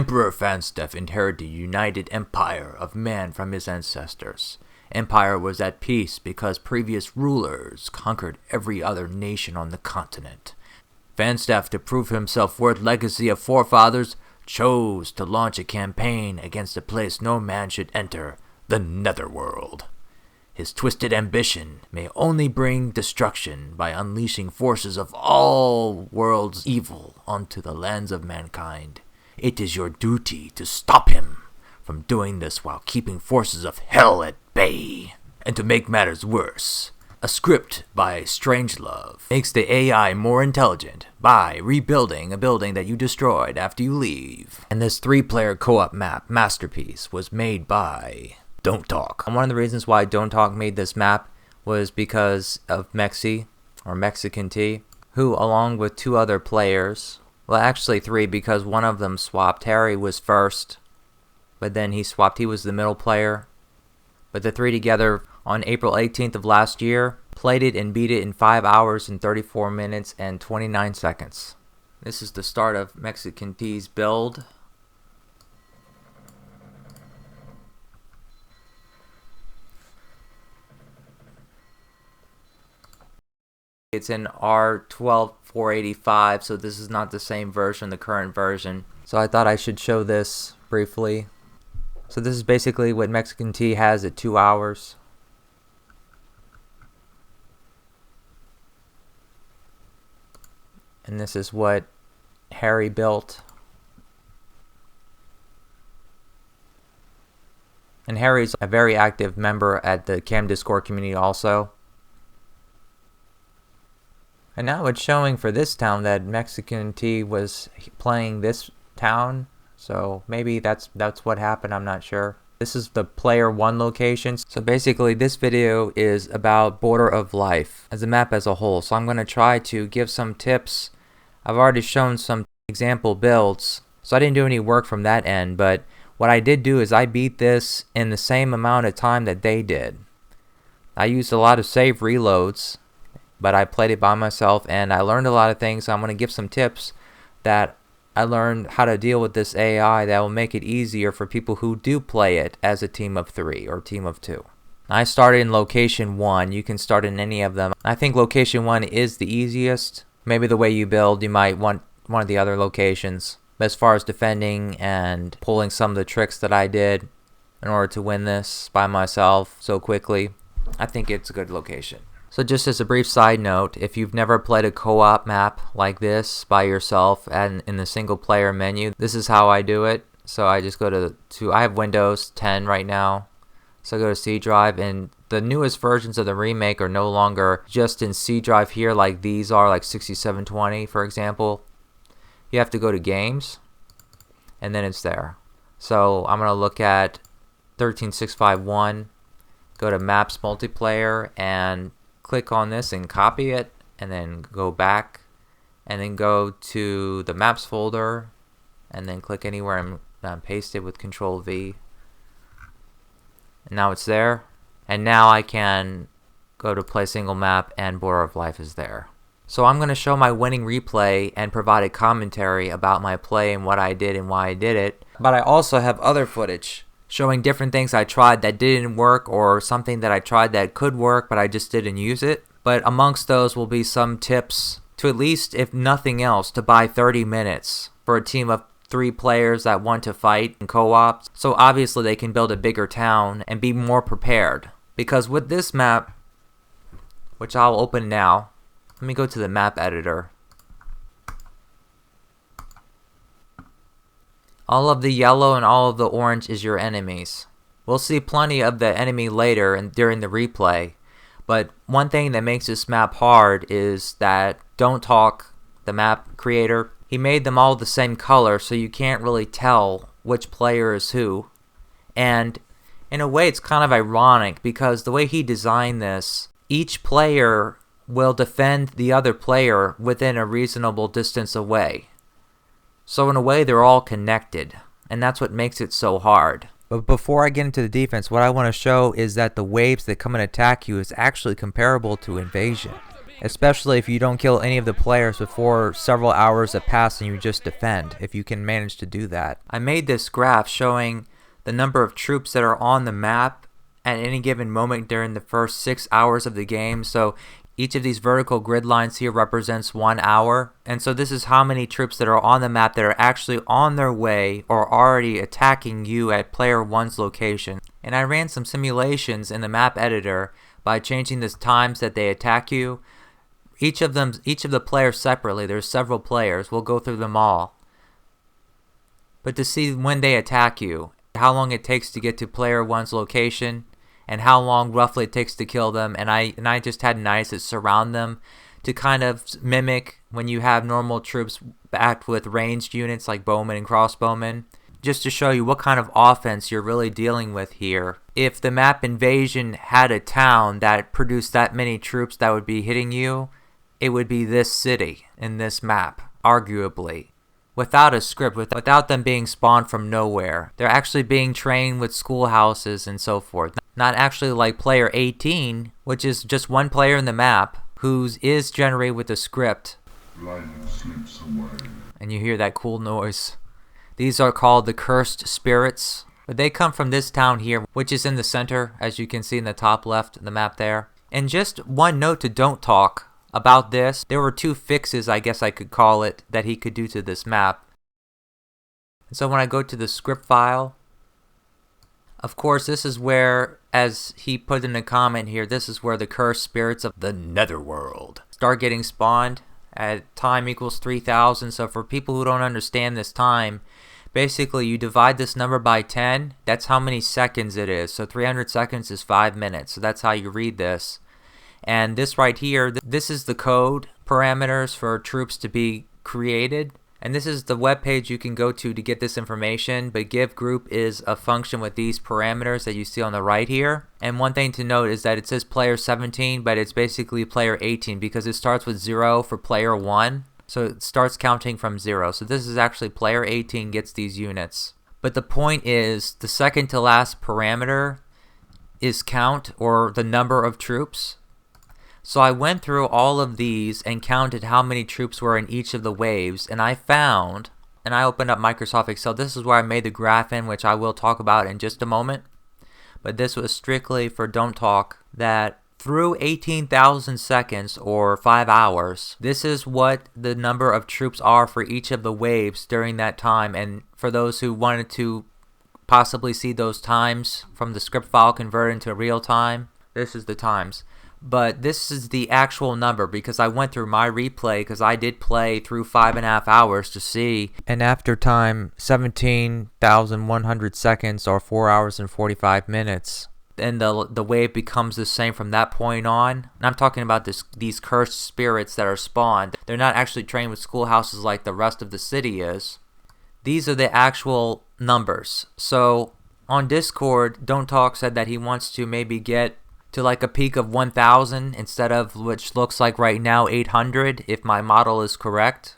Emperor Fanstef inherited a united empire of man from his ancestors. Empire was at peace because previous rulers conquered every other nation on the continent. Fanstef, to prove himself worth legacy of forefathers, chose to launch a campaign against a place no man should enter, the Netherworld. His twisted ambition may only bring destruction by unleashing forces of all worlds' evil onto the lands of mankind. It is your duty to stop him from doing this while keeping forces of hell at bay. And to make matters worse, a script by Strangelove makes the AI more intelligent by rebuilding a building that you destroyed after you leave. And this 3-player co-op map masterpiece was made by Don't Talk. And one of the reasons why Don't Talk made this map was because of Mexi, or Mexican T, who along with 2 other players, well actually 3 because one of them swapped. Harry was first, but then he swapped, he was the middle player. But the 3 together on April 18th of last year played it and beat it in 5 hours and 34 minutes and 29 seconds. This is the start of Mexican T's build. It's in R12485, so this is not the same version, the current version. So I thought I should show this briefly. So this is basically what Mexican T has at 2 hours. And this is what Harry built. And Harry's a very active member at the KaM Discord community also. And now it's showing for this town that Mexican T was playing this town. So maybe that's what happened, I'm not sure. This is the player 1 location. So basically this video is about Border of Life as a map as a whole. So I'm going to try to give some tips. I've already shown some example builds, so I didn't do any work from that end, but what I did do is I beat this in the same amount of time that they did. I used a lot of save reloads, but I played it by myself and I learned a lot of things. So I'm going to give some tips that I learned how to deal with this AI that will make it easier for people who do play it as a team of 3 or team of 2. I started in location 1. You can start in any of them. I think location 1 is the easiest. Maybe the way you build, you might want one of the other locations. But as far as defending and pulling some of the tricks that I did in order to win this by myself so quickly, I think it's a good location. So just as a brief side note, if you've never played a co-op map like this by yourself and in the single player menu, this is how I do it. So I just go to I have Windows 10 right now. So I go to C drive, and the newest versions of the Remake are no longer just in C drive here like these are, like 6720 for example. You have to go to games and then it's there. So I'm going to look at 13651, go to maps multiplayer and click on this and copy it, and then go back and then go to the maps folder and then click anywhere and paste it with Control V. And now it's there, and now I can go to play single map and Border of Life is there. So I'm going to show my winning replay and provide a commentary about my play and what I did and why I did it. But I also have other footage showing different things I tried that didn't work, or something that I tried that could work but I just didn't use it. But amongst those will be some tips to, at least if nothing else, to buy 30 minutes for a team of 3 players that want to fight in co-op. So obviously they can build a bigger town and be more prepared. Because with this map, which I'll open now, let me go to the map editor. All of the yellow and all of the orange is your enemies. We'll see plenty of the enemy later and during the replay. But one thing that makes this map hard is that Don't Talk, the map creator, he made them all the same color, so you can't really tell which player is who. And in a way it's kind of ironic because the way he designed this, each player will defend the other player within a reasonable distance away. So in a way they're all connected, and that's what makes it so hard. But before I get into the defense, what I want to show is that the waves that come and attack you is actually comparable to invasion. especially if you don't kill any of the players before several hours have passed and you just defend, if you can manage to do that. I made this graph showing the number of troops that are on the map at any given moment during the first 6 hours of the game. So each of these vertical grid lines here represents 1 hour, and so this is how many troops that are on the map that are actually on their way or already attacking you at player 1's location. And I ran some simulations in the map editor by changing the times that they attack you. Each of the players separately, there's several players, we'll go through them all. But to see when they attack you, how long it takes to get to player 1's location, and how long roughly it takes to kill them, and I just had knights that surround them to kind of mimic when you have normal troops backed with ranged units like bowmen and crossbowmen, just to show you what kind of offense you're really dealing with here. If the map Invasion had a town that produced that many troops that would be hitting you, it would be this city in this map, arguably. Without a script, without them being spawned from nowhere. They're actually being trained with schoolhouses and so forth. Not actually like player 18, which is just one player in the map, whose is generated with a script. And you hear that cool noise. These are called the cursed spirits. But they come from this town here, which is in the center, as you can see in the top left of the map there. And just one note to Don't Talk about this. There were 2 fixes, I guess I could call it, that he could do to this map. And so when I go to the script file, of course this is where, as he put in a comment here, this is where the cursed spirits of the netherworld start getting spawned at time equals 3000. So for people who don't understand this time, basically you divide this number by 10, that's how many seconds it is. So 300 seconds is 5 minutes, so that's how you read this. And this right here, this is the code parameters for troops to be created. And this is the web page you can go to get this information. But give group is a function with these parameters that you see on the right here. And one thing to note is that it says player 17, but it's basically player 18 because it starts with 0 for player 1. So it starts counting from 0. So this is actually player 18 gets these units. But the point is, the second to last parameter is count, or the number of troops. So I went through all of these and counted how many troops were in each of the waves, and I found, and I opened up Microsoft Excel, this is where I made the graph in, which I will talk about in just a moment, but this was strictly for Don't Talk, that through 18,000 seconds, or 5 hours, this is what the number of troops are for each of the waves during that time. And for those who wanted to possibly see those times from the script file converted into real time, this is the times. But this is the actual number because I went through my replay, because I did play through 5.5 hours to see. And after time 17,100 seconds, or 4 hours and 45 minutes. And the wave becomes the same from that point on. And I'm talking about these cursed spirits that are spawned. They're not actually trained with schoolhouses like the rest of the city is. These are the actual numbers. So on Discord, Don't Talk said that he wants to maybe get to like a peak of 1,000 instead of, which looks like right now, 800 if my model is correct.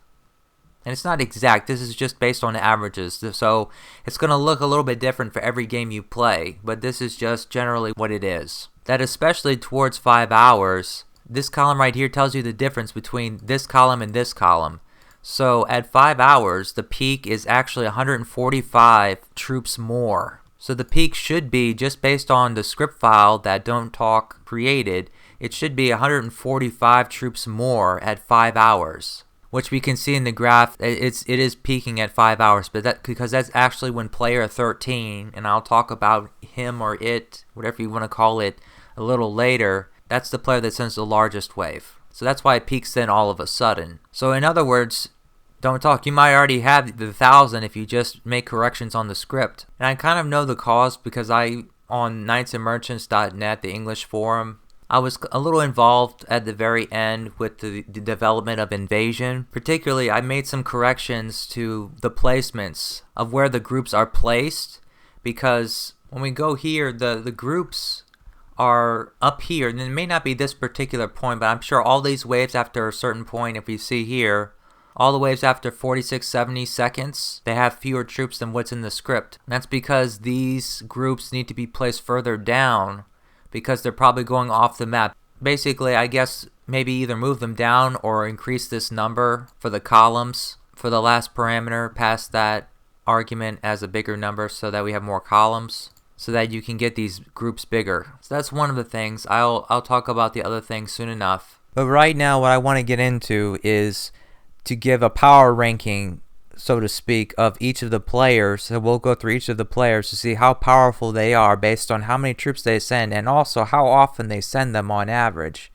And it's not exact, this is just based on averages, so it's going to look a little bit different for every game you play, but this is just generally what it is. That especially towards 5 hours, this column right here tells you the difference between this column and this column. So at 5 hours, the peak is actually 145 troops more. So the peak should be, just based on the script file that Don't Talk created, it should be 145 troops more at 5 hours. Which we can see in the graph, it is peaking at 5 hours, but because that's actually when player 13, and I'll talk about him or it, whatever you want to call it, a little later, that's the player that sends the largest wave. So that's why it peaks then all of a sudden. So in other words, Don't Talk, you might already have the 1,000 if you just make corrections on the script. And I kind of know the cause because on knightsandmerchants.net, the English forum, I was a little involved at the very end with the development of Invasion. Particularly, I made some corrections to the placements of where the groups are placed, because when we go here, the groups are up here, and it may not be this particular point, but I'm sure all these waves after a certain point, if we see here, all the waves after 46-70 seconds, they have fewer troops than what's in the script. And that's because these groups need to be placed further down, because they're probably going off the map. Basically, I guess maybe either move them down or increase this number for the columns for the last parameter past that argument as a bigger number so that we have more columns so that you can get these groups bigger. So that's one of the things. I'll talk about the other things soon enough. But right now what I want to get into is to give a power ranking, so to speak, of each of the players. So we'll go through each of the players to see how powerful they are based on how many troops they send and also how often they send them on average.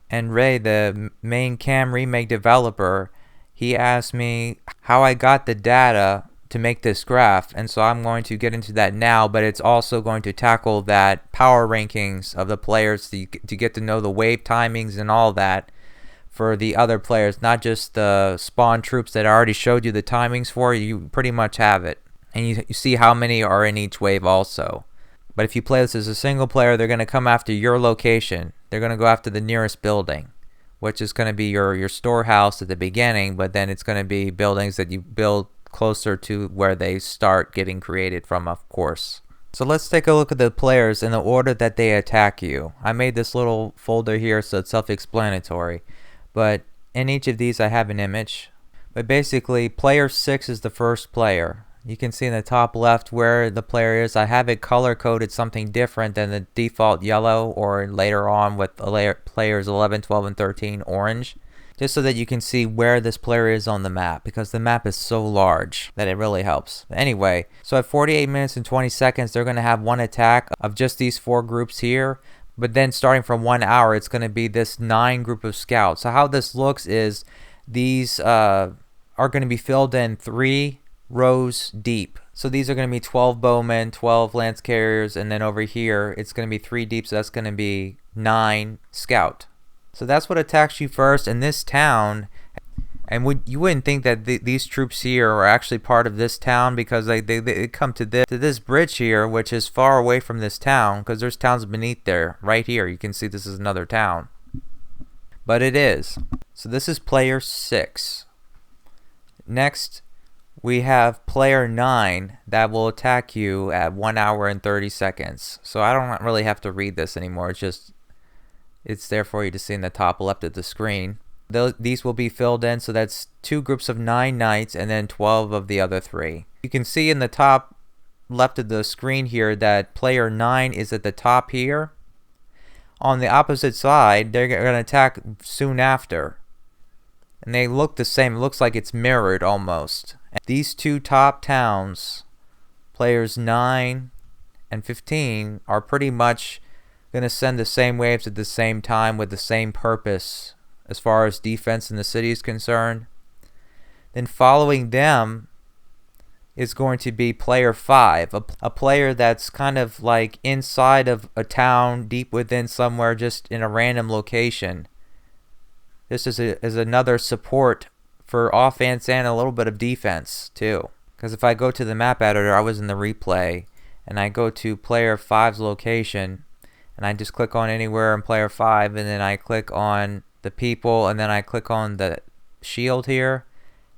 And Ray, the main KaM Remake developer, he asked me how I got the data to make this graph, and so I'm going to get into that now, but it's also going to tackle that power rankings of the players to get to know the wave timings and all that for the other players, not just the spawn troops that I already showed you the timings for. You pretty much have it, and you see how many are in each wave also. But if you play this as a single player, they're going to come after your location. They're going to go after the nearest building, which is going to be your storehouse at the beginning, but then it's going to be buildings that you build closer to where they start getting created from, of course. So let's take a look at the players in the order that they attack you. I made this little folder here so it's self-explanatory, but in each of these I have an image. But basically, player 6 is the first player. You can see in the top left where the player is. I have it color coded something different than the default yellow, or later on with the players 11, 12, and 13 orange, just so that you can see where this player is on the map, because the map is so large that it really helps. Anyway, so at 48 minutes and 20 seconds, they're going to have one attack of just these 4 groups here. But then starting from 1 hour, it's going to be this 9 group of scouts. So how this looks is these are going to be filled in 3 rows deep. So these are going to be 12 bowmen, 12 lance carriers, and then over here it's going to be 3 deep, so that's going to be 9 scout. So that's what attacks you first in this town. And you wouldn't think that these troops here are actually part of this town, because they come to this bridge here, which is far away from this town, because there's towns beneath there. Right here you can see this is another town, but it is. So this is player 6. Next we have player 9 that will attack you at 1 hour and 30 seconds. So I don't really have to read this anymore. It's there for you to see in the top left of the screen. These will be filled in, so that's 2 groups of 9 knights and then 12 of the other 3. You can see in the top left of the screen here that player 9 is at the top here. On the opposite side, they're going to attack soon after. And they look the same. It looks like it's mirrored almost. And these 2 top towns, players 9 and 15, are pretty much going to send the same waves at the same time with the same purpose as far as defense in the city is concerned. Then following them is going to be player 5, a player that's kind of like inside of a town, deep within somewhere, just in a random location. This is another support for offense and a little bit of defense too. Because if I go to the map editor, I was in the replay, and I go to player 5's location, and I just click on anywhere in player 5, and then I click on the people, and then I click on the shield here,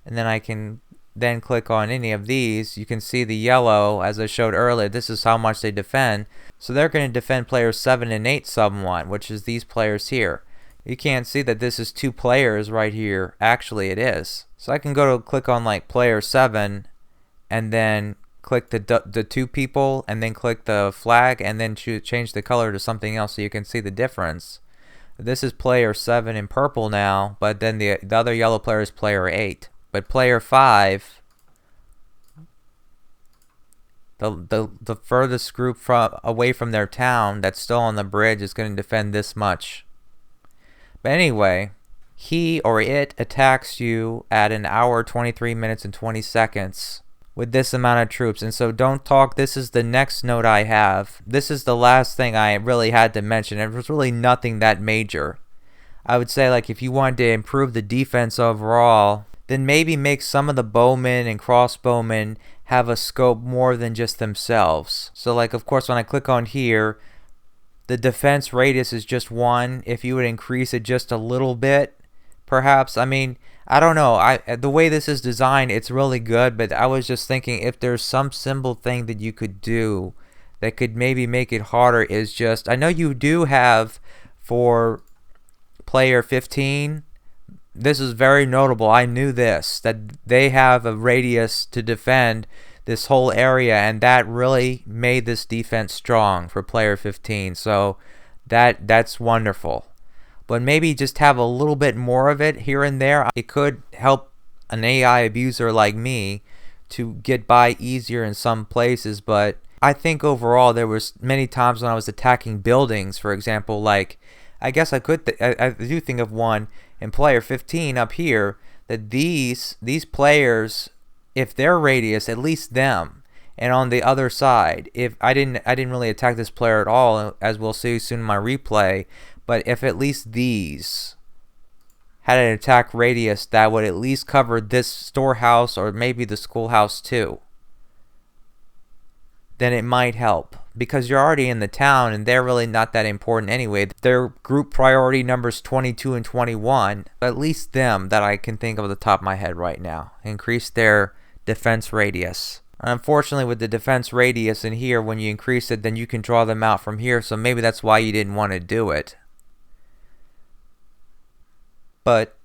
and then I can then click on any of these. You can see the yellow, as I showed earlier. This is how much they defend. So they're going to defend players 7 and 8 somewhat, which is these players here. You can't see that this is 2 players right here. Actually it is. So I can go to click on like player 7, and then click the 2 people, and then click the flag, and then change the color to something else so you can see the difference. This is player 7 in purple now, but then the other yellow player is player 8. But player 5, the furthest group away from their town that's still on the bridge, is going to defend this much. But anyway, he or it attacks you at 1 hour, 23 minutes, and 20 seconds with this amount of troops. And so don't talk. This is the next note I have. This is the last thing I really had to mention. It was really nothing that major. I would say, like, if you wanted to improve the defense overall, then maybe make some of the bowmen and crossbowmen have a scope more than just themselves. So, like, of course, when I click on here, the defense radius is just 1. If you would increase it just a little bit, perhaps. I mean, I don't know. The way this is designed, it's really good, but I was just thinking if there's some simple thing that you could do that could maybe make it harder, is just, I know you do have for player 15, this is very notable. I knew this, that they have a radius to defend this whole area, and that really made this defense strong for player 15. So that's wonderful. But maybe just have a little bit more of it here and there. It could help an AI abuser like me to get by easier in some places, but I think overall there was many times when I was attacking buildings, for example, like I guess I do think of one in player 15 up here, that these players, if their radius, at least them, and on the other side, if I didn't really attack this player at all, as we'll see soon in my replay, but if at least these had an attack radius that would at least cover this storehouse or maybe the schoolhouse too, then it might help, because you're already in the town and they're really not that important anyway. Their group priority numbers 22 and 21, at least them that I can think of at the top of my head right now, increase their defense radius. Unfortunately, with the defense radius in here, when you increase it, then you can draw them out from here, so maybe that's why you didn't want to do it. But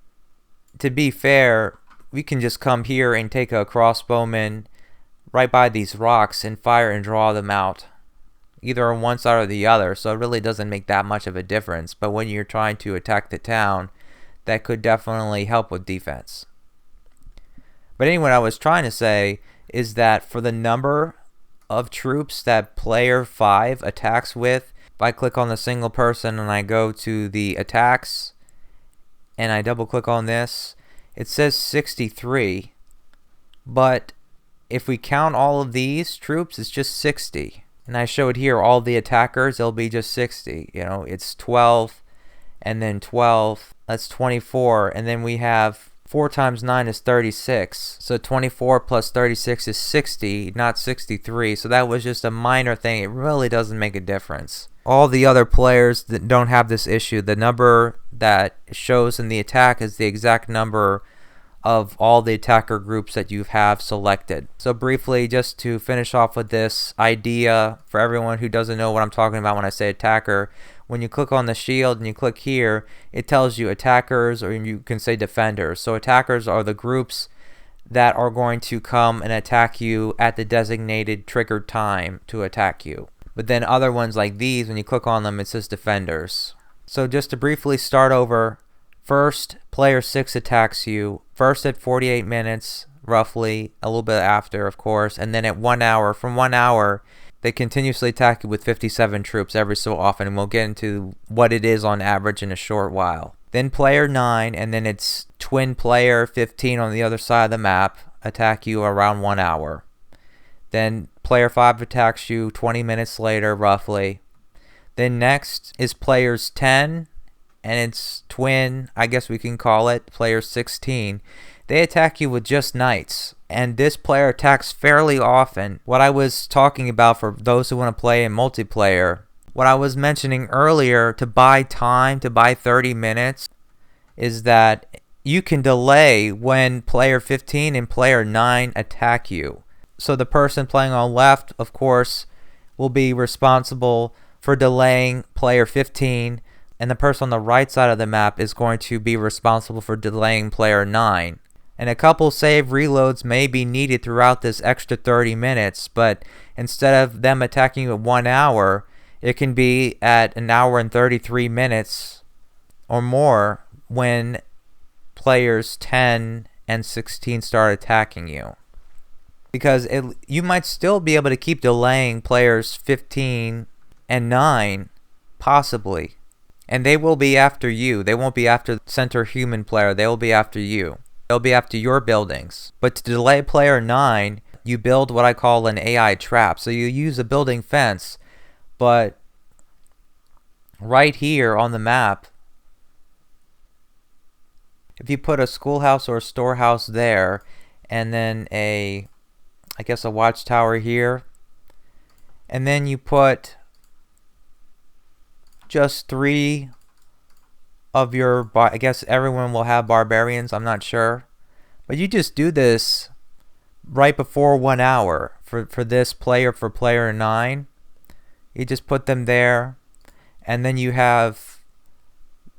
to be fair, we can just come here and take a crossbowman right by these rocks and fire and draw them out, either on one side or the other, so it really doesn't make that much of a difference. But when you're trying to attack the town, that could definitely help with defense. But anyway, what I was trying to say is that for the number of troops that player 5 attacks with, if I click on the single person and I go to the attacks and I double click on this, it says 63, but if we count all of these troops, it's just 60. And I showed here all the attackers, it'll be just 60. You know, it's 12 and then 12, that's 24, and then we have 4 times 9 is 36. So 24 plus 36 is 60, not 63. So that was just a minor thing. It really doesn't make a difference. All the other players that don't have this issue, the number that shows in the attack is the exact number of all the attacker groups that you have selected. So briefly, just to finish off with this idea for everyone who doesn't know what I'm talking about when I say attacker, when you click on the shield and you click here, it tells you attackers, or you can say defenders. So attackers are the groups that are going to come and attack you at the designated triggered time to attack you. But then other ones like these, when you click on them, it says defenders. So just to briefly start over, first, player 6 attacks you, first at 48 minutes, roughly, a little bit after, of course, and then at 1 hour. From 1 hour, they continuously attack you with 57 troops every so often, and we'll get into what it is on average in a short while. Then player 9, and then it's twin player 15 on the other side of the map, attack you around 1 hour. Then player 5 attacks you 20 minutes later, roughly. Then next is players 10, and it's twin, I guess we can call it, player 16. They attack you with just knights, and this player attacks fairly often. What I was talking about for those who want to play in multiplayer, what I was mentioning earlier to buy time, to buy 30 minutes, is that you can delay when player 15 and player 9 attack you. So the person playing on left, of course, will be responsible for delaying player 15, and the person on the right side of the map is going to be responsible for delaying player 9. And a couple save reloads may be needed throughout this extra 30 minutes, but instead of them attacking you at 1 hour, it can be at 1 hour and 33 minutes or more when players 10 and 16 start attacking you. Because you might still be able to keep delaying players 15 and 9, possibly. And they will be after you. They won't be after the center human player. They will be after you. They'll be after your buildings. But to delay player 9, you build what I call an AI trap. So you use a building fence, but right here on the map, if you put a schoolhouse or a storehouse there, and then a watchtower here, and then you put just 3 of your, I guess everyone will have barbarians, I'm not sure, but you just do this right before 1 hour for this player, for player 9. You just put them there, and then you have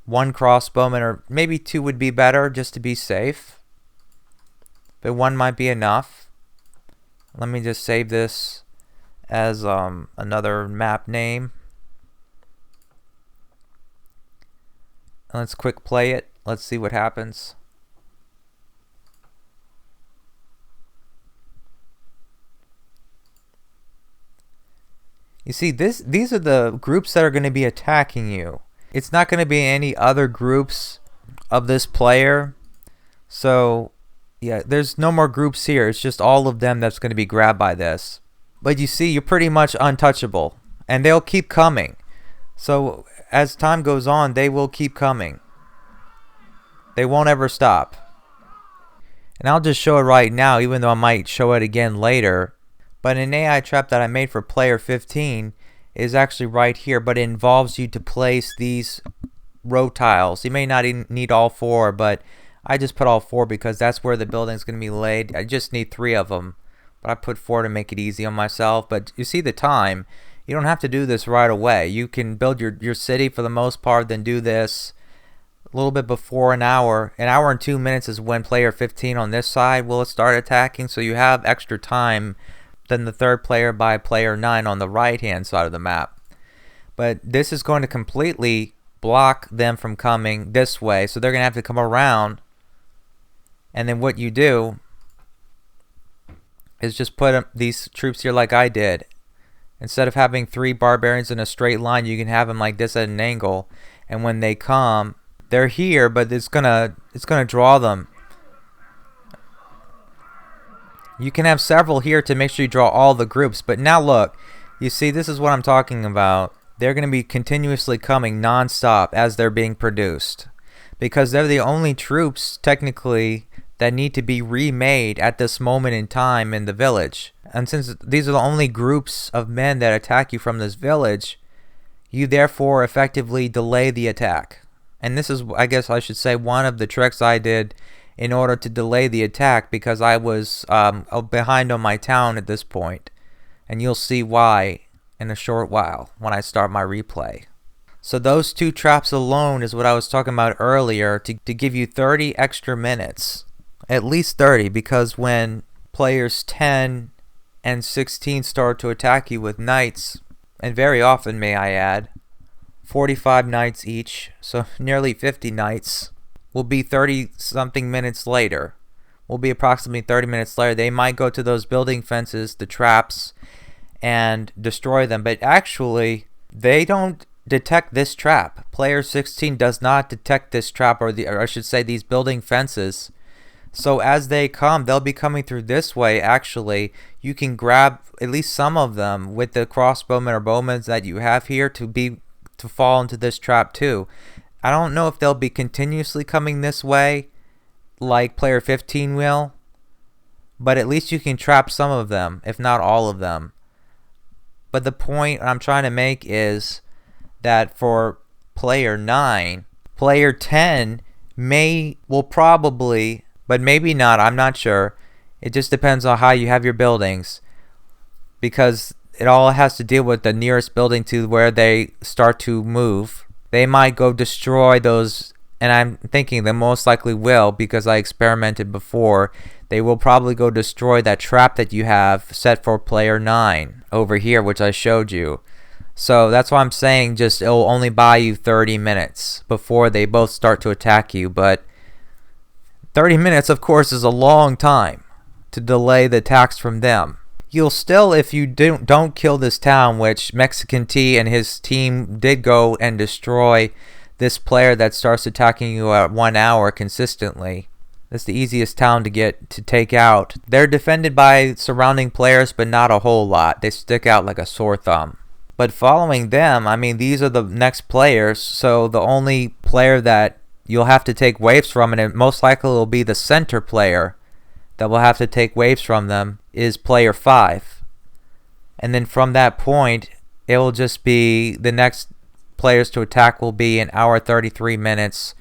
one crossbowman, or maybe two would be better just to be safe. But one might be enough. Let me just save this as another map name. Let's quick play it. Let's see what happens. You see, these are the groups that are going to be attacking you. It's not going to be any other groups of this player. So, yeah, there's no more groups here. It's just all of them that's going to be grabbed by this. But you see, you're pretty much untouchable. And they'll keep coming. So, as time goes on, they will keep coming. They won't ever stop. And I'll just show it right now, even though I might show it again later. But an AI trap that I made for player 15 is actually right here, but it involves you to place these row tiles. You may not need all 4, but I just put all 4 because that's where the building's going to be laid. I just need 3 of them, but I put 4 to make it easy on myself. But you see the time. You don't have to do this right away. You can build your city for the most part, then do this a little bit before an hour. An hour and 2 minutes is when player 15 on this side will start attacking, so you have extra time than the third player by player 9 on the right hand side of the map. But this is going to completely block them from coming this way, so they're going to have to come around. And then what you do is just put these troops here like I did. Instead of having 3 barbarians in a straight line, you can have them like this at an angle, and when they come, they're here, but it's gonna draw them. You can have several here to make sure you draw all the groups. But now look, you see, this is what I'm talking about. They're going to be continuously coming non-stop as they're being produced, because they're the only troops technically that need to be remade at this moment in time in the village. And since these are the only groups of men that attack you from this village, you therefore effectively delay the attack. And this is, I guess I should say, one of the tricks I did in order to delay the attack, because I was behind on my town at this point. And you'll see why in a short while when I start my replay. So those 2 traps alone is what I was talking about earlier, to give you 30 extra minutes. At least 30, because when players 10 and 16 start to attack you with knights, and very often, may I add, 45 knights each, so nearly 50 knights, will be 30 something minutes later. Will be approximately 30 minutes later. They might go to those building fences, the traps, and destroy them. But actually, they don't detect this trap. Player 16 does not detect this trap, or I should say these building fences. So as they come, they'll be coming through this way. Actually, you can grab at least some of them with the crossbowmen or bowmen that you have here to fall into this trap too. I don't know if they'll be continuously coming this way like player 15 will, but at least you can trap some of them, if not all of them. But the point I'm trying to make is that for player 9, player 10 will probably, but maybe not, I'm not sure. It just depends on how you have your buildings, because it all has to deal with the nearest building to where they start to move. They might go destroy those, and I'm thinking they most likely will, because I experimented before. They will probably go destroy that trap that you have set for player 9 over here, which I showed you. So that's why I'm saying just it'll only buy you 30 minutes before they both start to attack you. But 30 minutes, of course, is a long time to delay the attacks from them. You'll still, if you don't kill this town, which Mexican T and his team did go and destroy this player that starts attacking you at 1 hour consistently. That's the easiest town to take out. They're defended by surrounding players, but not a whole lot. They stick out like a sore thumb. But following them, I mean, these are the next players, so the only player that you'll have to take waves from, and it most likely will be the center player that will have to take waves from them, is player 5. And then from that point, it will just be the next players to attack will be in hour 33 minutes,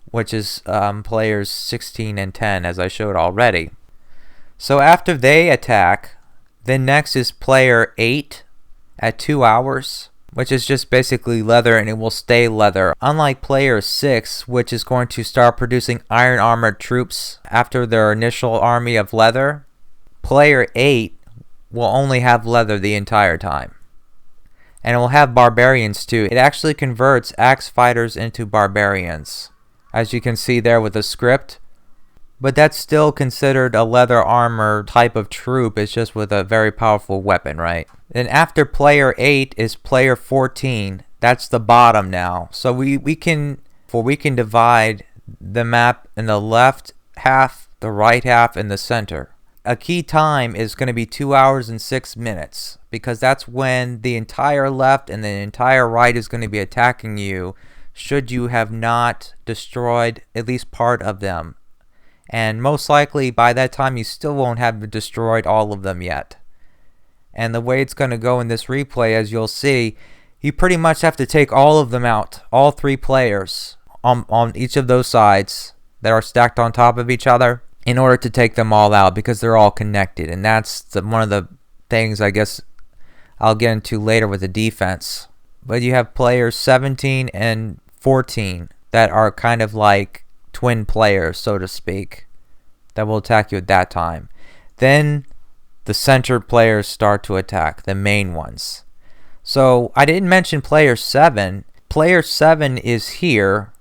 which is players 16 and 10, as I showed already. So after they attack, then next is player 8 at 2 hours. which is just basically leather, and it will stay leather. Unlike player 6, which is going to start producing iron armored troops after their initial army of leather, player 8 will only have leather the entire time. And it will have barbarians too. It actually converts axe fighters into barbarians, as you can see there with the script. But that's still considered a leather armor type of troop. It's just with a very powerful weapon, right? Then after player 8 is player 14. That's the bottom now. So we can divide the map in the left half, the right half, and the center. A key time is going to be 2 hours and 6 minutes, because that's when the entire left and the entire right is going to be attacking you, should you have not destroyed at least part of them. And most likely by that time you still won't have destroyed all of them yet. And the way it's going to go in this replay, as you'll see, you pretty much have to take all of them out, all 3 players on each of those sides that are stacked on top of each other, in order to take them all out, because they're all connected. And that's one of the things I guess I'll get into later with the defense. But you have players 17 and 14 that are kind of like twin players, so to speak, that will attack you at that time. Then the center players start to attack, the main ones. So I didn't mention player 7. Player 7 is here,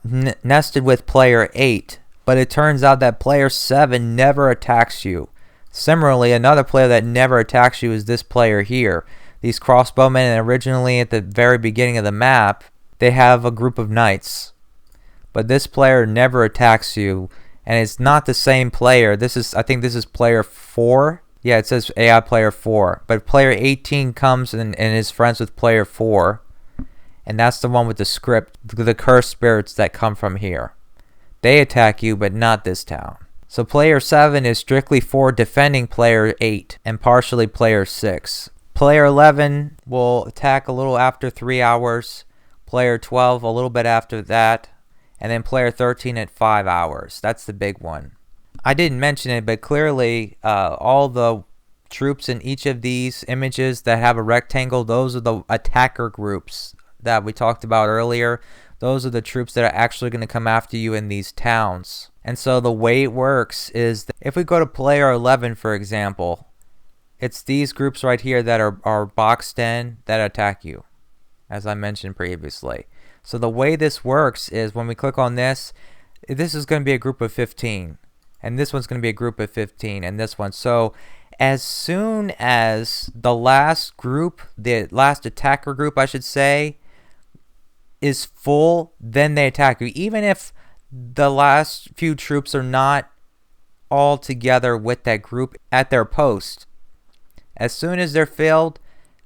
nested with player 8. But it turns out that player 7 never attacks you. Similarly, another player that never attacks you is this player here. These crossbowmen, and originally at the very beginning of the map, they have a group of knights. But this player never attacks you, and it's not the same player. I think this is player 4. Yeah, it says AI player 4. But player 18 comes and is friends with player 4. And that's the one with the script, the cursed spirits that come from here. They attack you, but not this town. So player 7 is strictly for defending player 8 and partially player 6. Player 11 will attack a little after 3 hours. Player 12 a little bit after that. And then player 13 at 5 hours. That's the big one. I didn't mention it, but clearly all the troops in each of these images that have a rectangle, those are the attacker groups that we talked about earlier. Those are the troops that are actually going to come after you in these towns. And so the way it works is that if we go to player 11, for example, it's these groups right here that are boxed in that attack you, as I mentioned previously. So the way this works is when we click on this is going to be a group of 15. And this one's going to be a group of 15, and this one. So as soon as the last group, the last attacker group, I should say, is full, then they attack you. Even if the last few troops are not all together with that group at their post, as soon as they're filled,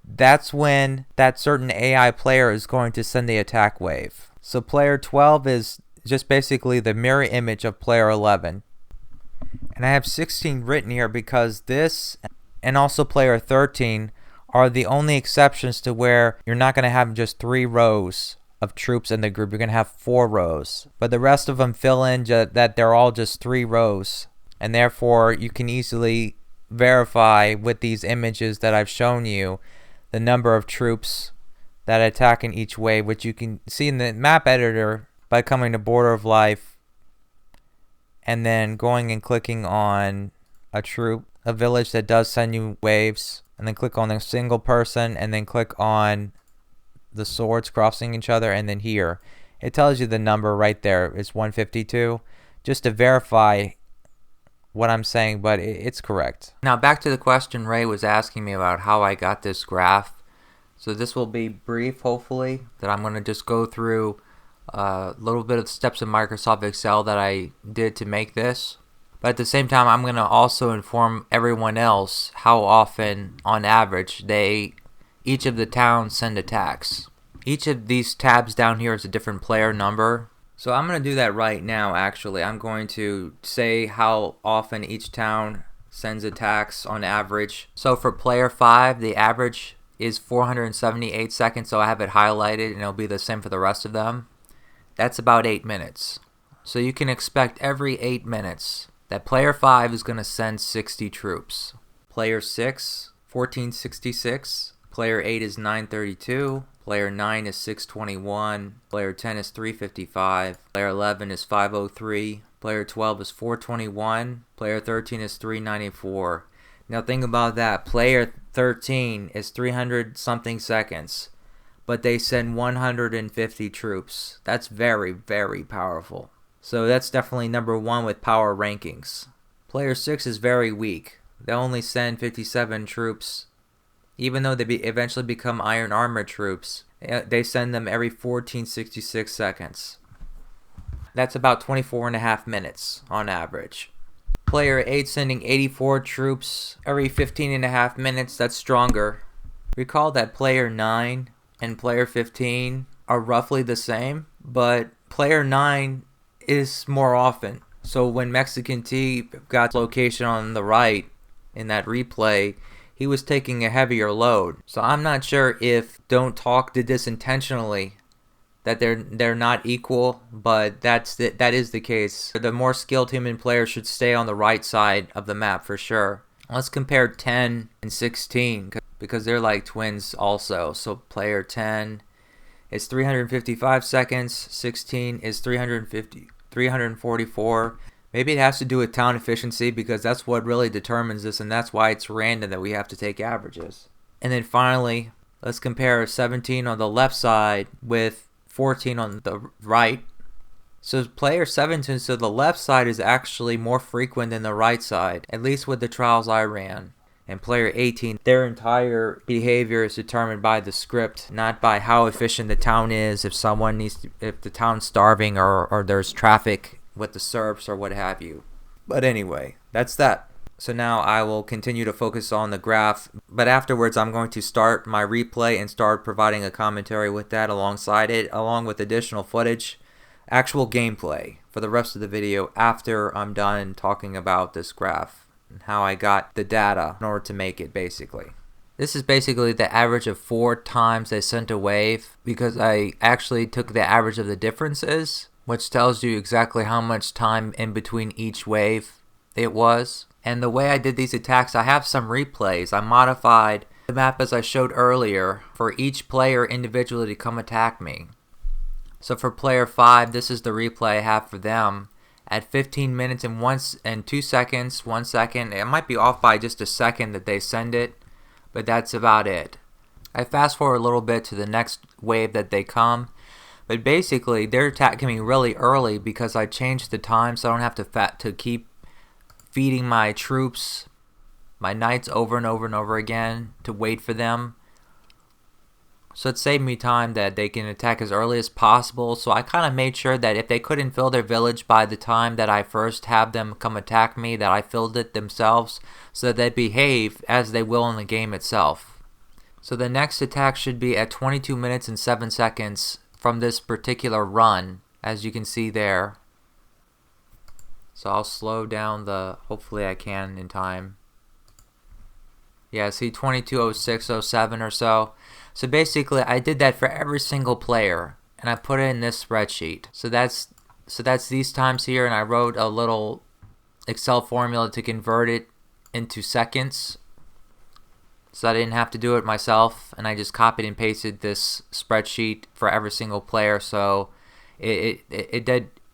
that's when that certain AI player is going to send the attack wave. So player 12 is just basically the mirror image of player 11. And I have 16 written here because this and also player 13 are the only exceptions to where you're not going to have just 3 rows of troops in the group. You're going to have 4 rows. But the rest of them fill in that they're all just 3 rows. And therefore, you can easily verify with these images that I've shown you the number of troops that attack in each wave, which you can see in the map editor by coming to Border of Life and then going and clicking on a troop, a village that does send you waves, and then click on a single person, and then click on the swords crossing each other, and then here it tells you the number right there is 152, just to verify what I'm saying, but it's correct. Now back to the question Ray was asking me about how I got this graph. So this will be brief, hopefully, that I'm going to just go through a little bit of the steps in Microsoft Excel that I did to make this. But at the same time, I'm going to also inform everyone else how often, on average, each of the towns send attacks. Each of these tabs down here is a different player number. So I'm going to do that right now, actually. I'm going to say how often each town sends attacks on average. So for player 5, the average is 478 seconds, so I have it highlighted, and it'll be the same for the rest of them. That's about 8 minutes. So you can expect every 8 minutes that player 5 is going to send 60 troops. Player 6, 1466. Player 8 is 932. Player 9 is 621. Player 10 is 355. Player 11 is 503. Player 12 is 421. Player 13 is 394. Now think about that. Player 13 is 300 something seconds, but they send 150 troops. That's very, very powerful. So that's definitely number one with power rankings. Player 6 is very weak. They only send 57 troops. Even though they eventually become iron armor troops, they send them every 1466 seconds. That's about 24.5 minutes on average. Player 8 sending 84 troops every 15.5 minutes. That's stronger. Recall that player 9 and player 15 are roughly the same, but player 9 is more often. So when Mexican T got location on the right in that replay, he was taking a heavier load. So I'm not sure if Don't Talk did this intentionally, that they're not equal, but that is the case. The more skilled human players should stay on the right side of the map for sure. Let's compare 10 and 16 because they're like twins also. So player 10 is 355 seconds, 16 is 344. Maybe it has to do with town efficiency because that's what really determines this, and that's why it's random that we have to take averages. And then finally, let's compare 17 on the left side with 14 on the right. So player 17 to the left side is actually more frequent than the right side, at least with the trials I ran. And player 18, their entire behavior is determined by the script, not by how efficient the town is, if the town's starving or there's traffic with the SERPs or what have you. But anyway, that's that. So now I will continue to focus on the graph, but afterwards I'm going to start my replay and start providing a commentary with that alongside it, along with additional footage, actual gameplay for the rest of the video after I'm done talking about this graph and how I got the data in order to make it basically. This is basically the average of 4 times they sent a wave because I actually took the average of the differences, which tells you exactly how much time in between each wave it was. And the way I did these attacks, I have some replays. I modified the map as I showed earlier for each player individually to come attack me. So for player 5, this is the replay I have for them. At 15 minutes and 2 seconds, 1 second, it might be off by just a second that they send it, but that's about it. I fast forward a little bit to the next wave that they come. But basically, they're attacking me really early because I changed the time so I don't have to keep feeding my troops, my knights over and over and over again to wait for them. So it saved me time that they can attack as early as possible. So I kind of made sure that if they couldn't fill their village by the time that I first have them come attack me, that I filled it themselves so that they behave as they will in the game itself. So the next attack should be at 22 minutes and 7 seconds from this particular run, as you can see there. So I'll slow down hopefully I can in time. Yeah, see 22:06:07 or so. So basically I did that for every single player and I put it in this spreadsheet. So that's these times here, and I wrote a little Excel formula to convert it into seconds. So I didn't have to do it myself, and I just copied and pasted this spreadsheet for every single player. So it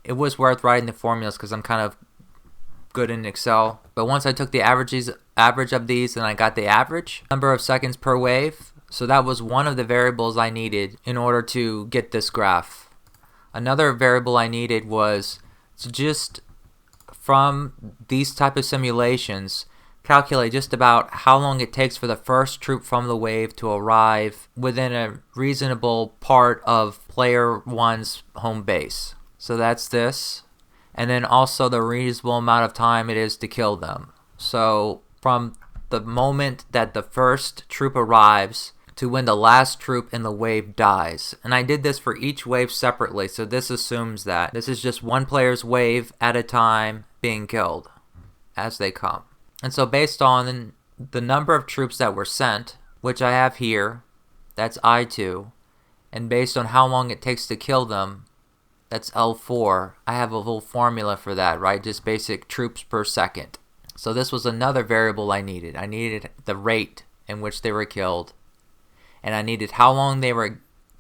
was worth writing the formulas because I'm kind of good in Excel. But once I took the average of these, and I got the average number of seconds per wave. So that was one of the variables I needed in order to get this graph. Another variable I needed was to just from these type of simulations calculate just about how long it takes for the first troop from the wave to arrive within a reasonable part of player 1's home base. So that's this. And then also the reasonable amount of time it is to kill them. So from the moment that the first troop arrives to when the last troop in the wave dies. And I did this for each wave separately, so this assumes that this is just one player's wave at a time being killed as they come. And so based on the number of troops that were sent, which I have here, that's I2, and based on how long it takes to kill them, that's L4, I have a little formula for that, right? Just basic troops per second. So this was another variable I needed. I needed the rate in which they were killed. and I needed how long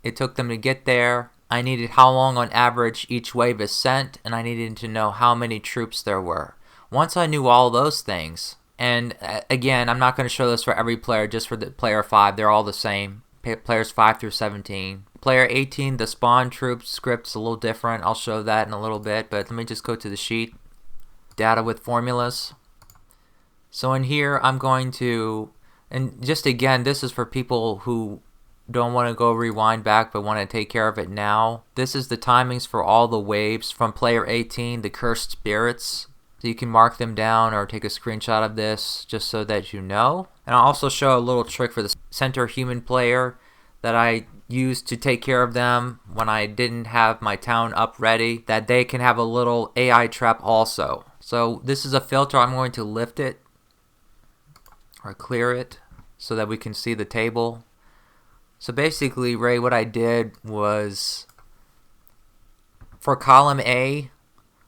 it took them to get there. I needed how long on average each wave is sent, and I needed to know how many troops there were. Once I knew all those things, and again, I'm not going to show this for every player, just for the player 5, they're all the same. Players 5 through 17. Player 18, the spawn troop script's a little different. I'll show that in a little bit, but let me just go to the sheet. Data with formulas. So in here, I'm going to, and just again, this is for people who don't want to go rewind back but want to take care of it now. This is the timings for all the waves from player 18, the cursed spirits. So you can mark them down or take a screenshot of this just so that you know. And I'll also show a little trick for the center human player that I used to take care of them when I didn't have my town up ready, that they can have a little AI trap also. So this is a filter. I'm going to lift it or clear it so that we can see the table. So basically, Ray, what I did was for column A,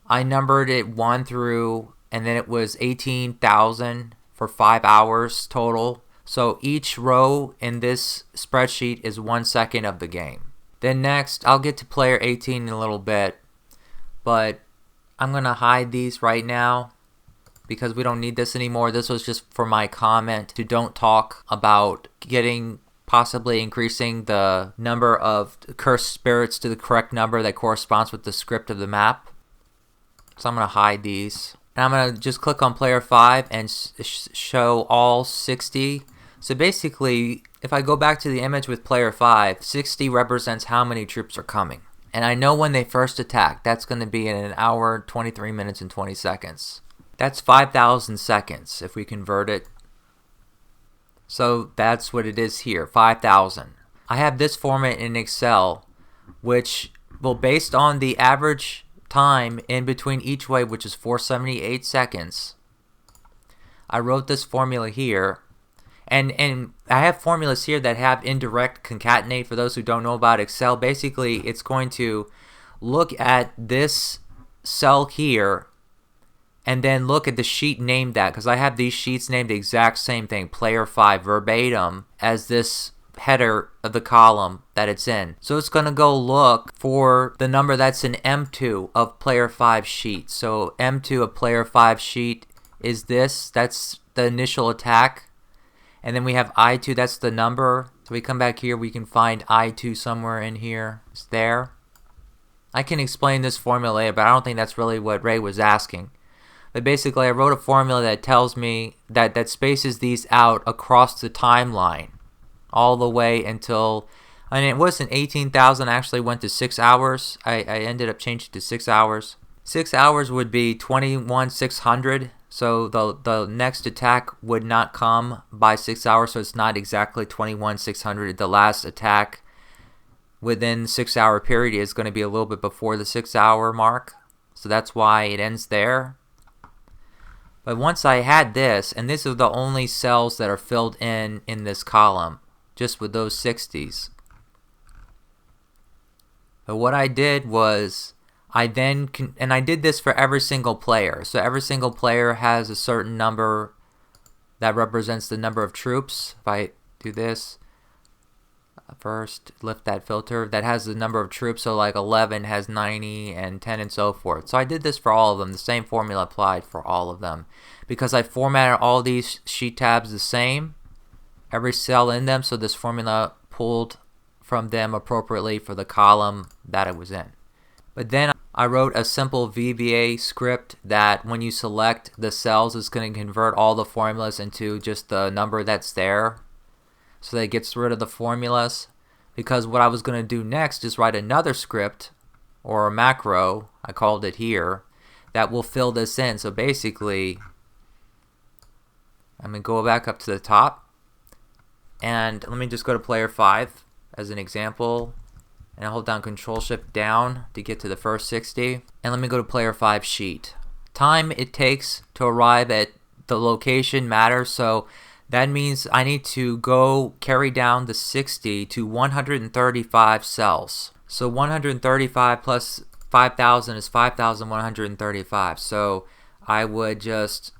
I numbered it 1 through, and then it was 18,000 for 5 hours total. So each row in this spreadsheet is 1 second of the game. Then next, I'll get to player 18 in a little bit, but I'm going to hide these right now because we don't need this anymore. This was just for my comment to don't talk about possibly increasing the number of cursed spirits to the correct number that corresponds with the script of the map. So I'm going to hide these. And I'm going to just click on player 5 and show all 60. So basically, if I go back to the image with player 5, 60 represents how many troops are coming. And I know when they first attack. That's going to be in 1 hour, 23 minutes, and 20 seconds. That's 5,000 seconds if we convert it. So that's what it is here, 5,000. I have this format in Excel, which, well, based on the average time in between each wave, which is 478 seconds, I wrote this formula here. And I have formulas here that have indirect concatenate. For those who don't know about Excel, basically it's going to look at this cell here and then look at the sheet named that, because I have these sheets named the exact same thing, player 5 verbatim, as this header of the column that it's in. So it's going to go look for the number that's in M2 of player 5 sheet. So M2 of player 5 sheet is this. That's the initial attack. And then we have I2, that's the number. So we come back here, we can find I2 somewhere in here. It's there. I can explain this formula later, but I don't think that's really what Ray was asking. But basically, I wrote a formula that tells me that spaces these out across the timeline all the way until, and it wasn't 18,000, I actually went to 6 hours. I ended up changing to 6 hours. 6 hours would be 21,600. So the next attack would not come by 6 hours, so it's not exactly 21,600. The last attack within 6 hour period is going to be a little bit before the 6 hour mark. So that's why it ends there. But once I had this, and this is the only cells that are filled in this column, just with those 60s. But what I did was, I did this for every single player. So every single player has a certain number that represents the number of troops. If I do this, first lift that filter, that has the number of troops. So like 11 has 90 and 10 and so forth. So I did this for all of them. The same formula applied for all of them. Because I formatted all these sheet tabs the same, every cell in them, so this formula pulled from them appropriately for the column that it was in. But then I wrote a simple VBA script that when you select the cells, it's going to convert all the formulas into just the number that's there. So that it gets rid of the formulas. Because what I was going to do next is write another script, or a macro, I called it here, that will fill this in. So basically, I'm going to go back up to the top. And let me just go to player 5 as an example. And I'll hold down Control-Shift down to get to the first 60. And let me go to player 5 sheet. Time it takes to arrive at the location matters, so that means I need to go carry down the 60 to 135 cells. So 135 plus 5,000 is 5,135. So I would just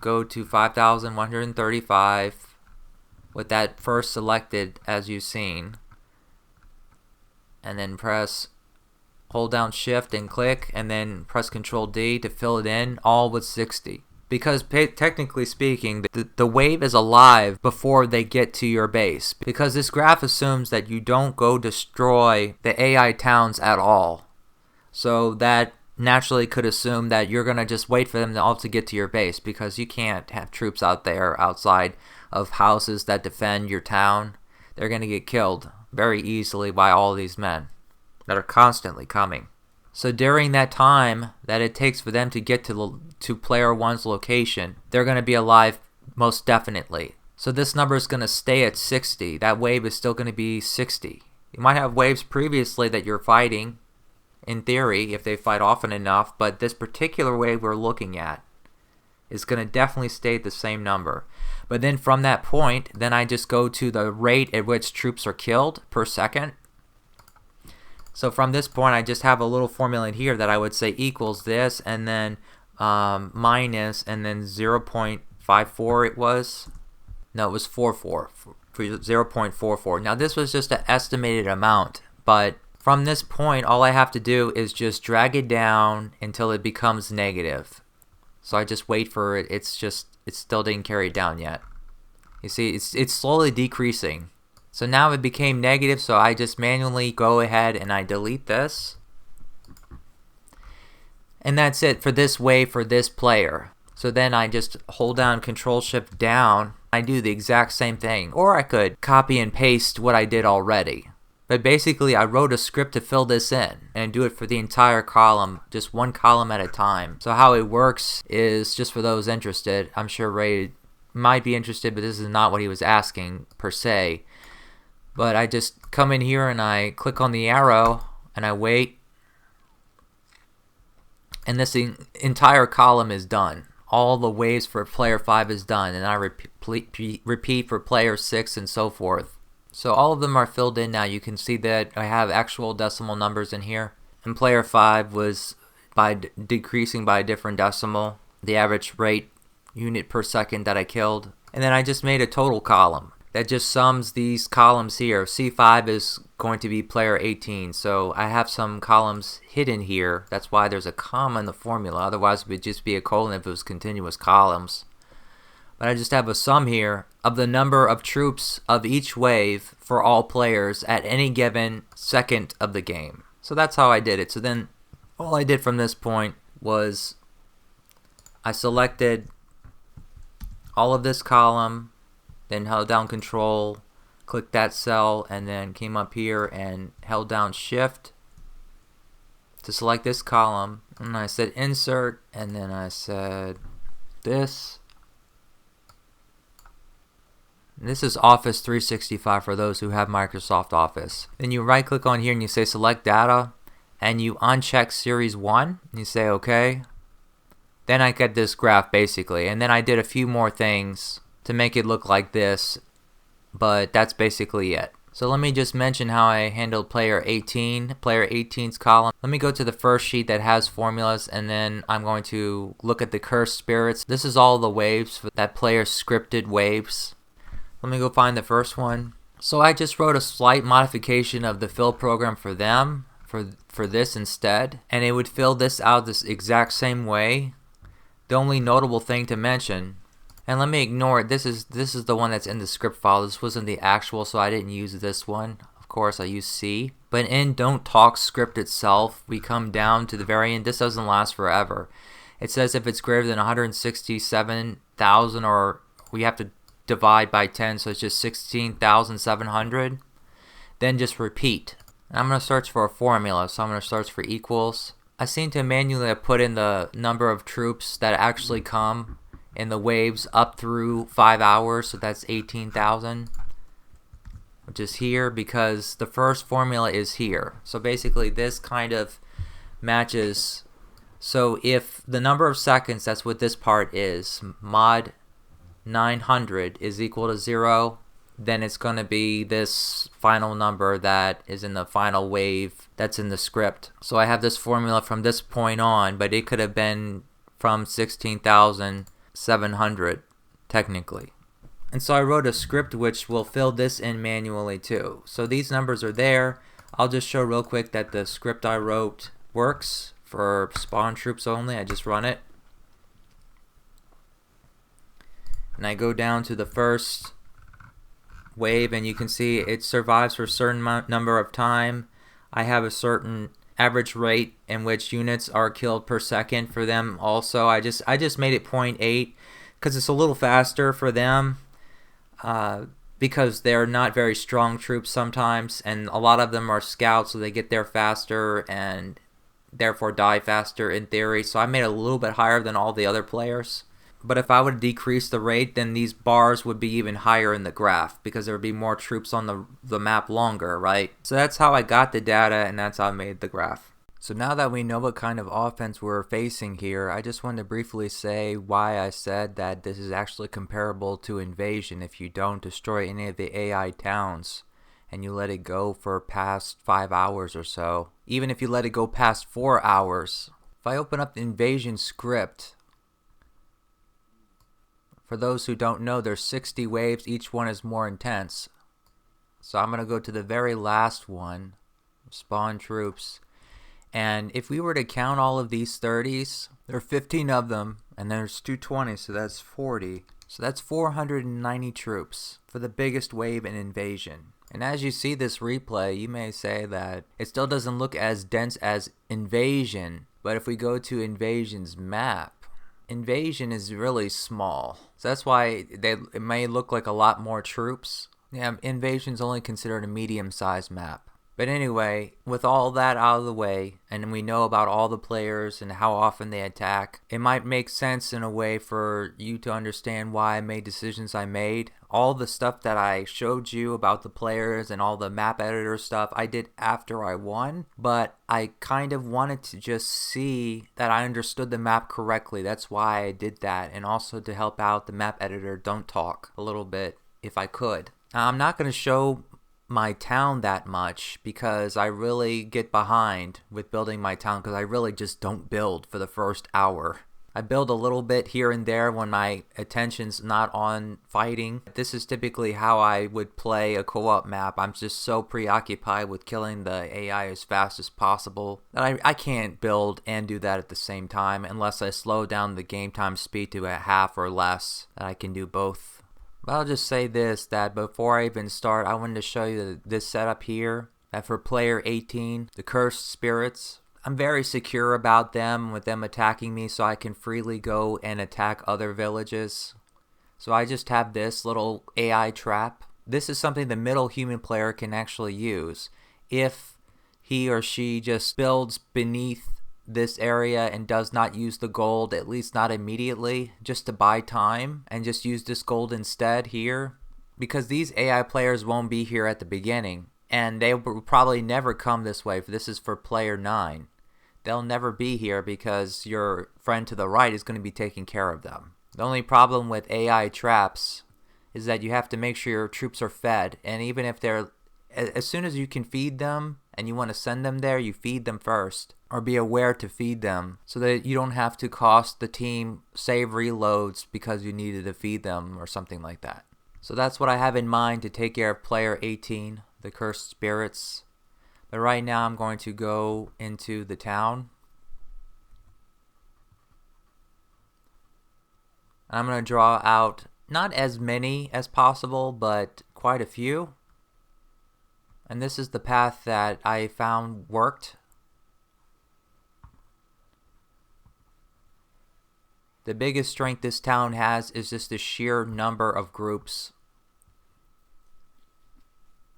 go to 5,135, with that first selected as you've seen, and then hold down shift and click, and then press Control D to fill it in, all with 60. Because technically speaking, the wave is alive before they get to your base. Because this graph assumes that you don't go destroy the AI towns at all. So that naturally could assume that you're going to just wait for them all to get to your base, because you can't have troops out there outside of houses that defend your town. They're going to get killed very easily by all these men that are constantly coming. So during that time that it takes for them to get to player one's location, they're going to be alive most definitely. So this number is going to stay at 60. That wave is still going to be 60. You might have waves previously that you're fighting, in theory, if they fight often enough, but this particular wave we're looking at is going to definitely stay at the same number. But then from that point, then I just go to the rate at which troops are killed per second. So from this point, I just have a little formula in here that I would say equals this, and then minus, and then 0.54 it was. No, it was 0.44. Now this was just an estimated amount, but from this point, all I have to do is just drag it down until it becomes negative. So I just wait for it. It still didn't carry it down yet. You see, it's slowly decreasing. So now it became negative, so I just manually go ahead and I delete this. And that's it for this wave for this player. So then I just hold down Control Shift down. I do the exact same thing. Or I could copy and paste what I did already. But basically I wrote a script to fill this in and do it for the entire column, just one column at a time. So how it works is, just for those interested, I'm sure Ray might be interested, but this is not what he was asking per se. But I just come in here and I click on the arrow and I wait, and this entire column is done. All the waves for player 5 is done, and I repeat for player 6 and so forth. So all of them are filled in now. You can see that I have actual decimal numbers in here. And player 5 was decreasing by a different decimal, the average rate unit per second that I killed. And then I just made a total column that just sums these columns here. C5 is going to be player 18, so I have some columns hidden here. That's why there's a comma in the formula. Otherwise it would just be a colon if it was continuous columns. But I just have a sum here of the number of troops of each wave for all players at any given second of the game. So that's how I did it. So then all I did from this point was I selected all of this column, then held down Control, clicked that cell, and then came up here and held down Shift to select this column. And I said Insert, and then I said this. And this is Office 365 for those who have Microsoft Office. Then you right click on here and you say Select Data, and you uncheck Series 1, and you say OK. Then I get this graph basically, and then I did a few more things to make it look like this, but that's basically it. So let me just mention how I handled player 18, player 18's column. Let me go to the first sheet that has formulas, and then I'm going to look at the cursed spirits. This is all the waves for that player's scripted waves. Let me go find the first one. So I just wrote a slight modification of the fill program for them, for this instead, and it would fill this out this exact same way. The only notable thing to mention, and let me ignore it, this is the one that's in the script file. This wasn't the actual, so I didn't use this one. Of course I used C. But in Don't Talk script itself, we come down to the very end. This doesn't last forever. It says if it's greater than 167,000, or we have to divide by 10, so it's just 16,700, then just repeat. And I'm going to search for a formula, so I'm going to search for equals. I seem to manually have put in the number of troops that actually come in the waves up through 5 hours, so that's 18,000, which is here because the first formula is here. So basically this kind of matches. So if the number of seconds, that's what this part is, mod 900 is equal to 0, then it's going to be this final number that is in the final wave that's in the script. So I have this formula from this point on, but it could have been from 16,700 technically. And so I wrote a script which will fill this in manually too. So these numbers are there. I'll just show real quick that the script I wrote works for spawn troops only. I just run it. And I go down to the first wave, and you can see it survives for a certain number of time. I have a certain average rate in which units are killed per second for them also. I just made it 0.8 because it's a little faster for them, because they're not very strong troops sometimes, and a lot of them are scouts, so they get there faster and therefore die faster in theory. So I made it a little bit higher than all the other players. But if I would decrease the rate, then these bars would be even higher in the graph because there would be more troops on the map longer, right? So that's how I got the data, and that's how I made the graph. So now that we know what kind of offense we're facing here, I just wanted to briefly say why I said that this is actually comparable to Invasion if you don't destroy any of the AI towns and you let it go for past 5 hours or so. Even if you let it go past 4 hours. If I open up the Invasion script, for those who don't know, there's 60 waves, each one is more intense. So I'm going to go to the very last one, spawn troops. And if we were to count all of these 30s, there are 15 of them, and there's 220, so that's 40. So that's 490 troops for the biggest wave in Invasion. And as you see this replay, you may say that it still doesn't look as dense as Invasion, but if we go to Invasion's map, Invasion is really small. So that's why it may look like a lot more troops. Yeah, Invasion's only considered a medium-sized map. But anyway, with all that out of the way, and we know about all the players and how often they attack, it might make sense in a way for you to understand why I made decisions I made. All the stuff that I showed you about the players and all the map editor stuff I did after I won, but I kind of wanted to just see that I understood the map correctly. That's why I did that, and also to help out the map editor don't talk a little bit if I could. Now, I'm not going to show my town that much because I really get behind with building my town because I really just don't build for the first hour. I build a little bit here and there when my attention's not on fighting. This is typically how I would play a co-op map. I'm just so preoccupied with killing the AI as fast as possible that I can't build and do that at the same time unless I slow down the game time speed to a half or less. I can do both. But I'll just say this, that before I even start, I wanted to show you this setup here. That for player 18, the cursed spirits, I'm very secure about them with them attacking me, so I can freely go and attack other villages. So I just have this little AI trap. This is something the middle human player can actually use if he or she just builds beneath this area and does not use the gold, at least not immediately, just to buy time and just use this gold instead here, because these AI players won't be here at the beginning and they will probably never come this way. This is for player 9. They'll never be here because your friend to the right is going to be taking care of them. The only problem with AI traps is that you have to make sure your troops are fed, and even if they're, as soon as you can feed them and you want to send them there, you feed them first, or be aware to feed them so that you don't have to cost the team save reloads because you needed to feed them or something like that. So that's what I have in mind to take care of player 18, the cursed spirits. But right now I'm going to go into the town. I'm going to draw out not as many as possible, but quite a few. And this is the path that I found worked. The biggest strength this town has is just the sheer number of groups.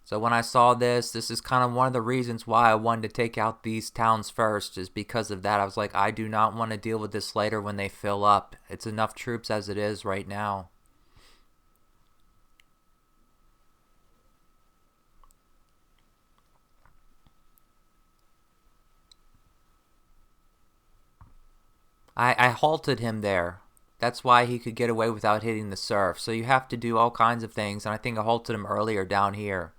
So when I saw this is kind of one of the reasons why I wanted to take out these towns first, is because of that. I was like, I do not want to deal with this later when they fill up. It's enough troops as it is right now. I halted him there. That's why he could get away without hitting the surf. So you have to do all kinds of things, and I think I halted him earlier down here.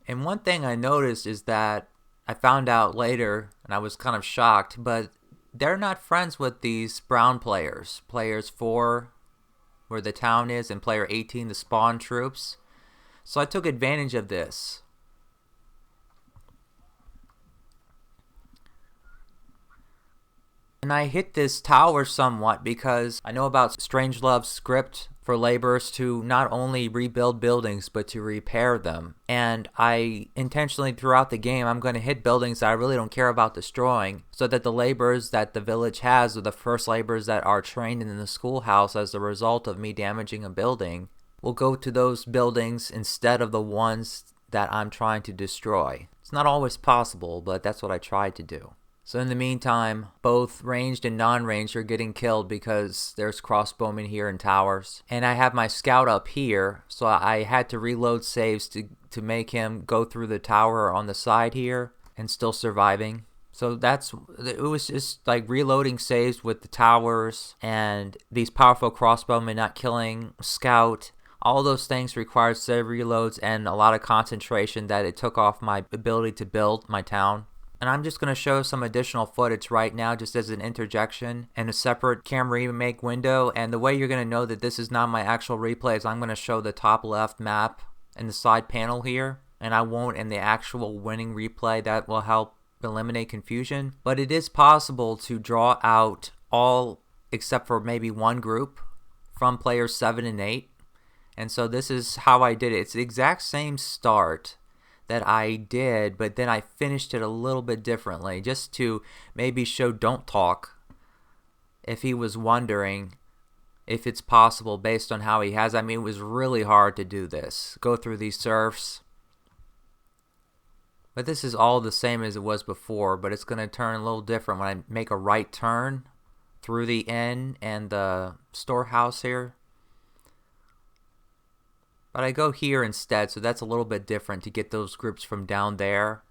And one thing I noticed is that I found out later, and I was kind of shocked, but they're not friends with these brown players. Players 4, where the town is, and player 18, the spawn troops. So I took advantage of this. And I hit this tower somewhat because I know about Strangelove's script for laborers to not only rebuild buildings but to repair them. And I intentionally throughout the game I'm going to hit buildings that I really don't care about destroying, so that the laborers that the village has are the first laborers that are trained in the schoolhouse as a result of me damaging a building will go to those buildings instead of the ones that I'm trying to destroy. It's not always possible, but that's what I tried to do. So in the meantime, both ranged and non-ranged are getting killed because there's crossbowmen here in towers. And I have my scout up here, so I had to reload saves to make him go through the tower on the side here and still surviving. So it was just like reloading saves with the towers and these powerful crossbowmen not killing scout. All those things required save reloads and a lot of concentration that it took off my ability to build my town. And I'm just going to show some additional footage right now just as an interjection and a separate KaM Remake window. And the way you're going to know that this is not my actual replay is I'm going to show the top left map and the side panel here. And I won't in the actual winning replay. That will help eliminate confusion. But it is possible to draw out all except for maybe one group from players 7 and 8. And so this is how I did it. It's the exact same start that I did, but then I finished it a little bit differently just to maybe show Don't Talk if he was wondering if it's possible based on how he has. I mean, it was really hard to do this, go through these serfs. But this is all the same as it was before, but it's going to turn a little different when I make a right turn through the inn and the storehouse here. But I go here instead, so that's a little bit different to get those groups from down there.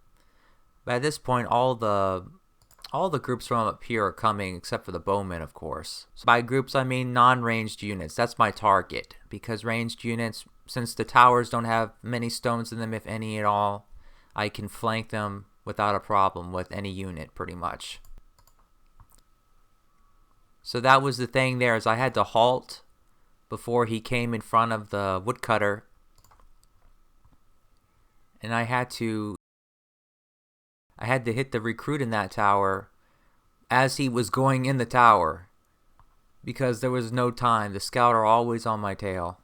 But at this point, all the groups from up here are coming, except for the bowmen, of course. So by groups, I mean non-ranged units. That's my target, because ranged units, since the towers don't have many stones in them, if any at all, I can flank them without a problem with any unit, pretty much. So that was the thing there, is I had to halt before he came in front of the woodcutter, and I had to hit the recruit in that tower as he was going in the tower, because there was no time. The scout are always on my tail,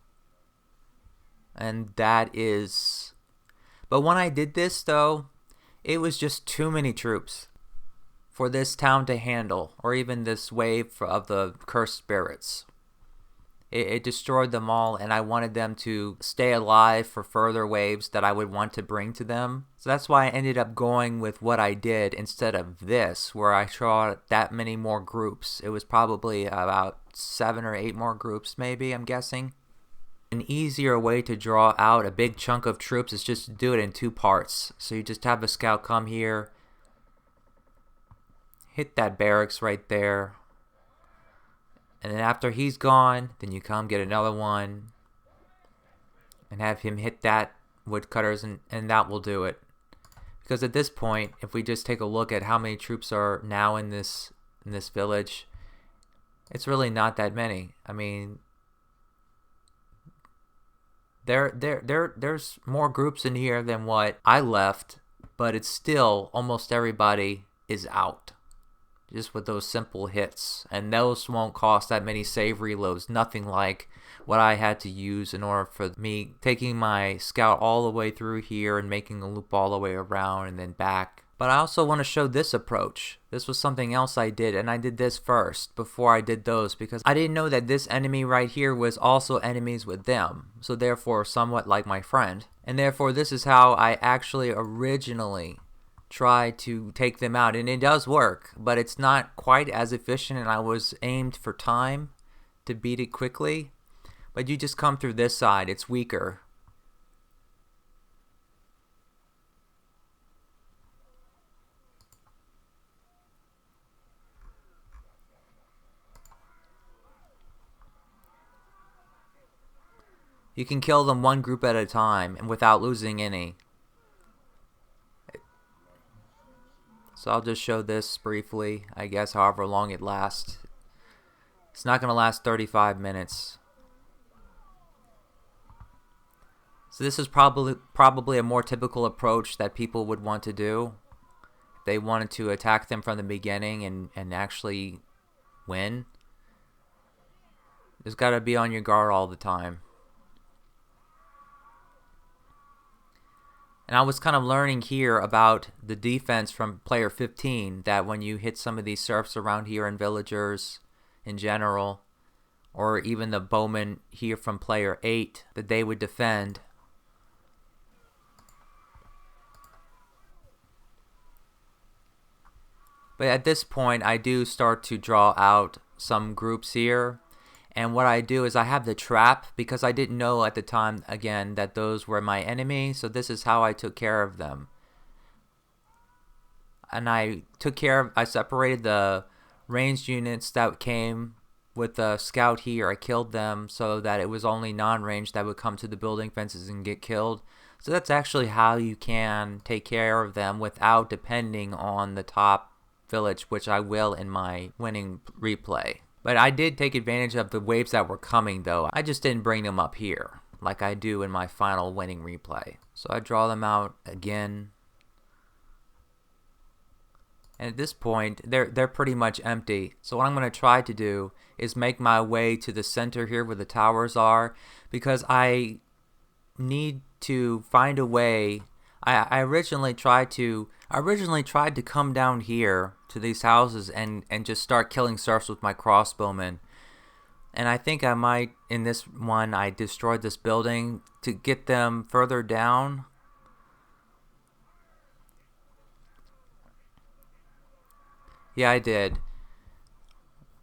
and that is. But when I did this though, it was just too many troops for this town to handle, or even this wave of the cursed spirits. It destroyed them all, and I wanted them to stay alive for further waves that I would want to bring to them. So that's why I ended up going with what I did instead of this, where I saw that many more groups. It was probably about 7 or 8 more groups, maybe, I'm guessing. An easier way to draw out a big chunk of troops is just to do it in 2 parts. So you just have a scout come here, hit that barracks right there. And then after he's gone, then you come get another one and have him hit that woodcutters, and that will do it. Because at this point, if we just take a look at how many troops are now in this village, it's really not that many. I mean, there's more groups in here than what I left, but it's still almost everybody is out. Just with those simple hits, and those won't cost that many save reloads, nothing like what I had to use in order for me taking my scout all the way through here and making a loop all the way around and then back. But I also want to show this approach. This was something else I did, and I did this first before I did those, because I didn't know that this enemy right here was also enemies with them, so therefore somewhat like my friend. And therefore this is how I actually originally try to take them out, and it does work, but it's not quite as efficient, and I was aimed for time to beat it quickly. But you just come through this side, it's weaker. You can kill them one group at a time and without losing any. So I'll just show this briefly, I guess, however long it lasts. It's not going to last 35 minutes. So this is probably a more typical approach that people would want to do. If they wanted to attack them from the beginning and actually win. Just got to be on your guard all the time. And I was kind of learning here about the defense from player 15, that when you hit some of these serfs around here and villagers in general, or even the bowmen here from player 8, that they would defend. But at this point, I do start to draw out some groups here. And what I do is I have the trap, because I didn't know at the time, again, that those were my enemy. So this is how I took care of them. And I separated the ranged units that came with the scout here. I killed them so that it was only non-ranged that would come to the building fences and get killed. So that's actually how you can take care of them without depending on the top village, which I will in my winning replay. But I did take advantage of the waves that were coming, though. I just didn't bring them up here like I do in my final winning replay. So I draw them out again. And at this point, they're pretty much empty. So what I'm going to try to do is make my way to the center here where the towers are, because I need to find a way. I originally tried to come down here to these houses and just start killing serfs with my crossbowmen. And I think I might, in this one, I destroyed this building to get them further down. Yeah, I did.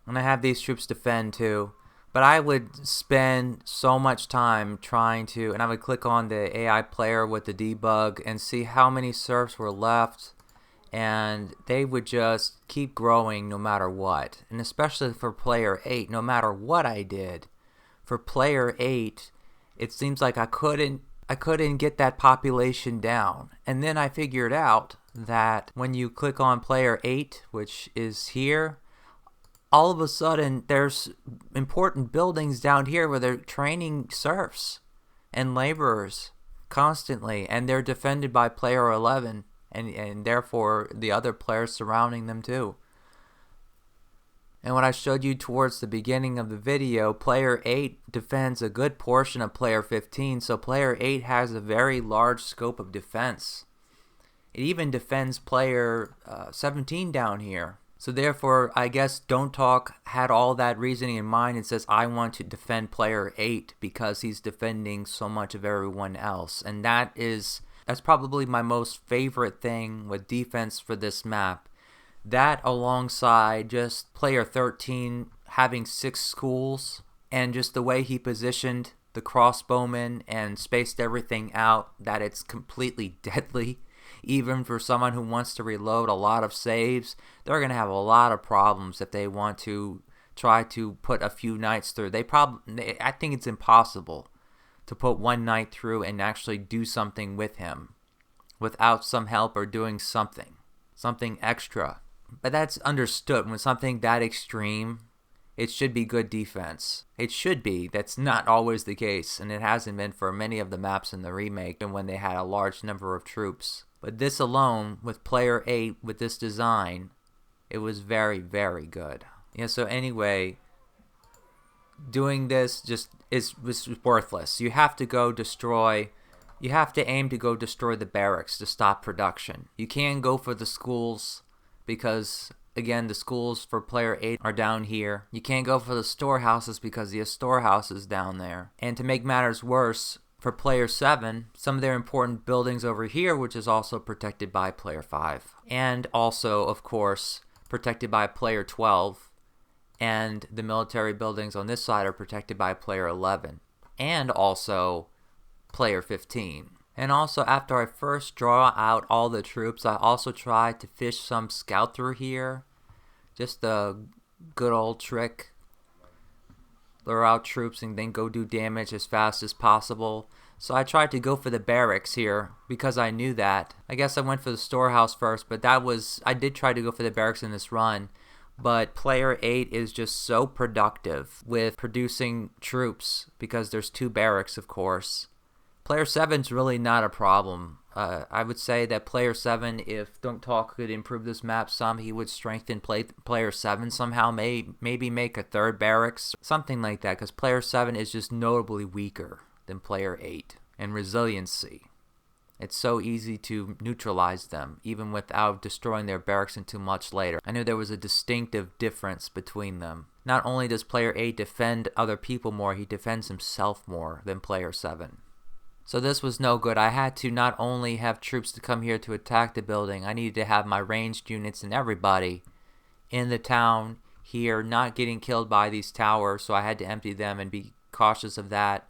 And I have these troops defend too. But I would spend so much time trying to, and I would click on the AI player with the debug and see how many serfs were left, and they would just keep growing no matter what. And especially for player 8, no matter what I did, for player 8, it seems like I couldn't get that population down. And then I figured out that when you click on player 8, which is here, all of a sudden there's important buildings down here where they're training serfs and laborers constantly, and they're defended by player 11 and therefore the other players surrounding them too. And what I showed you towards the beginning of the video, player 8 defends a good portion of player 15, so player 8 has a very large scope of defense. It even defends player 17 down here. So therefore, I guess Don't Talk had all that reasoning in mind and says, I want to defend player 8 because he's defending so much of everyone else. And that's probably my most favorite thing with defense for this map. That alongside just player 13 having 6 schools, and just the way he positioned the crossbowmen and spaced everything out, that it's completely deadly. Even for someone who wants to reload a lot of saves, they're going to have a lot of problems if they want to try to put a few knights through. I think it's impossible to put one knight through and actually do something with him without some help or doing something extra. But that's understood. When something that extreme, it should be good defense. It should be. That's not always the case, and it hasn't been for many of the maps in the remake and when they had a large number of troops. But this alone, with player 8, with this design, it was very, very good. Yeah, so anyway, doing this was worthless. You have to aim to go destroy the barracks to stop production. You can go for the schools because, again, the schools for player 8 are down here. You can't go for the storehouses because the storehouse is down there. And to make matters worse, for player 7, some of their important buildings over here, which is also protected by player 5. And also, of course, protected by player 12. And the military buildings on this side are protected by player 11. And also player 15. And also, after I first draw out all the troops, I also try to fish some scout through here. Just a good old trick lure out troops and then go do damage as fast as possible. So I tried to go for the barracks here because I knew that. I guess I went for the storehouse first, but I did try to go for the barracks in this run. But player 8 is just so productive with producing troops because there's 2 barracks, of course. Player 7's really not a problem. I would say that player 7, if Don't Talk could improve this map some, he would strengthen player 7 somehow, maybe make a 3rd barracks, something like that, because player 7 is just notably weaker than player 8 in resiliency. It's so easy to neutralize them, even without destroying their barracks until much later. I knew there was a distinctive difference between them. Not only does player 8 defend other people more, he defends himself more than player 7. So this was no good. I had to not only have troops to come here to attack the building, I needed to have my ranged units and everybody in the town here not getting killed by these towers, so I had to empty them and be cautious of that.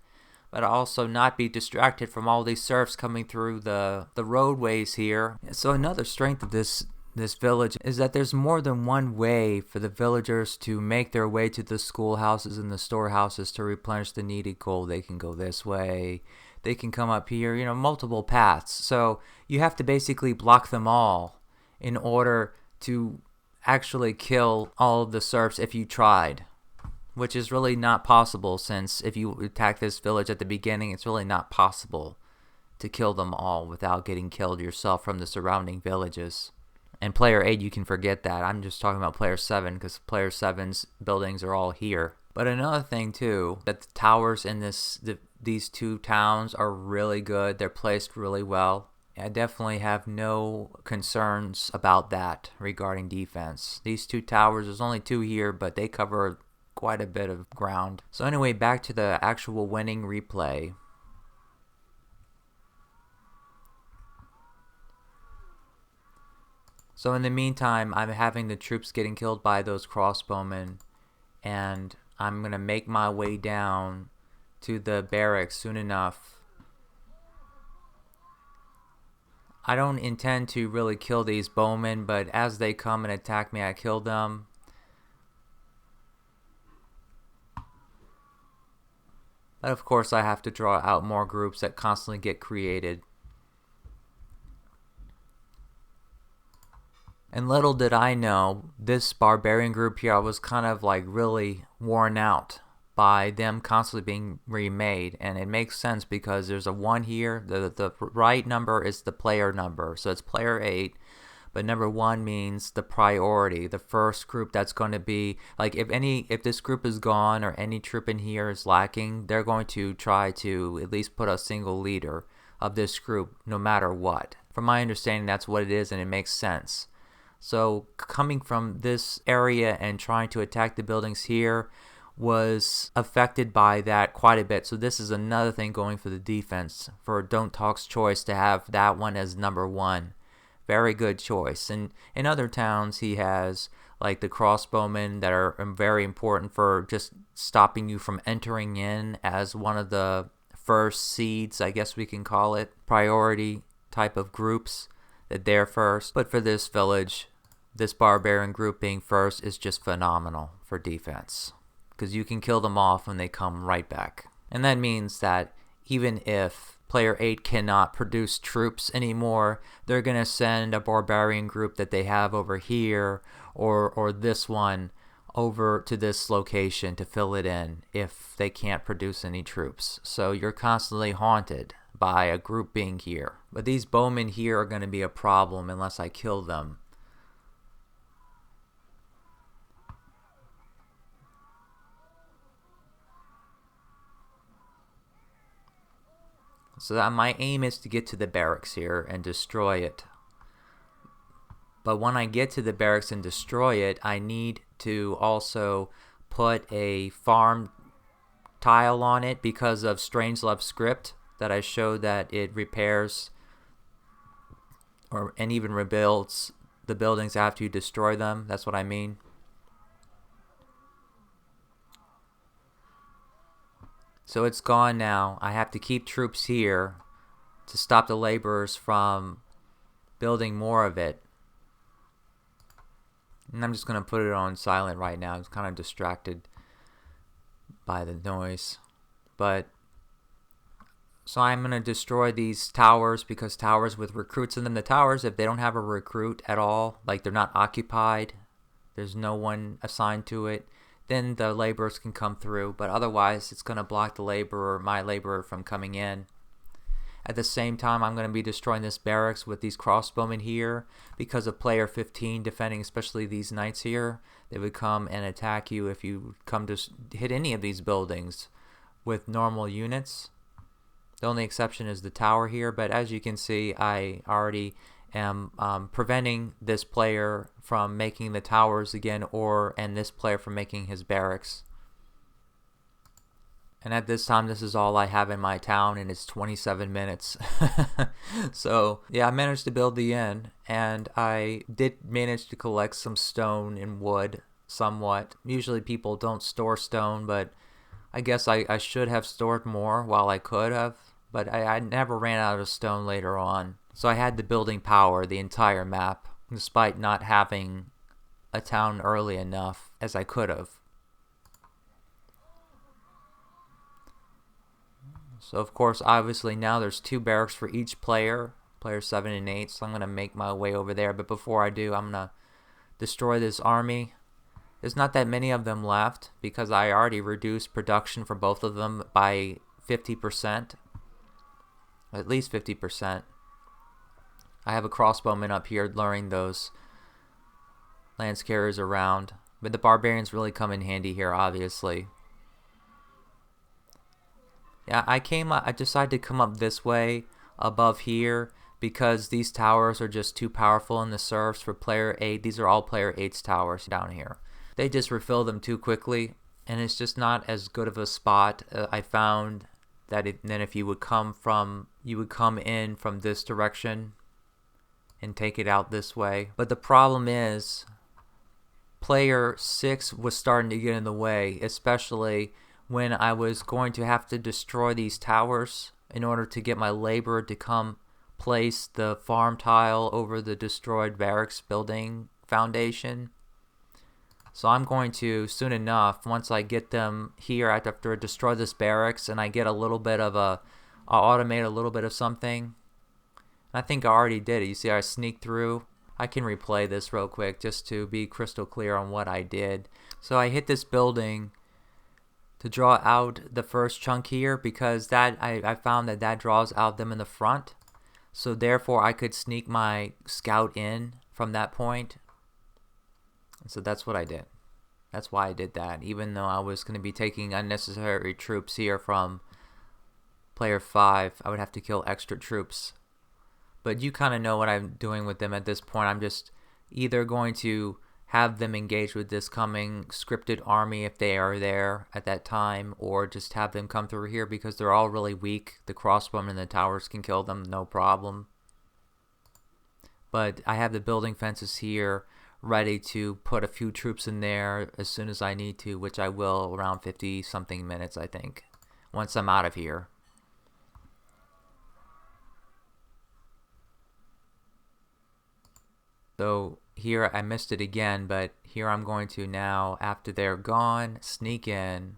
But also not be distracted from all these serfs coming through the roadways here. So another strength of this village is that there's more than one way for the villagers to make their way to the schoolhouses and the storehouses to replenish the needed gold. They can go this way, they can come up here, multiple paths. So you have to basically block them all in order to actually kill all of the serfs if you tried. Which is really not possible, since if you attack this village at the beginning, it's really not possible to kill them all without getting killed yourself from the surrounding villages. And player 8, you can forget that. I'm just talking about player 7 because player 7's buildings are all here. But another thing too, that the towers in these 2 towns are really good. They're placed really well. I definitely have no concerns about that regarding defense. These 2 towers, there's only 2 here, but they cover quite a bit of ground. So anyway, back to the actual winning replay. So in the meantime, I'm having the troops getting killed by those crossbowmen, and I'm gonna make my way down to the barracks soon enough. I don't intend to really kill these bowmen, but as they come and attack me, I kill them. But of course I have to draw out more groups that constantly get created. And little did I know, this barbarian group here, I was kind of like really worn out by them constantly being remade. And it makes sense because there's a 1 here. The right number is the player number. So it's player 8. But number 1 means the priority, the first group that's going to be, like if this group is gone or any troop in here is lacking, they're going to try to at least put a single leader of this group no matter what. From my understanding, that's what it is, and it makes sense. So coming from this area and trying to attack the buildings here was affected by that quite a bit. So this is another thing going for the defense, for Don't Talk's choice to have that one as number 1. Very good choice. And in other towns, he has like the crossbowmen that are very important for just stopping you from entering in as one of the first seeds, I guess we can call it, priority type of groups, that they're first. But for this village, this barbarian group being first is just phenomenal for defense, because you can kill them off when they come right back. And that means that even if player 8 cannot produce troops anymore, they're going to send a barbarian group that they have over here or this one over to this location to fill it in if they can't produce any troops. So you're constantly haunted by a group being here. But these bowmen here are going to be a problem unless I kill them. So that my aim is to get to the barracks here and destroy it. But when I get to the barracks and destroy it, I need to also put a farm tile on it because of Strangelove script that I showed that it repairs and even rebuilds the buildings after you destroy them. That's what I mean. So it's gone now. I have to keep troops here to stop the laborers from building more of it. And I'm just going to put it on silent right now. I'm kind of distracted by the noise. But so I'm going to destroy these towers, because towers with recruits in them, the towers, if they don't have a recruit at all, like they're not occupied, there's no one assigned to it, then the laborers can come through. But otherwise, it's going to block the laborer, my laborer, from coming in. At the same time, I'm going to be destroying this barracks with these crossbowmen here, because of player 15 defending, especially these knights here. They would come and attack you if you come to hit any of these buildings with normal units. The only exception is the tower here, but as you can see, I already am preventing this player from making the towers again, and this player from making his barracks. And at this time, this is all I have in my town, and it's 27 minutes. So yeah, I managed to build the inn, and I did manage to collect some stone and wood somewhat. Usually people don't store stone, but I guess I should have stored more while I could have. But I never ran out of stone later on. So I had the building power the entire map, despite not having a town early enough as I could have. So of course, obviously now there's 2 barracks for each player, player 7 and 8, so I'm going to make my way over there. But before I do, I'm going to destroy this army. There's not that many of them left, because I already reduced production for both of them by 50%. At least 50%. I have a crossbowman up here luring those lance carriers around, but the barbarians really come in handy here, obviously. Yeah, I decided to come up this way above here, because these towers are just too powerful in the serfs for player 8. These are all player 8's towers down here. They just refill them too quickly, and it's just not as good of a spot. I found that then if you would come in from this direction and take it out this way. But the problem is player 6 was starting to get in the way, especially when I was going to have to destroy these towers in order to get my laborer to come place the farm tile over the destroyed barracks building foundation. So I'm going to, soon enough, once I get them here, after I destroy this barracks and I get a little bit of I'll automate a little bit of something. I think I already did it. You see I sneaked through. I can replay this real quick just to be crystal clear on what I did. So I hit this building to draw out the first chunk here, because that I found that draws out them in the front. So therefore I could sneak my scout in from that point. So that's what I did. That's why I did that. Even though I was going to be taking unnecessary troops here from player 5, I would have to kill extra troops. But you kind of know what I'm doing with them at this point. I'm just either going to have them engage with this coming scripted army if they are there at that time, or just have them come through here, because they're all really weak. The crossbowmen and the towers can kill them, no problem. But I have the building fences here ready to put a few troops in there as soon as I need to, which I will around 50 something minutes, I think, once I'm out of here. So here I missed it again, but here I'm going to now, after they're gone, sneak in.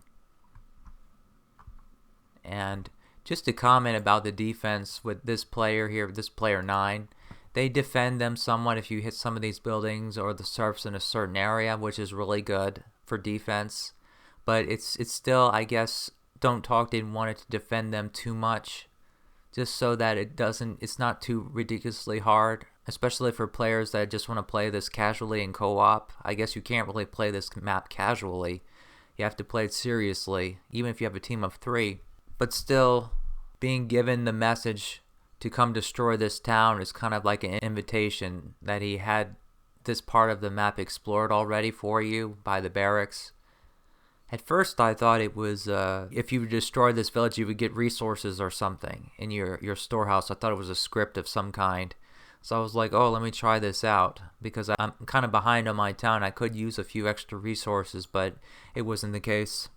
And just to comment about the defense with this player here, this player 9, they defend them somewhat if you hit some of these buildings or the serfs in a certain area, which is really good for defense. But it's still, I guess, Don't Talk didn't want it to defend them too much, just so that it's not too ridiculously hard, especially for players that just want to play this casually in co-op. I guess you can't really play this map casually. You have to play it seriously, even if you have a team of 3. But still, being given the message to come destroy this town is kind of like an invitation that he had this part of the map explored already for you by the barracks. At first I thought it was if you destroy this village you would get resources or something in your storehouse. I thought it was a script of some kind. So I was like, oh, let me try this out, because I'm kind of behind on my town. I could use a few extra resources, but it wasn't the case.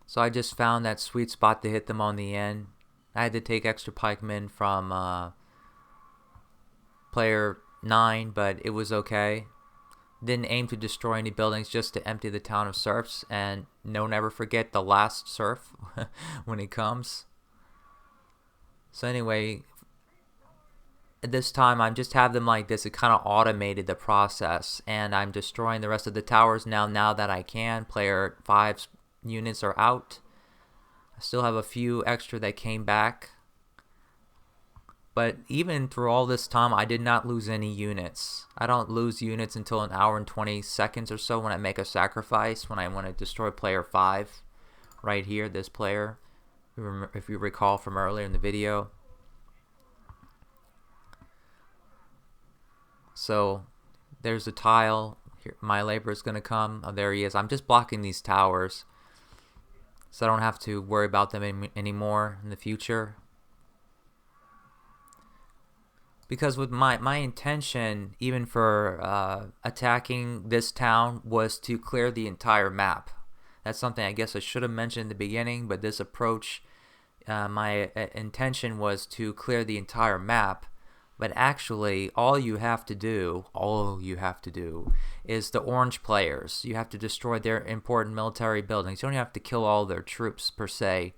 So I just found that sweet spot to hit them on the end. I had to take extra pikemen from player 9, but it was okay. Didn't aim to destroy any buildings, just to empty the town of serfs, and don't ever forget the last serf when it comes. So anyway, at this time I just have them like this. It kind of automated the process, and I'm destroying the rest of the towers now that I can. Player 5's units are out. I still have a few extra that came back. But even through all this time, I did not lose any units. I don't lose units until an hour and 20 seconds or so when I make a sacrifice, when I want to destroy player 5. Right here, this player, if you recall from earlier in the video. So there's a tile. Here, my labor is going to come. Oh, there he is. I'm just blocking these towers, so I don't have to worry about them anymore in the future. Because with my intention, even for attacking this town, was to clear the entire map. That's something I guess I should have mentioned in the beginning, but this approach, my intention was to clear the entire map. But actually, all you have to do is the orange players. You have to destroy their important military buildings. You don't have to kill all their troops per se.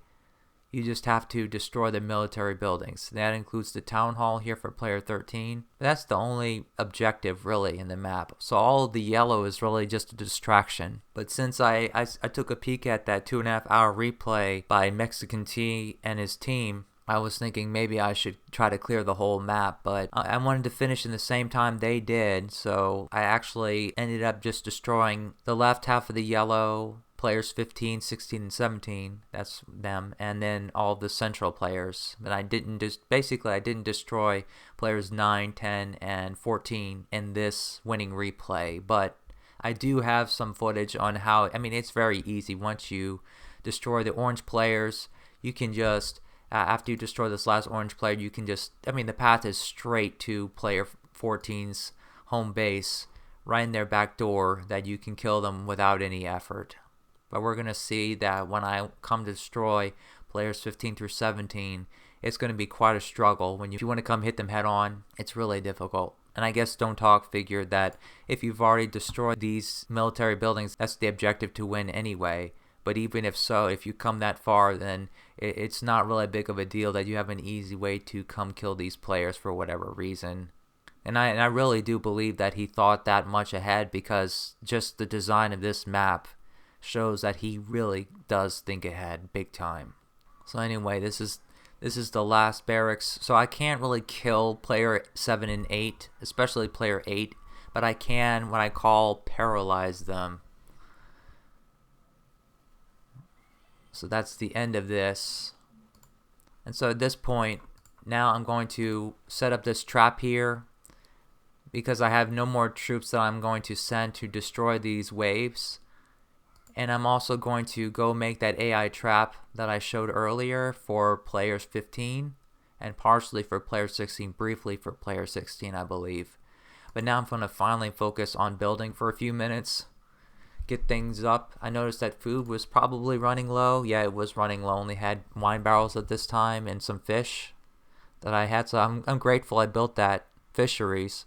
You just have to destroy the military buildings. That includes the town hall here for player 13. That's the only objective really in the map. So all of the yellow is really just a distraction. But since I took a peek at that 2.5 hour replay by Mexican T and his team, I was thinking maybe I should try to clear the whole map, but I wanted to finish in the same time they did, so I actually ended up just destroying the left half of the yellow, players 15, 16, and 17, that's them, and then all the central players. But I didn't destroy players 9, 10, and 14 in this winning replay, but I do have some footage on how, I mean, it's very easy. Once you destroy the orange players, you can just, after you destroy this last orange player, you can just, I mean, the path is straight to player 14's home base, right in their back door, that you can kill them without any effort. But we're going to see that when I come to destroy players 15 through 17, it's going to be quite a struggle. If you want to come hit them head on, it's really difficult. And I guess Don't Talk figured that if you've already destroyed these military buildings, that's the objective to win anyway. But even if so, if you come that far, then it's not really big of a deal that you have an easy way to come kill these players for whatever reason. And I really do believe that he thought that much ahead, because just the design of this map shows that he really does think ahead big time. So anyway, this is the last barracks. So I can't really kill player 7 and 8, especially player 8, but I can what I call paralyze them. So that's the end of this. And so at this point, now I'm going to set up this trap here, because I have no more troops that I'm going to send to destroy these waves. And I'm also going to go make that AI trap that I showed earlier for players 15, and partially for player 16, briefly for player 16, I believe. But now I'm going to finally focus on building for a few minutes, get things up. I noticed that food was probably running low. Yeah, it was running low. Only had wine barrels at this time and some fish that I had. So I'm grateful I built that fisheries.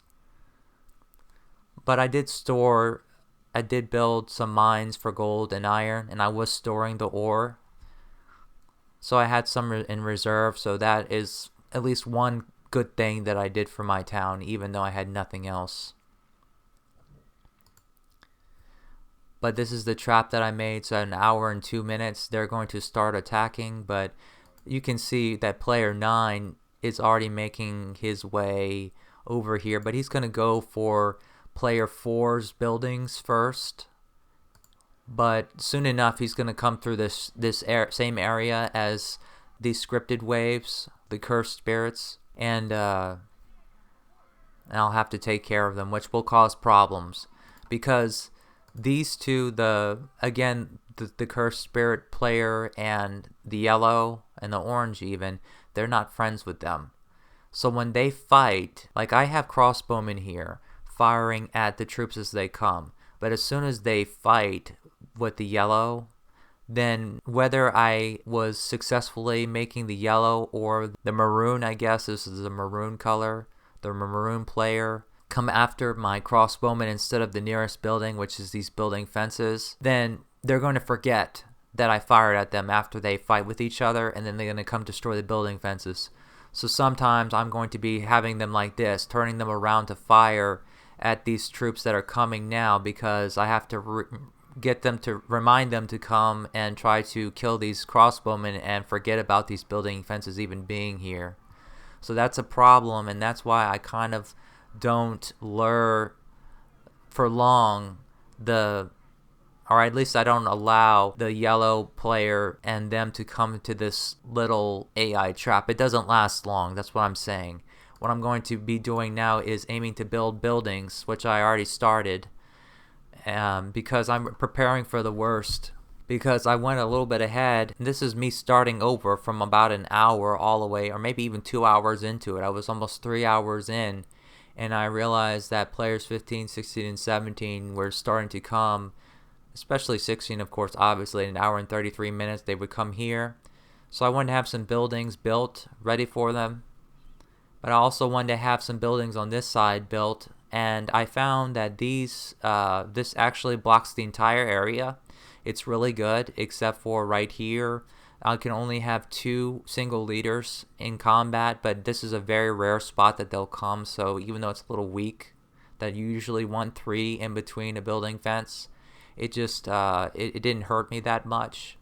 But I did build some mines for gold and iron, and I was storing the ore. So I had some in reserve, so that is at least one good thing that I did for my town, even though I had nothing else. But this is the trap that I made, so in an hour and 2 minutes they're going to start attacking, but you can see that player 9 is already making his way over here, but he's going to go for player 4's buildings first. But soon enough he's going to come through this same area as these scripted waves, the cursed spirits, and I'll have to take care of them, which will cause problems, because these two, the cursed spirit player and the yellow and the orange even, they're not friends with them. So when they fight, like I have crossbowmen here firing at the troops as they come, but as soon as they fight with the yellow, then whether I was successfully making the yellow or the maroon, I guess this is the maroon color, the maroon player come after my crossbowmen instead of the nearest building, which is these building fences, then they're going to forget that I fired at them after they fight with each other, and then they're going to come destroy the building fences. So sometimes I'm going to be having them like this, turning them around to fire at these troops that are coming now, because I have to get them to remind them to come and try to kill these crossbowmen and forget about these building fences even being here. So that's a problem, and that's why I kind of don't lure for long or at least I don't allow the yellow player and them to come to this little AI trap. It doesn't last long, that's what I'm saying. What I'm going to be doing now is aiming to build buildings, which I already started, because I'm preparing for the worst. Because I went a little bit ahead. This is me starting over from about an hour all the way, or maybe even 2 hours into it. I was almost 3 hours in, and I realized that players 15, 16, and 17 were starting to come, especially 16, of course, obviously. In an hour and 33 minutes, they would come here. So I wanted to have some buildings built, ready for them. But I also wanted to have some buildings on this side built, and I found that this actually blocks the entire area. It's really good, except for right here. I can only have 2 single leaders in combat, but this is a very rare spot that they'll come, so even though it's a little weak, that you usually want 3 in between a building fence, it just it didn't hurt me that much.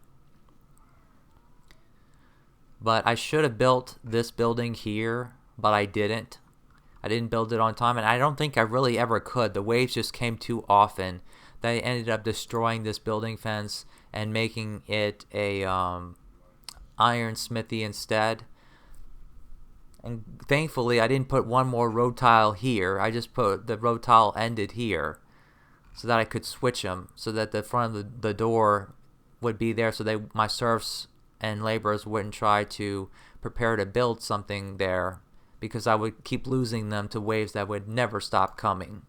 But I should have built this building here, but I didn't. I didn't build it on time, and I don't think I really ever could. The waves just came too often. They ended up destroying this building fence and making it a iron smithy instead. And thankfully I didn't put one more road tile here. I just put the road tile ended here so that I could switch them, so that the front of the door would be there, so my serfs and laborers wouldn't try to prepare to build something there, because I would keep losing them to waves that would never stop coming.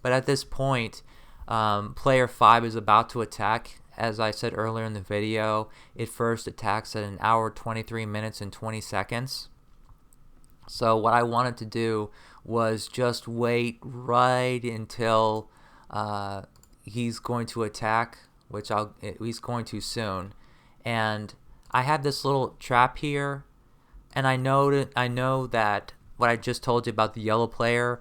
But at this point, player 5 is about to attack. As I said earlier in the video, it first attacks at an hour, 23 minutes, and 20 seconds. So what I wanted to do was just wait right until he's going to attack, which he's going to soon. And I have this little trap here, and I know that what I just told you about the yellow player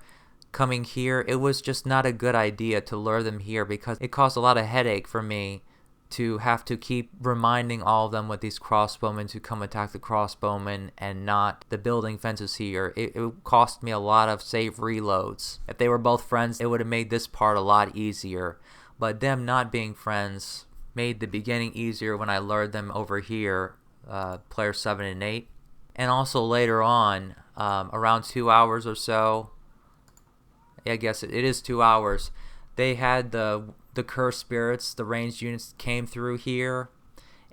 coming here, it was just not a good idea to lure them here, because it caused a lot of headache for me to have to keep reminding all of them with these crossbowmen to come attack the crossbowmen and not the building fences here. It cost me a lot of save reloads. If they were both friends, it would have made this part a lot easier, but them not being friends made the beginning easier when I lured them over here, player 7 and 8. And also later on, around 2 hours or so, I guess it is 2 hours, they had the cursed spirits, the ranged units came through here,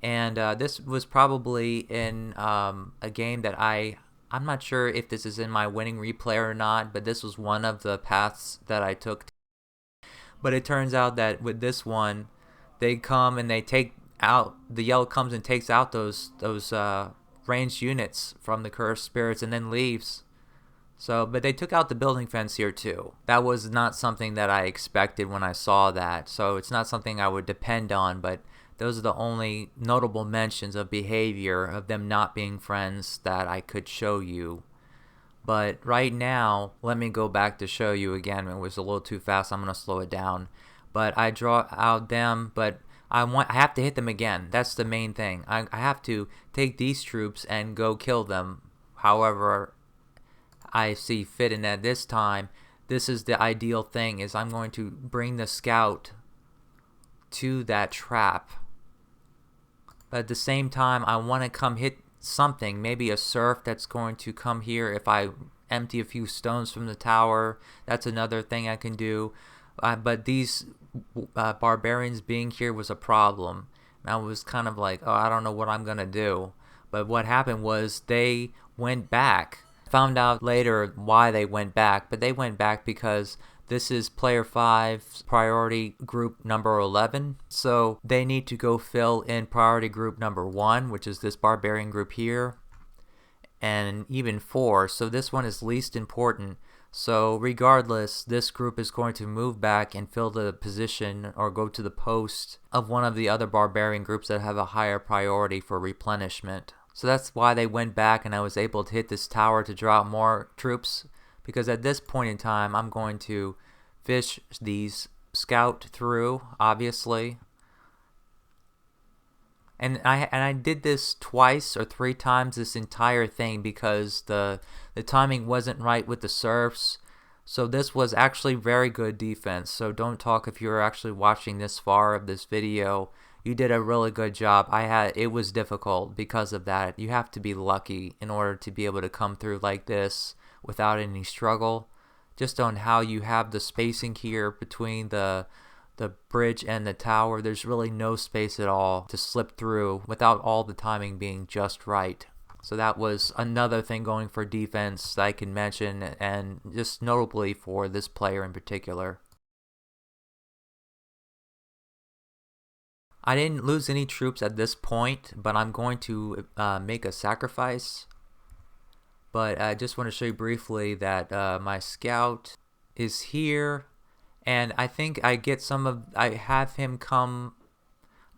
and this was probably in a game that I'm not sure if this is in my winning replay or not, but this was one of the paths that I took. But it turns out that with this one, they come and they take out, the yellow comes and takes out those ranged units from the cursed spirits and then leaves. So, but they took out the building fence here too. That was not something that I expected when I saw that, so it's not something I would depend on, but those are the only notable mentions of behavior of them not being friends that I could show you. But right now, let me go back to show you again. It was a little too fast, I'm going to slow it down. But I draw out them, but I have to hit them again. That's the main thing. I have to take these troops and go kill them. However I see fit, and at this time, this is the ideal thing, is I'm going to bring the scout to that trap. But at the same time, I want to come hit something, maybe a serf that's going to come here. If I empty a few stones from the tower, that's another thing I can do. But these barbarians being here was a problem. And I was kind of like, oh, I don't know what I'm going to do. But what happened was they went back. Found out later why they went back, but they went back because this is player 5's priority group number 11, so they need to go fill in priority group number 1, which is this barbarian group here, and even 4, so this one is least important. So regardless, this group is going to move back and fill the position or go to the post of one of the other barbarian groups that have a higher priority for replenishment. So that's why they went back, and I was able to hit this tower to draw out more troops, because at this point in time I'm going to fish these scout through, obviously. And I did this twice or 3 times this entire thing because the timing wasn't right with the serfs. So this was actually very good defense. So don't talk if you're actually watching this far of this video. You did a really good job. It was difficult because of that. You have to be lucky in order to be able to come through like this without any struggle. Just on how you have the spacing here between the bridge and the tower, there's really no space at all to slip through without all the timing being just right. So that was another thing going for defense that I can mention, and just notably for this player in particular. I didn't lose any troops at this point, but I'm going to make a sacrifice. But I just want to show you briefly that my scout is here. And I think I have him come.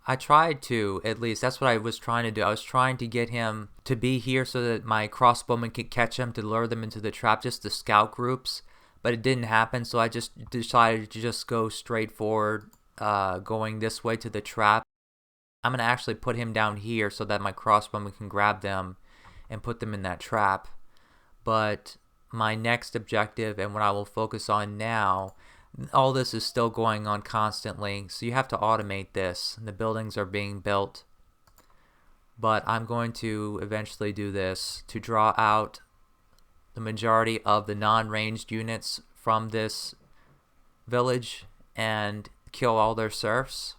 I tried to, at least. That's what I was trying to do. I was trying to get him to be here so that my crossbowmen could catch him to lure them into the trap, just the scout groups. But it didn't happen, so I just decided to just go straight forward, going this way to the trap. I'm going to actually put him down here so that my crossbowmen can grab them and put them in that trap. But my next objective, and what I will focus on now, all this is still going on constantly, so you have to automate this. The buildings are being built, but I'm going to eventually do this to draw out the majority of the non-ranged units from this village and kill all their serfs,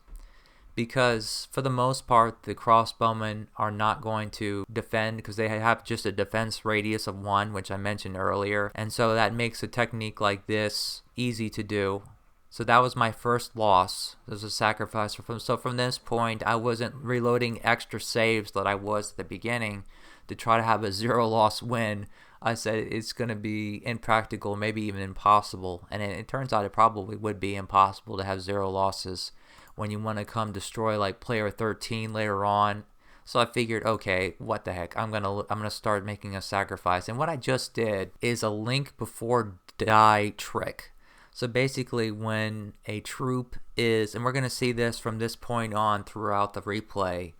because for the most part the crossbowmen are not going to defend because they have just a defense radius of 1, which I mentioned earlier, and so that makes a technique like this easy to do. So that was my first loss. There's a sacrifice. So from this point I wasn't reloading extra saves that I was at the beginning to try to have a 0 loss win. I said it's going to be impractical, maybe even impossible, and it turns out it probably would be impossible to have 0 losses when you want to come destroy like player 13 later on. So I figured, okay, what the heck, I'm gonna start making a sacrifice. And what I just did is a link before die trick. So basically when a troop is, and we're gonna see this from this point on throughout the replay,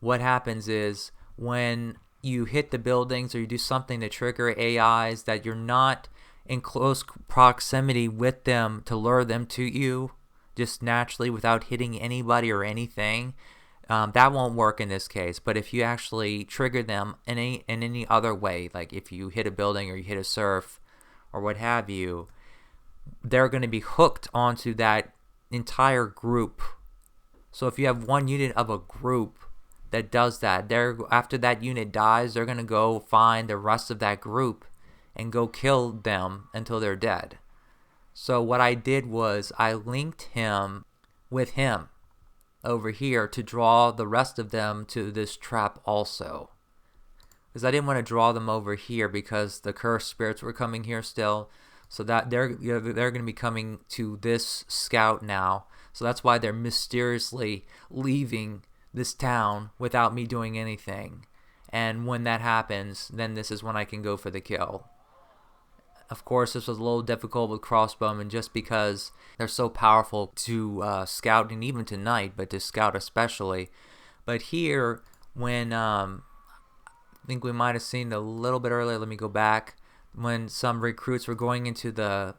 what happens is when you hit the buildings or you do something to trigger AIs that you're not in close proximity with them to lure them to you just naturally without hitting anybody or anything, that won't work in this case. But if you actually trigger them in any other way, like if you hit a building or you hit a serf or what have you, they're going to be hooked onto that entire group. So if you have one unit of a group that does that, after that unit dies, they're going to go find the rest of that group and go kill them until they're dead. So what I did was I linked him with him over here to draw the rest of them to this trap also, because I didn't want to draw them over here because the cursed spirits were coming here still, so that they're going to be coming to this scout now. So that's why they're mysteriously leaving this town without me doing anything, and when that happens, then this is when I can go for the kill. Of course, this was a little difficult with crossbowmen just because they're so powerful to scout, and even to knight, but to scout especially. But here, when I think we might have seen a little bit earlier, let me go back, when some recruits were going into the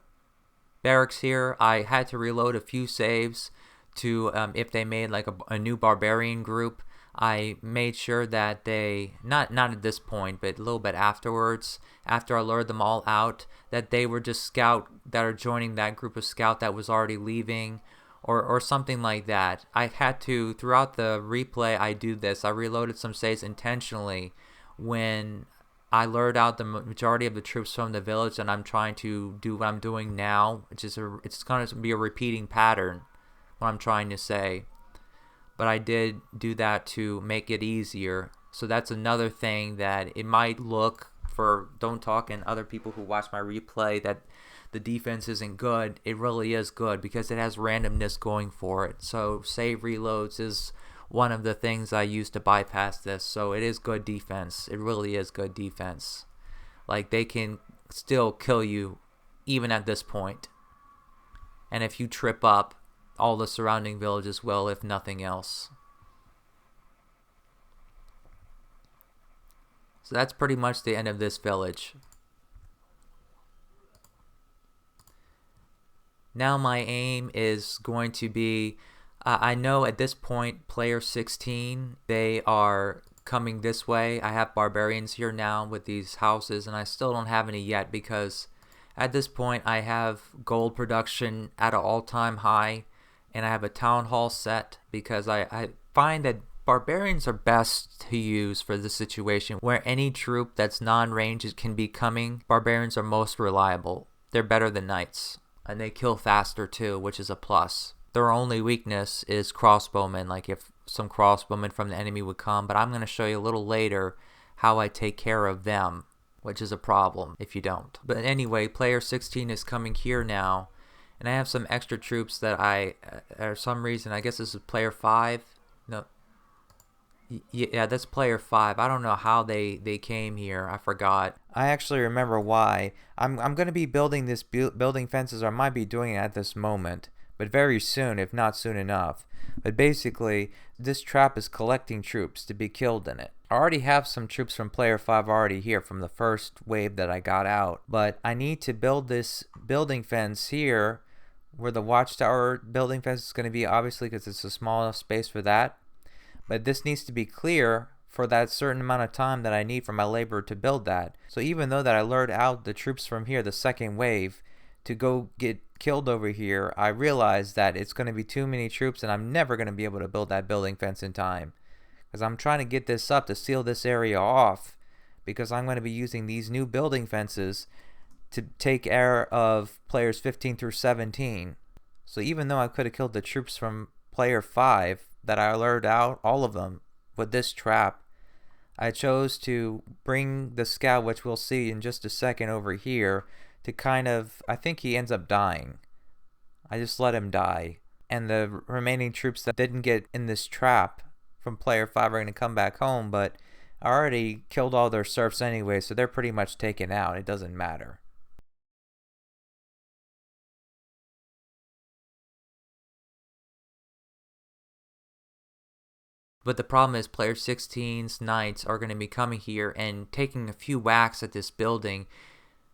barracks here, I had to reload a few saves to, if they made like a new barbarian group, I made sure that they, not at this point, but a little bit afterwards, after I lured them all out, that they were just scout that are joining that group of scout that was already leaving, or something like that. I had to, throughout the replay, I do this. I reloaded some saves intentionally when I lured out the majority of the troops from the village, and I'm trying to do what I'm doing now, which is it's going to be a repeating pattern, what I'm trying to say. But I did do that to make it easier. So that's another thing that it might look for Don't Talk and other people who watch my replay, that the defense isn't good, it really is good because it has randomness going for it. So save reloads is one of the things I use to bypass this. So it is good defense. It really is good defense. Like, they can still kill you even at this point. And if you trip up, all the surrounding villages will, if nothing else. So that's pretty much the end of this village. Now my aim is going to be, I know at this point, player 16, they are coming this way. I have barbarians here now with these houses, and I still don't have any yet because at this point I have gold production at an all-time high, and I have a town hall set because I find that barbarians are best to use for this situation where any troop that's non-ranged can be coming. Barbarians are most reliable. They're better than knights, and they kill faster too, which is a plus. Their only weakness is crossbowmen, like if some crossbowmen from the enemy would come, but I'm going to show you a little later how I take care of them, which is a problem if you don't. But anyway, player 16 is coming here now, and I have some extra troops that for some reason, I guess this is player 5. No. Yeah, that's player 5. I don't know how they came here. I forgot. I actually remember why. I'm going to be building this building fences, or I might be doing it at this moment, but very soon, if not soon enough. But basically, this trap is collecting troops to be killed in it. I already have some troops from player 5 already here from the first wave that I got out, but I need to build this building fence here where the watchtower building fence is going to be, obviously, because it's a small enough space for that. But this needs to be clear for that certain amount of time that I need for my labor to build that. So even though that I lured out the troops from here, the second wave, to go get killed over here, I realized that it's going to be too many troops and I'm never going to be able to build that building fence in time. Because I'm trying to get this up to seal this area off, because I'm going to be using these new building fences to take care of players 15 through 17. So even though I could have killed the troops from player 5 that I lured out, all of them, with this trap, I chose to bring the scout, which we'll see in just a second over here, to kind of, I think he ends up dying. I just let him die. And the remaining troops that didn't get in this trap from player 5 are going to come back home, but I already killed all their serfs anyway, so they're pretty much taken out. It doesn't matter. But the problem is player 16's knights are going to be coming here and taking a few whacks at this building.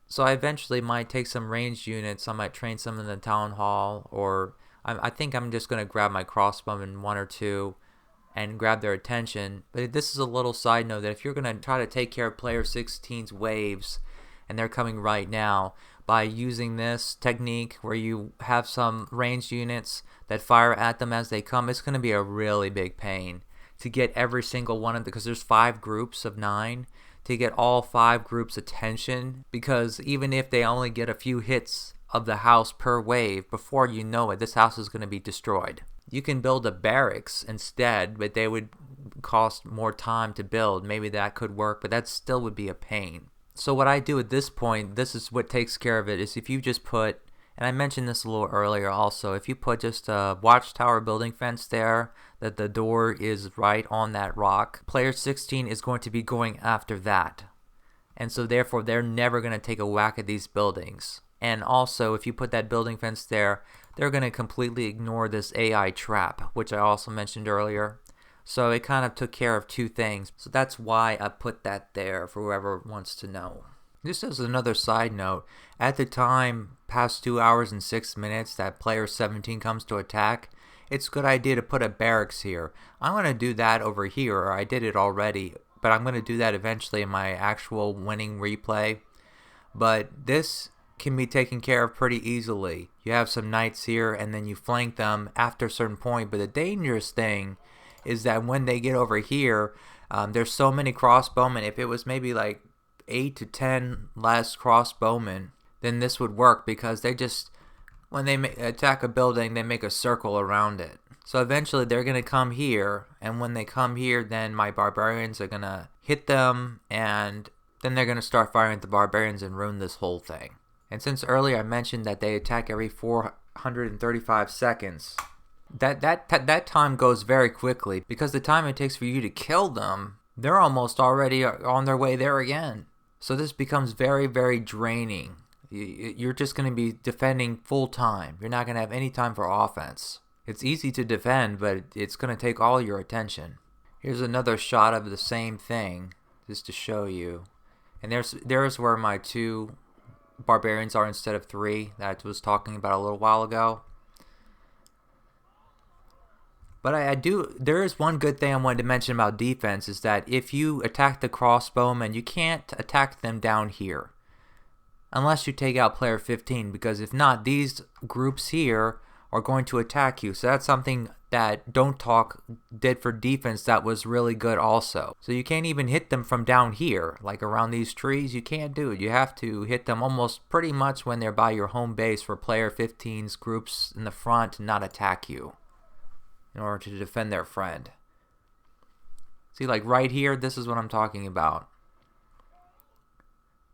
So I eventually might take some ranged units. I might train some in the town hall, or I think I'm just going to grab my crossbowmen 1 or 2 and grab their attention. But this is a little side note that if you're going to try to take care of player 16's waves, and they're coming right now, by using this technique where you have some ranged units that fire at them as they come, it's going to be a really big pain to get every single one of them, because there's 5 groups of 9, to get all 5 groups attention, because even if they only get a few hits of the house per wave, before you know it, this house is going to be destroyed. You can build a barracks instead, but they would cost more time to build. Maybe that could work, but that still would be a pain. So what I do at this point, this is what takes care of it, is if you just put, and I mentioned this a little earlier also, if you put just a watchtower building fence there, that the door is right on that rock, player 16 is going to be going after that. And so therefore they're never going to take a whack at these buildings. And also if you put that building fence there, they're going to completely ignore this AI trap, which I also mentioned earlier. So it kind of took care of 2 things. So that's why I put that there for whoever wants to know. Just as another side note, at the time, past 2 hours and 6 minutes that player 17 comes to attack, it's a good idea to put a barracks here. I'm going to do that over here, or I did it already, but I'm going to do that eventually in my actual winning replay. But this can be taken care of pretty easily. You have some knights here, and then you flank them after a certain point, but the dangerous thing is that when they get over here, there's so many crossbowmen. If it was maybe like 8 to 10 less crossbowmen, then this would work, because they just, when they attack a building, they make a circle around it. So eventually they're going to come here, and when they come here, then my barbarians are going to hit them, and then they're going to start firing at the barbarians and ruin this whole thing. And since earlier I mentioned that they attack every 435 seconds, that time goes very quickly, because the time it takes for you to kill them, they're almost already on their way there again. So this becomes very, very draining. You're just going to be defending full time. You're not going to have any time for offense. It's easy to defend, but it's going to take all your attention. Here's another shot of the same thing, just to show you. And there's where my 2 barbarians are instead of 3 that I was talking about a little while ago. But there is one good thing I wanted to mention about defense, is that if you attack the crossbowmen, you can't attack them down here unless you take out player 15, because if not, these groups here are going to attack you. So that's something that Don't Talk did for defense that was really good also. So you can't even hit them from down here, like around these trees. You can't do it. You have to hit them almost pretty much when they're by your home base for player 15's groups in the front to not attack you, in order to defend their friend. See, like right here, this is what I'm talking about.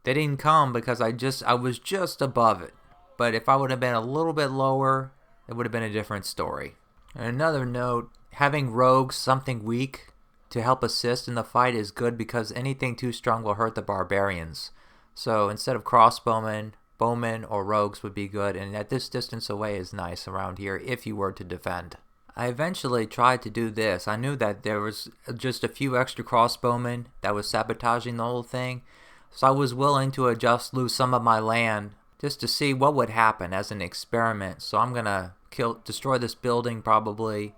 They didn't come because I was just above it. But if I would have been a little bit lower, it would have been a different story. And another note, having rogues, something weak, to help assist in the fight is good, because anything too strong will hurt the barbarians. So instead of crossbowmen, bowmen or rogues would be good, and at this distance away is nice around here if you were to defend. I eventually tried to do this. I knew that there was just a few extra crossbowmen that was sabotaging the whole thing, so I was willing to lose some of my land just to see what would happen as an experiment. So I'm gonna destroy this building probably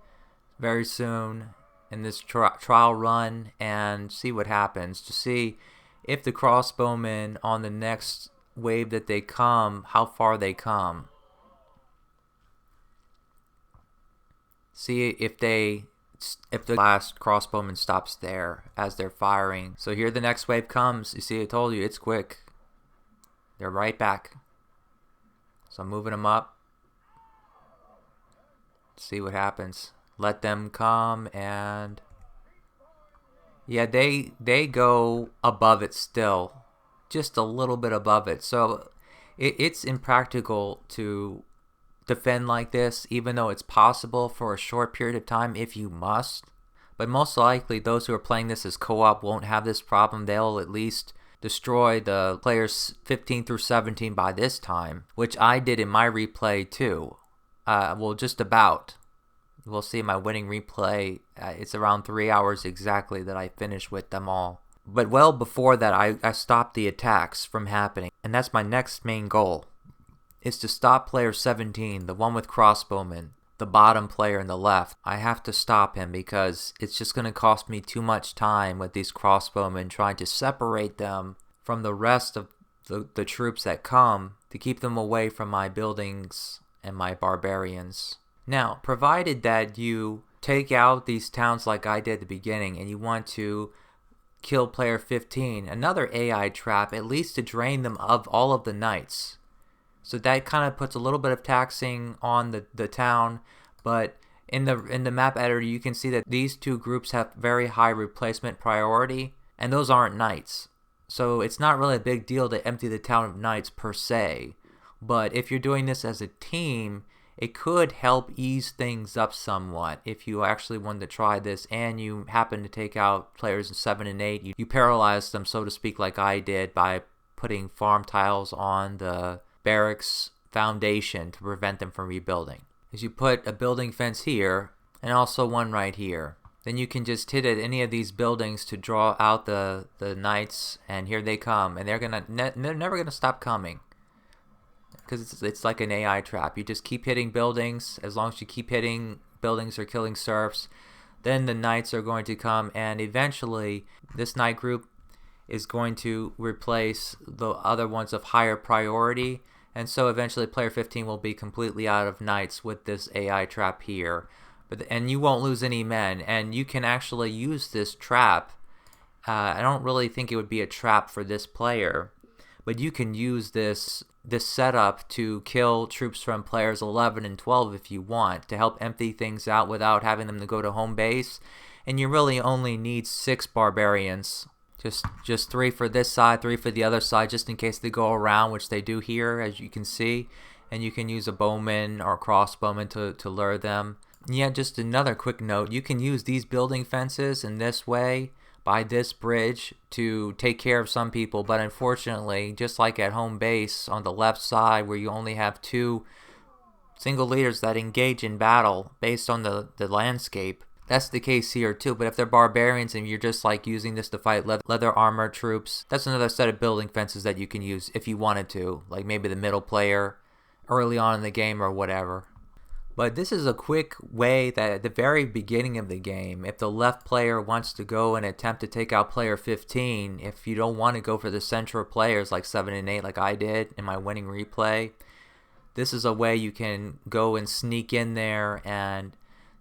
very soon in this trial run and see what happens, to see if the crossbowmen on the next wave that they come, how far they come. See if the last crossbowman stops there as they're firing. So here the next wave comes. You see, I told you, it's quick. They're right back. So I'm moving them up. See what happens. Let them come, and yeah, they go above it still. Just a little bit above it. So it's impractical to defend like this, even though it's possible for a short period of time if you must. But most likely those who are playing this as co-op won't have this problem. They'll at least destroy the players 15 through 17 by this time, which I did in my replay too. Well, just about. We'll see my winning replay. It's around 3 hours exactly that I finished with them all. But well before that, I stopped the attacks from happening. And that's my next main goal, is to stop player 17, the one with crossbowmen, the bottom player in the left. I have to stop him, because it's just going to cost me too much time with these crossbowmen, trying to separate them from the rest of the troops that come, to keep them away from my buildings and my barbarians. Now, provided that you take out these towns like I did at the beginning, and you want to kill player 15, another AI trap, at least to drain them of all of the knights. So that kind of puts a little bit of taxing on the town, but in the map editor you can see that these two groups have very high replacement priority, and those aren't knights. So it's not really a big deal to empty the town of knights per se, but if you're doing this as a team, it could help ease things up somewhat. If you actually wanted to try this and you happen to take out players in 7 and 8, you paralyze them, so to speak, like I did, by putting farm tiles on the barracks foundation to prevent them from rebuilding. Is you put a building fence here and also one right here. Then you can just hit at any of these buildings to draw out the knights, and here they come, and they're never gonna stop coming, because it's like an AI trap. You just keep hitting buildings. As long as you keep hitting buildings or killing serfs, then the knights are going to come, and eventually this knight group is going to replace the other ones of higher priority, and so eventually player 15 will be completely out of knights with this AI trap here. And you won't lose any men, and you can actually use this trap. I don't really think it would be a trap for this player, but you can use this setup to kill troops from players 11 and 12 if you want, to help empty things out without having them to go to home base. And you really only need 6 barbarians Just 3 for this side, 3 for the other side, just in case they go around, which they do here, as you can see. And you can use a bowman or crossbowman to lure them. Yeah, just another quick note, you can use these building fences in this way by this bridge to take care of some people, but unfortunately, just like at home base on the left side where you only have 2 single leaders that engage in battle based on the landscape, that's the case here too. But if they're barbarians and you're just like using this to fight leather armor troops, that's another set of building fences that you can use if you wanted to, like maybe the middle player early on in the game or whatever. But this is a quick way that at the very beginning of the game, if the left player wants to go and attempt to take out player 15, if you don't want to go for the central players like 7 and 8 like I did in my winning replay, this is a way you can go and sneak in there and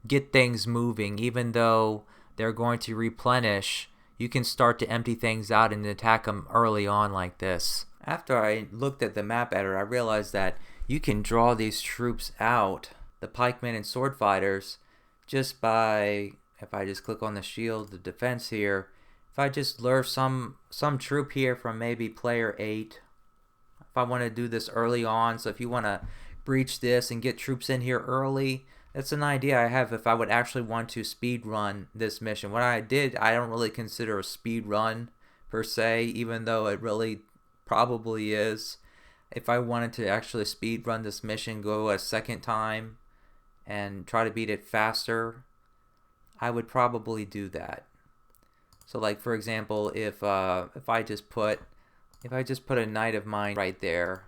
get things moving. Even though they're going to replenish, you can start to empty things out and attack them early on like this. After I looked at the map editor, I realized that you can draw these troops out, the pikemen and sword fighters, just by, if I just click on the shield, the defense here, if I just lure some troop here from maybe player 8, if I want to do this early on, so if you want to breach this and get troops in here early, that's an idea I have if I would actually want to speed run this mission. What I did, I don't really consider a speed run per se, even though it really probably is. If I wanted to actually speed run this mission, go a second time and try to beat it faster, I would probably do that. So like for example, if I just put a knight of mine right there,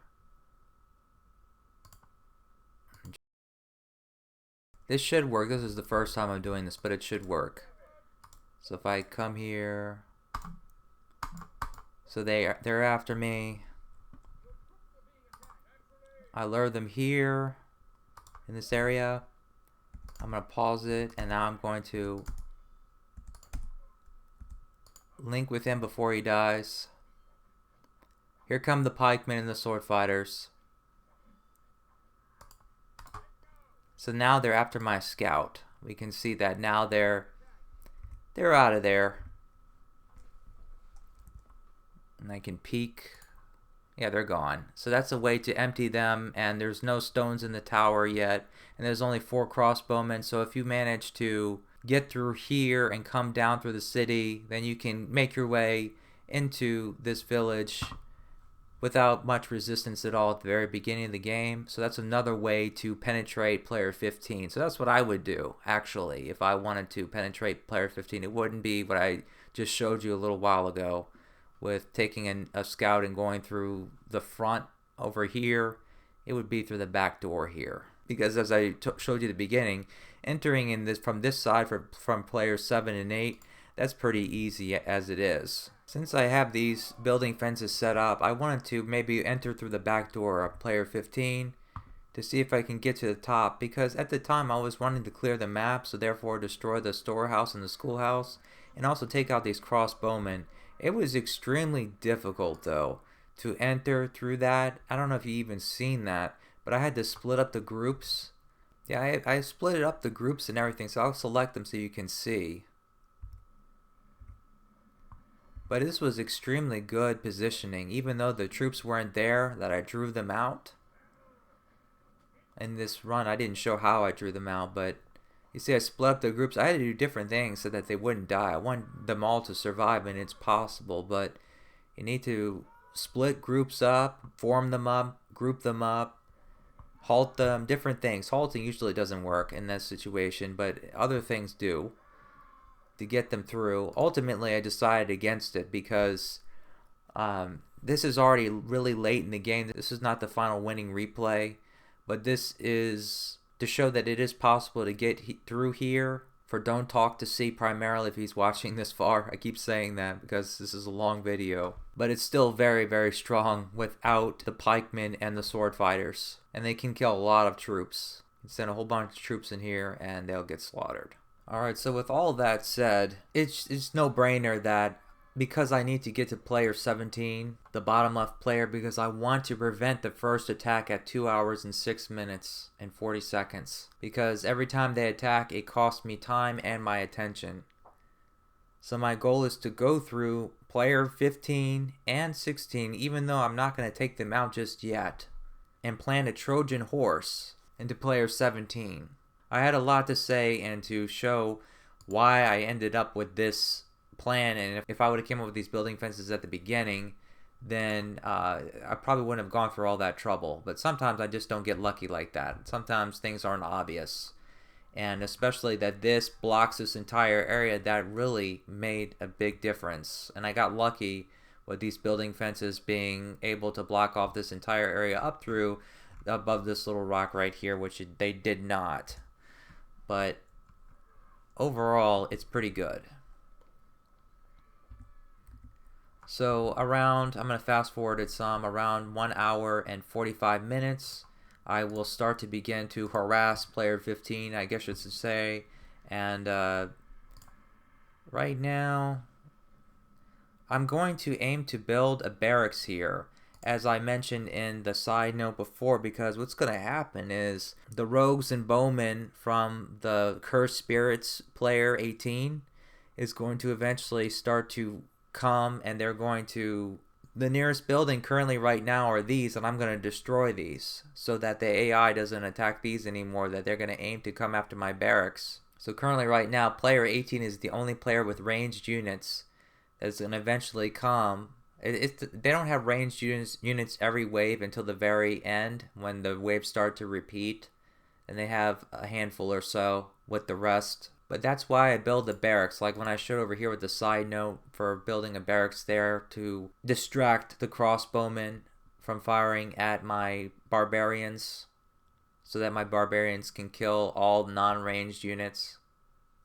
this should work. This is the first time I'm doing this, but it should work. So if I come here, so they're after me. I lure them here in this area. I'm going to pause it, and now I'm going to link with him before he dies. Here come the pikemen and the sword fighters. So now they're after my scout. We can see that now they're out of there. And I can peek. Yeah, they're gone. So that's a way to empty them, and there's no stones in the tower yet, and there's only 4 crossbowmen. So if you manage to get through here and come down through the city, then you can make your way into this village without much resistance at all at the very beginning of the game. So that's another way to penetrate player 15. So that's what I would do, actually, if I wanted to penetrate player 15. It wouldn't be what I just showed you a little while ago with taking a scout and going through the front over here. It would be through the back door here. Because as I showed you at the beginning, entering in this from this side from players 7 and 8, that's pretty easy as it is. Since I have these building fences set up, I wanted to maybe enter through the back door of player 15 to see if I can get to the top, because at the time I was wanting to clear the map, so therefore destroy the storehouse and the schoolhouse, and also take out these crossbowmen. It was extremely difficult though to enter through that. I don't know if you even seen that, but I had to split up the groups. Yeah, I split up the groups and everything, so I'll select them so you can see. But this was extremely good positioning, even though the troops weren't there, that I drew them out. In this run, I didn't show how I drew them out, but you see I split up the groups. I had to do different things so that they wouldn't die. I want them all to survive, and it's possible, but you need to split groups up, form them up, group them up, halt them, different things. Halting usually doesn't work in this situation, but other things do to get them through. Ultimately, I decided against it because this is already really late in the game. This is not the final winning replay, but this is to show that it is possible to get through here. For Don't Talk to See primarily, if he's watching this far. I keep saying that because this is a long video, but it's still very, very strong without the pikemen and the sword fighters, and they can kill a lot of troops. You send a whole bunch of troops in here and they'll get slaughtered. Alright, so with all that said, it's no brainer that because I need to get to player 17, the bottom left player, because I want to prevent the first attack at 2 hours and 6 minutes and 40 seconds. Because every time they attack, it costs me time and my attention. So my goal is to go through player 15 and 16, even though I'm not going to take them out just yet, and plant a Trojan horse into player 17. I had a lot to say and to show why I ended up with this plan, and if I would have came up with these building fences at the beginning, then I probably wouldn't have gone through all that trouble. But sometimes I just don't get lucky like that. Sometimes things aren't obvious. And especially that this blocks this entire area, that really made a big difference. And I got lucky with these building fences being able to block off this entire area up through above this little rock right here, which they did not. But overall, it's pretty good. So around, I'm going to fast forward it some, around 1 hour and 45 minutes, I will start to begin to harass player 15, I guess you should say. And right now, I'm going to aim to build a barracks here, as I mentioned in the side note before, because what's going to happen is the rogues and bowmen from the Cursed Spirits player 18 is going to eventually start to come, and they're going to, the nearest building currently right now are these, and I'm going to destroy these so that the AI doesn't attack these anymore, that they're going to aim to come after my barracks. So currently right now, player 18 is the only player with ranged units that's going to eventually come. They don't have ranged units every wave until the very end when the waves start to repeat, and they have a handful or so with the rest. But that's why I build the barracks, like when I showed over here with the side note for building a barracks there to distract the crossbowmen from firing at my barbarians, so that my barbarians can kill all non-ranged units.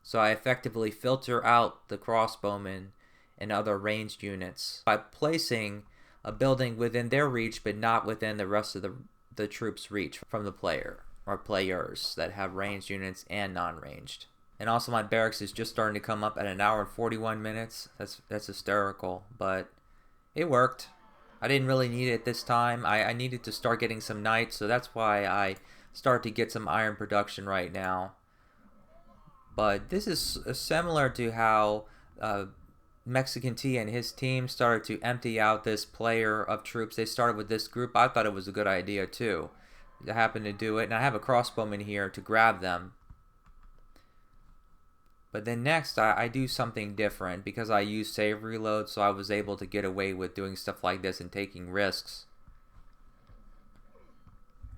So I effectively filter out the crossbowmen and other ranged units by placing a building within their reach but not within the rest of the troops' reach from the player or players that have ranged units and non-ranged. And also my barracks is just starting to come up at 1 hour and 41 minutes. That's hysterical, but it worked. I didn't really need it this time. I needed to start getting some knights, so that's why I start to get some iron production right now. But this is similar to how Mexican T and his team started to empty out this player of troops. They started with this group. I thought it was a good idea too. I happened to do it, and I have a crossbowman here to grab them. But then next, I do something different because I use save reload, so I was able to get away with doing stuff like this and taking risks.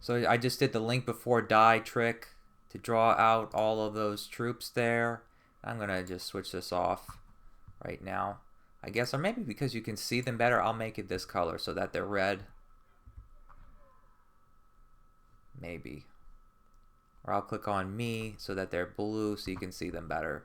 So I just did the link before die trick to draw out all of those troops there. I'm going to just switch this off right now, I guess. Or maybe because you can see them better, I'll make it this color so that they're red. Maybe. Or I'll click on me so that they're blue so you can see them better.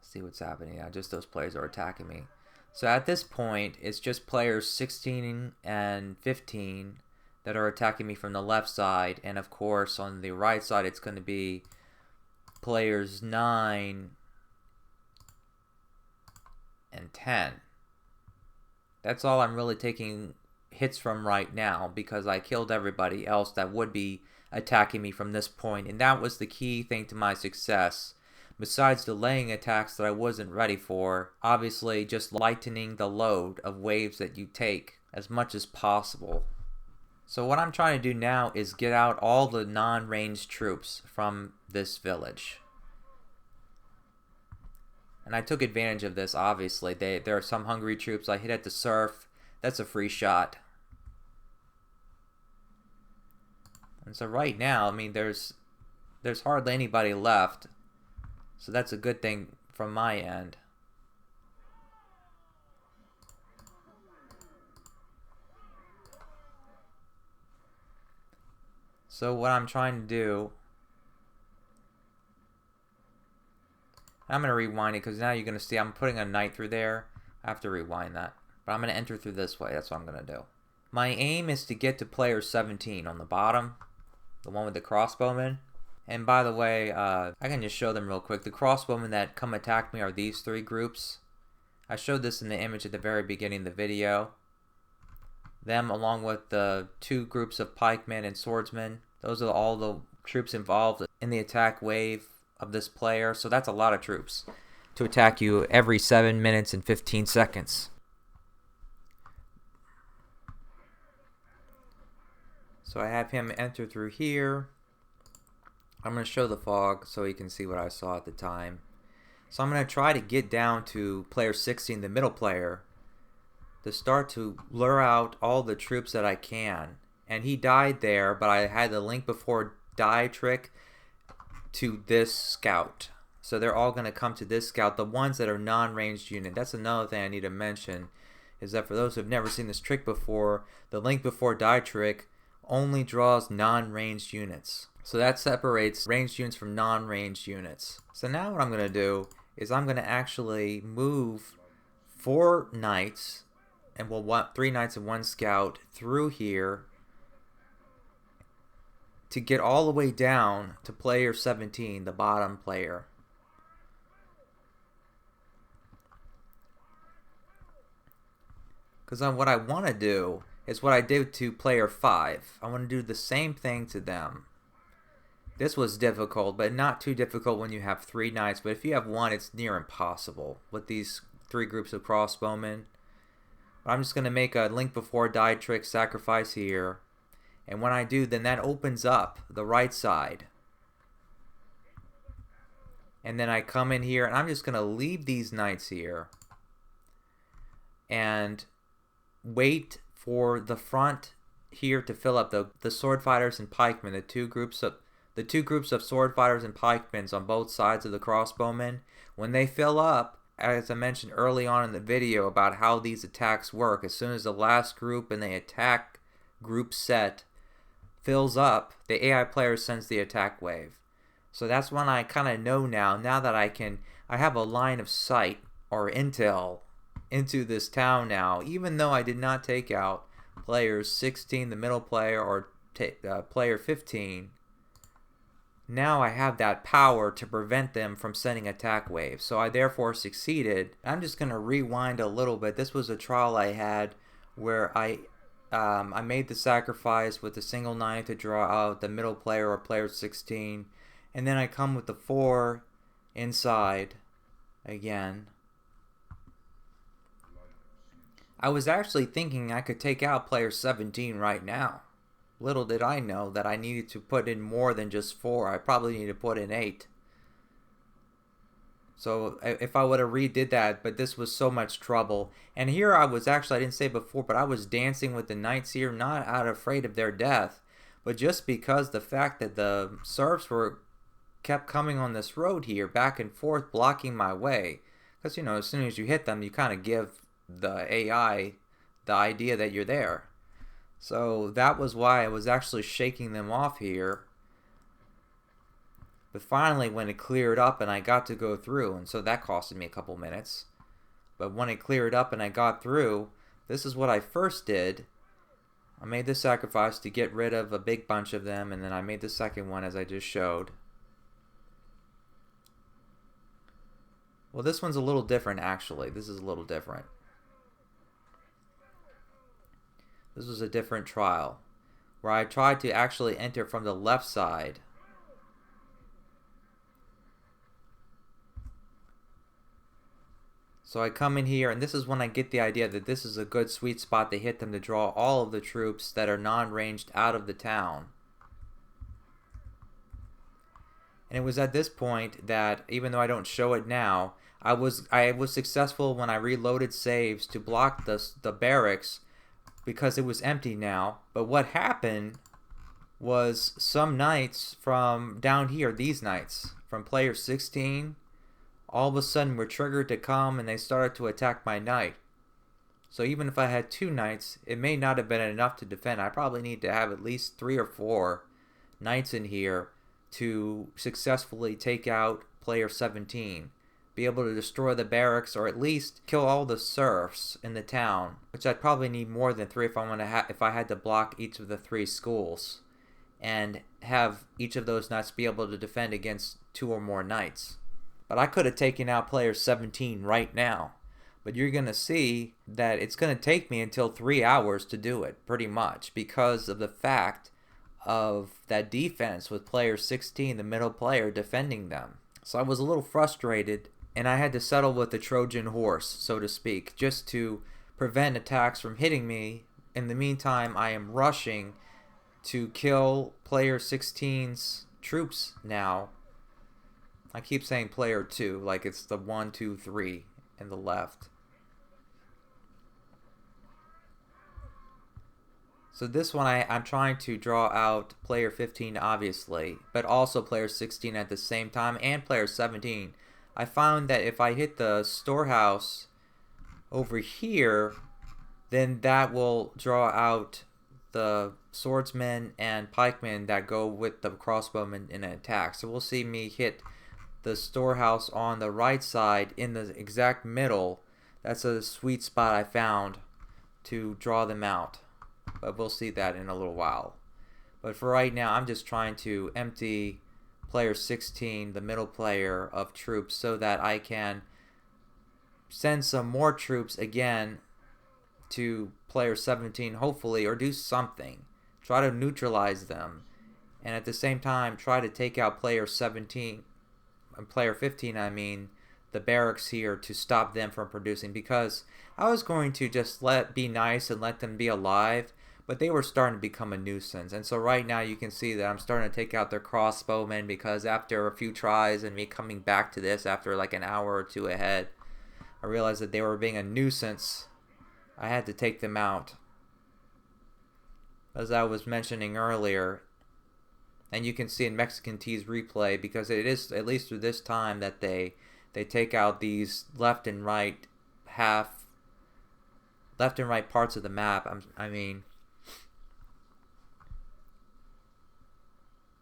See what's happening now. Just those players are attacking me. So at this point, it's just players 16 and 15 that are attacking me from the left side. And of course, on the right side, it's going to be players 9 and 10. That's all I'm really taking hits from right now, because I killed everybody else that would be attacking me from this point, and that was the key thing to my success. Besides delaying attacks that I wasn't ready for, obviously just lightening the load of waves that you take as much as possible. So what I'm trying to do now is get out all the non-ranged troops from this village. And I took advantage of this, obviously. There are some hungry troops. I hit at the surf. That's a free shot. And so right now, I mean, there's hardly anybody left. So that's a good thing from my end. So what I'm trying to do, I'm going to rewind it because now you're going to see I'm putting a knight through there. I have to rewind that. But I'm going to enter through this way. That's what I'm going to do. My aim is to get to player 17 on the bottom. The one with the crossbowmen. And by the way, I can just show them real quick. The crossbowmen that come attack me are these three groups. I showed this in the image at the very beginning of the video. Them along with the two groups of pikemen and swordsmen. Those are all the troops involved in the attack wave of this player, so that's a lot of troops to attack you every 7 minutes and 15 seconds. So I have him enter through here. I'm going to show the fog so you can see what I saw at the time. So I'm going to try to get down to player 16, the middle player, to start to lure out all the troops that I can. And he died there, but I had the link before die trick to this scout. So they're all going to come to this scout, the ones that are non-ranged unit. That's another thing I need to mention, is that for those who have never seen this trick before, the link before die trick only draws non-ranged units. So that separates ranged units from non-ranged units. So now what I'm going to do is I'm going to actually move 4 knights, and we'll want 3 knights and 1 scout through here to get all the way down to player 17, the bottom player. Because what I want to do is what I did to player 5. I want to do the same thing to them. This was difficult, but not too difficult when you have 3 knights. But if you have 1, it's near impossible with these 3 groups of crossbowmen. But I'm just going to make a link before die trick sacrifice here. And when I do, then that opens up the right side. And then I come in here, and I'm just going to leave these knights here. And wait for the front here to fill up the sword fighters and pikemen, the two groups of sword fighters and pikemen on both sides of the crossbowmen. When they fill up, as I mentioned early on in the video about how these attacks work, as soon as the last group in the attack group set fills up, the AI player sends the attack wave. So that's when I kind of know now that I have a line of sight or intel into this town now, even though I did not take out players 16, the middle player, or player 15. Now I have that power to prevent them from sending attack waves. So I therefore succeeded. I'm just going to rewind a little bit. This was a trial I had where I made the sacrifice with a single knight to draw out the middle player or player 16. And then I come with the 4 inside again. I was actually thinking I could take out player 17 right now. Little did I know that I needed to put in more than just 4. I probably needed to put in 8. So if I would have redid that, but this was so much trouble. And here I was actually, I didn't say before, but I was dancing with the knights here, not out of afraid of their death, but just because the fact that the serfs kept coming on this road here, back and forth, blocking my way. Because, as soon as you hit them, you kind of give the AI the idea that you're there. So that was why I was actually shaking them off here. But finally, when it cleared up and I got to go through, and so that costed me a couple minutes. But when it cleared up and I got through, this is what I first did. I made the sacrifice to get rid of a big bunch of them, and then I made the second one as I just showed. Well, this one's a little different actually. This is a little different. This was a different trial where I tried to actually enter from the left side. So I come in here, and this is when I get the idea that this is a good sweet spot to hit them to draw all of the troops that are non-ranged out of the town. And it was at this point that, even though I don't show it now, I was successful when I reloaded saves to block the barracks, because it was empty now. But what happened was some knights from down here, these knights from player 16, all of a sudden were triggered to come, and they started to attack my knight. So even if I had 2 knights, it may not have been enough to defend. I probably need to have at least 3 or 4 knights in here to successfully take out player 17. Be able to destroy the barracks, or at least kill all the serfs in the town, which I'd probably need more than 3 if I had to block each of the 3 schools, and have each of those knights be able to defend against 2 or more knights. But I could have taken out player 17 right now. But you're going to see that it's going to take me until 3 hours to do it, pretty much, because of the fact of that defense with player 16, the middle player, defending them. So I was a little frustrated, and I had to settle with the Trojan horse, so to speak, just to prevent attacks from hitting me. In the meantime, I am rushing to kill player 16's troops now. I keep saying player 2, like it's the 1, 2, 3 in the left. So this one I'm trying to draw out player 15 obviously, but also player 16 at the same time, and player 17. I found that if I hit the storehouse over here, then that will draw out the swordsmen and pikemen that go with the crossbowmen in an attack. So we'll see me hit the storehouse on the right side in the exact middle. That's a sweet spot I found to draw them out. But we'll see that in a little while. But for right now, I'm just trying to empty player 16, the middle player, of troops so that I can send some more troops again to player 17, hopefully, or do something. Try to neutralize them. And at the same time, try to take out player 17, player 15, I mean, the barracks here, to stop them from producing. Because I was going to just be nice and let them be alive, but they were starting to become a nuisance. And so right now you can see that I'm starting to take out their crossbowmen, because after a few tries and me coming back to this after like an hour or two ahead, I realized that they were being a nuisance. I had to take them out. As I was mentioning earlier, and you can see in Mexican T's replay, because it is at least through this time that they take out these left and right parts of the map. I mean,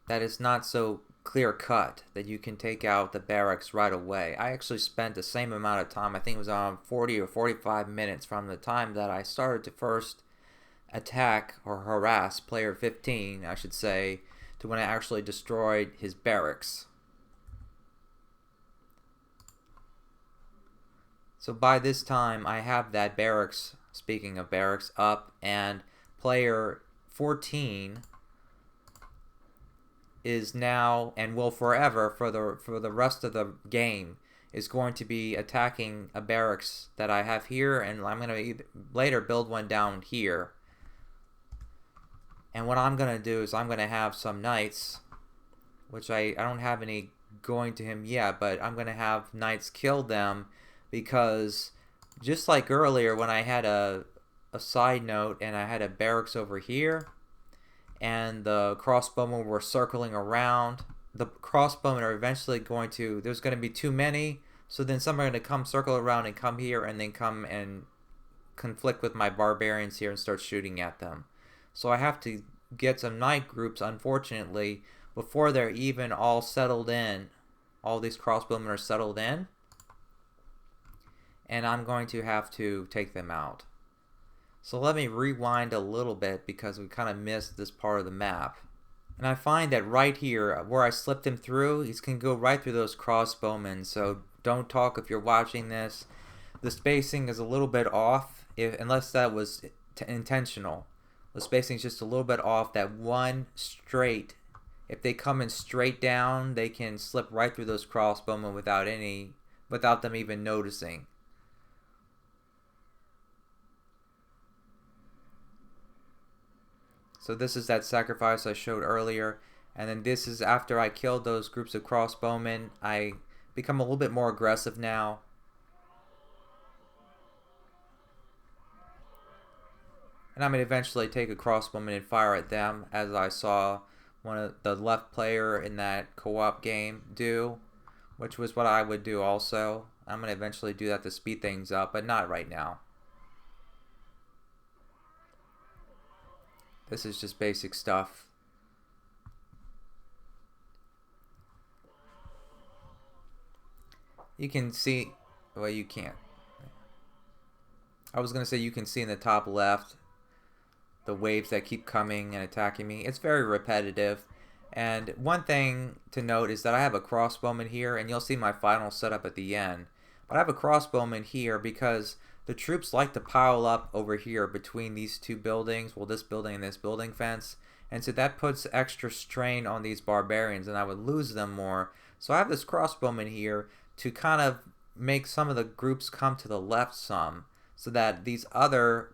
that is not so clear cut that you can take out the barracks right away. I actually spent the same amount of time, I think it was around 40 or 45 minutes from the time that I started to first attack or harass player 15, I should say, to when I actually destroyed his barracks. So by this time I have that barracks, speaking of barracks, up, and player 14 is now, and will forever for the rest of the game, is going to be attacking a barracks that I have here, and I'm going to later build one down here. And what I'm going to do is I'm going to have some knights, which I don't have any going to him yet, but I'm going to have knights kill them, because just like earlier when I had a side note and I had a barracks over here, and the crossbowmen were circling around, the crossbowmen are eventually going to, there's going to be too many, so then some are going to come circle around and come here, and then come and conflict with my barbarians here and start shooting at them. So I have to get some knight groups, unfortunately, before they're even all settled in. All these crossbowmen are settled in, and I'm going to have to take them out. So let me rewind a little bit, because we kind of missed this part of the map. And I find that right here, where I slipped him through, he can go right through those crossbowmen. So don't talk if you're watching this. The spacing is a little bit off, unless that was intentional. The spacing is just a little bit off. That one straight, if they come in straight down, they can slip right through those crossbowmen without them even noticing. So this is that sacrifice I showed earlier, and then this is after I killed those groups of crossbowmen. I become a little bit more aggressive now. And I'm going to eventually take a crossbowman and fire at them, as I saw one of the left player in that co-op game do, which was what I would do also. I'm going to eventually do that to speed things up, but not right now. This is just basic stuff. You can see, well, you can't. I was going to say you can see in the top left the waves that keep coming and attacking me. It's very repetitive. And one thing to note is that I have a crossbowman here, and you'll see my final setup at the end. But I have a crossbowman here because the troops like to pile up over here between these two buildings, well, this building and this building fence, and so that puts extra strain on these barbarians, and I would lose them more. So I have this crossbowman here to kind of make some of the groups come to the left some, so that these other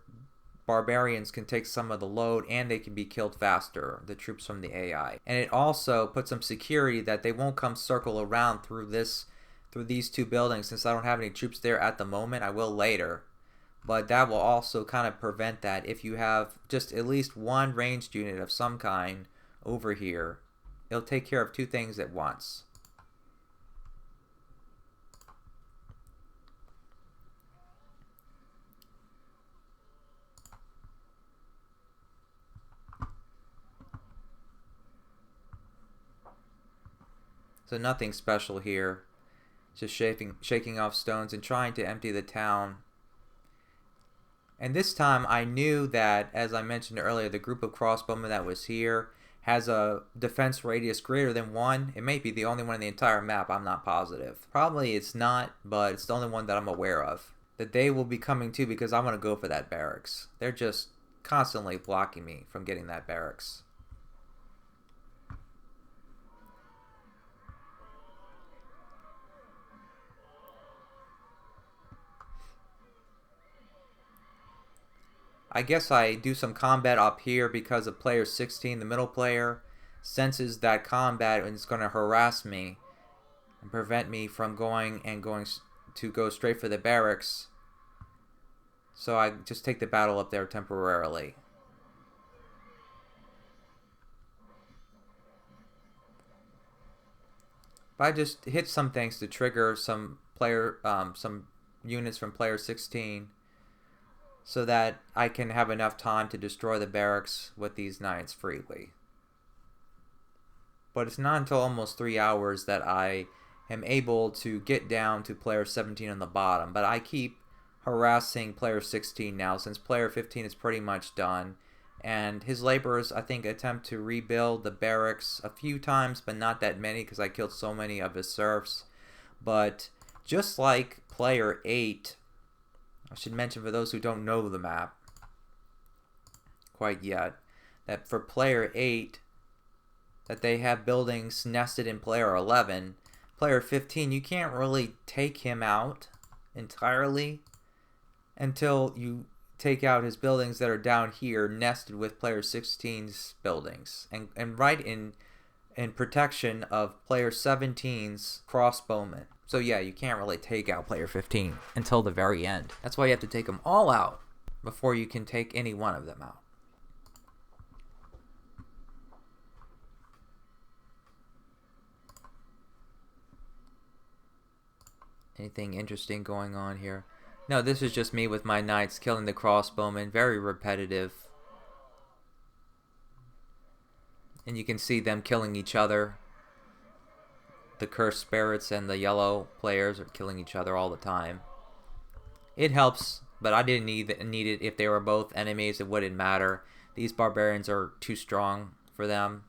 barbarians can take some of the load and they can be killed faster, the troops from the AI. And it also puts some security that they won't come circle around through these two buildings. Since I don't have any troops there at the moment, I will later. But that will also kind of prevent that if you have just at least one ranged unit of some kind over here. It'll take care of two things at once. So nothing special here. Just shaking off stones and trying to empty the town. And this time I knew that, as I mentioned earlier, the group of crossbowmen that was here has a defense radius greater than 1. It may be the only one in the entire map, I'm not positive. Probably it's not, but it's the only one that I'm aware of. That they will be coming too because I want to go for that barracks. They're just constantly blocking me from getting that barracks. I guess I do some combat up here because of player 16, the middle player, senses that combat and is going to harass me and prevent me from going to go straight for the barracks. So I just take the battle up there temporarily. But I just hit some things to trigger some units from player 16. So that I can have enough time to destroy the barracks with these knights freely. But it's not until almost 3 hours that I am able to get down to player 17 on the bottom. But I keep harassing player 16 now since player 15 is pretty much done. And his laborers, I think, attempt to rebuild the barracks a few times, but not that many because I killed so many of his serfs. But just like player 8, I should mention for those who don't know the map quite yet, that for player 8, that they have buildings nested in player 11. Player 15, you can't really take him out entirely until you take out his buildings that are down here nested with player 16's buildings. And right in protection of player 17's crossbowmen. So yeah, you can't really take out player 15 until the very end. That's why you have to take them all out before you can take any one of them out. Anything interesting going on here? No, this is just me with my knights killing the crossbowmen. Very repetitive. And you can see them killing each other. The cursed spirits and the yellow players are killing each other all the time. It helps, but I didn't need it. If they were both enemies, it wouldn't matter. These barbarians are too strong for them.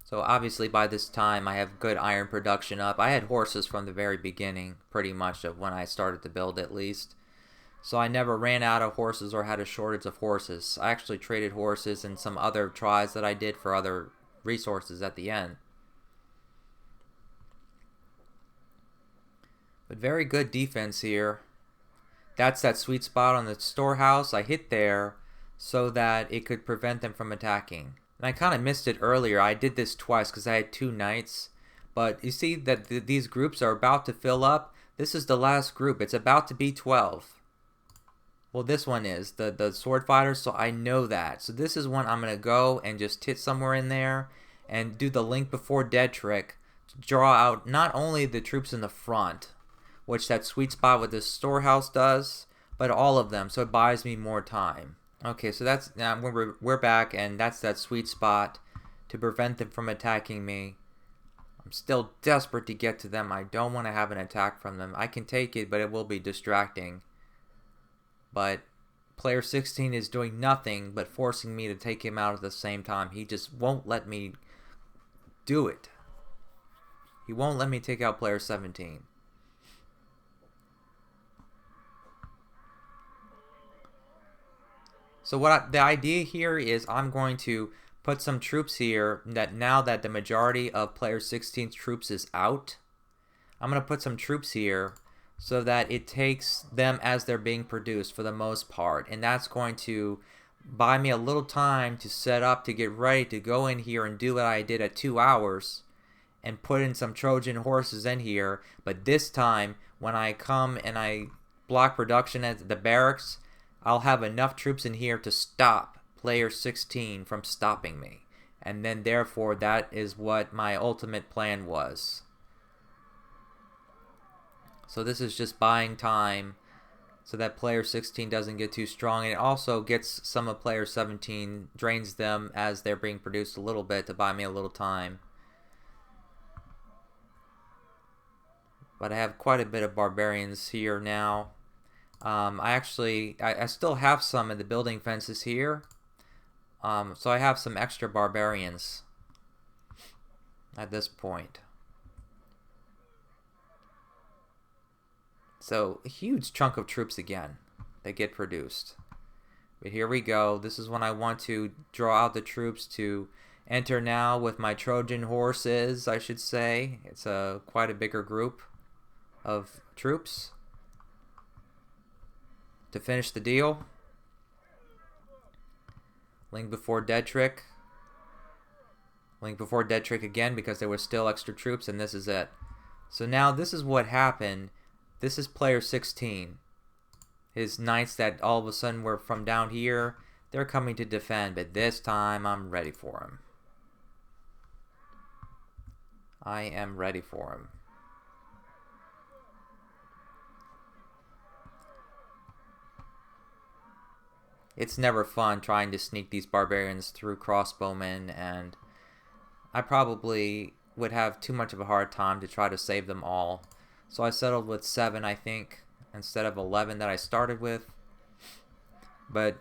So obviously by this time I have good iron production up. I had horses from the very beginning, pretty much of when I started to build at least. So I never ran out of horses or had a shortage of horses. I actually traded horses in some other tries that I did for other resources at the end. But very good defense here. That's that sweet spot on the storehouse. I hit there so that it could prevent them from attacking. And I kind of missed it earlier. I did this twice because I had 2 knights. But you see that these groups are about to fill up. This is the last group. It's about to be 12. Well, this one is the sword fighters, so I know that. So this is one I'm going to go and just hit somewhere in there and do the link before dead trick to draw out not only the troops in the front, which that sweet spot with this storehouse does, but all of them, so it buys me more time. Okay, so that's now we're back, and that's that sweet spot to prevent them from attacking me. I'm still desperate to get to them. I don't want to have an attack from them. I can take it, but it will be distracting. But player 16 is doing nothing but forcing me to take him out at the same time. He just won't let me do it. He won't let me take out player 17. So the idea here is I'm going to put some troops here that now that the majority of player 16's troops is out, I'm going to put some troops here so that it takes them as they're being produced for the most part. And that's going to buy me a little time to set up, to get ready to go in here and do what I did at 2 hours and put in some Trojan horses in here. But this time, when I come and I block production at the barracks, I'll have enough troops in here to stop player 16 from stopping me. And then therefore that is what my ultimate plan was. So this is just buying time so that player 16 doesn't get too strong, and it also gets some of player 17, drains them as they're being produced a little bit to buy me a little time. But I have quite a bit of barbarians here now. I still have some in the building fences here. So I have some extra barbarians at this point. So a huge chunk of troops again that get produced. But here we go. This is when I want to draw out the troops to enter now with my Trojan horses, I should say. It's quite a bigger group of troops to finish the deal. Link before dead trick. Link before dead trick again because there were still extra troops, and this is it. So now this is what happened. This is player 16. His knights that all of a sudden were from down here, they're coming to defend, but this time I'm ready for him. I am ready for him. It's never fun trying to sneak these barbarians through crossbowmen, and I probably would have too much of a hard time to try to save them all. So I settled with 7, I think, instead of 11 that I started with. But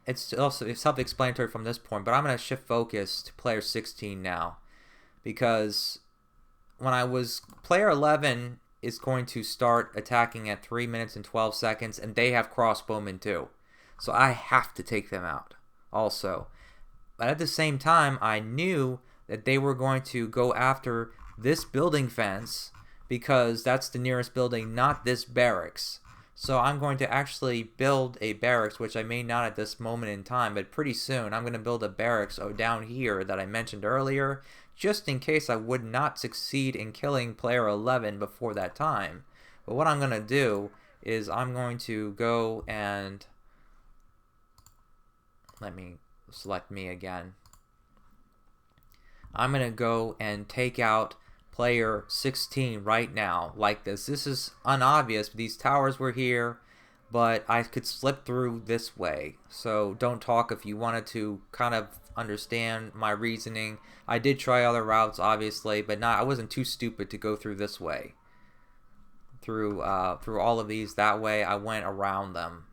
it's also self-explanatory from this point. But I'm going to shift focus to player 16 now, because when I was player 11 is going to start attacking at 3 minutes and 12 seconds, and they have crossbowmen too. So I have to take them out also. But at the same time, I knew that they were going to go after this building fence because that's the nearest building, not this barracks. So I'm going to actually build a barracks, which I may not at this moment in time, but pretty soon I'm going to build a barracks down here that I mentioned earlier, just in case I would not succeed in killing player 11 before that time. But what I'm going to do is I'm going to go and let me select me again. I'm going to go and take out player 16 right now like this. This is unobvious. These towers were here, but I could slip through this way. So don't talk if you wanted to kind of understand my reasoning. I did try other routes, obviously, but I wasn't too stupid to go through this way. Through all of these that way. I went around them.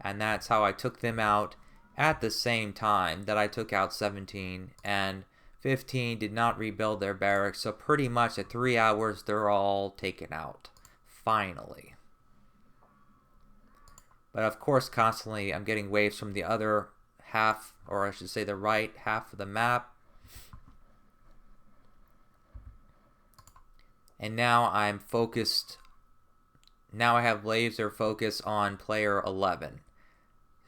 And that's how I took them out at the same time that I took out 17, and 15 did not rebuild their barracks, so pretty much at 3 hours they're all taken out. Finally. But of course constantly I'm getting waves from the other half, or I should say the right half of the map. And now I'm focused, now I have laser focus on player 11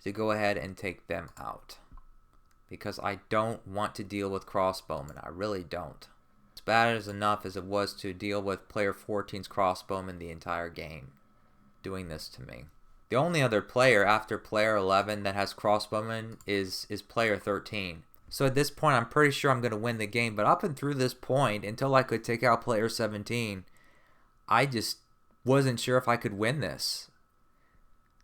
to go ahead and take them out. Because I don't want to deal with crossbowmen. I really don't. As bad as enough as it was to deal with player 14's crossbowmen the entire game, doing this to me. The only other player after player 11 that has crossbowmen is player 13. So at this point I'm pretty sure I'm going to win the game, but up and through this point, until I could take out player 17, I just wasn't sure if I could win this.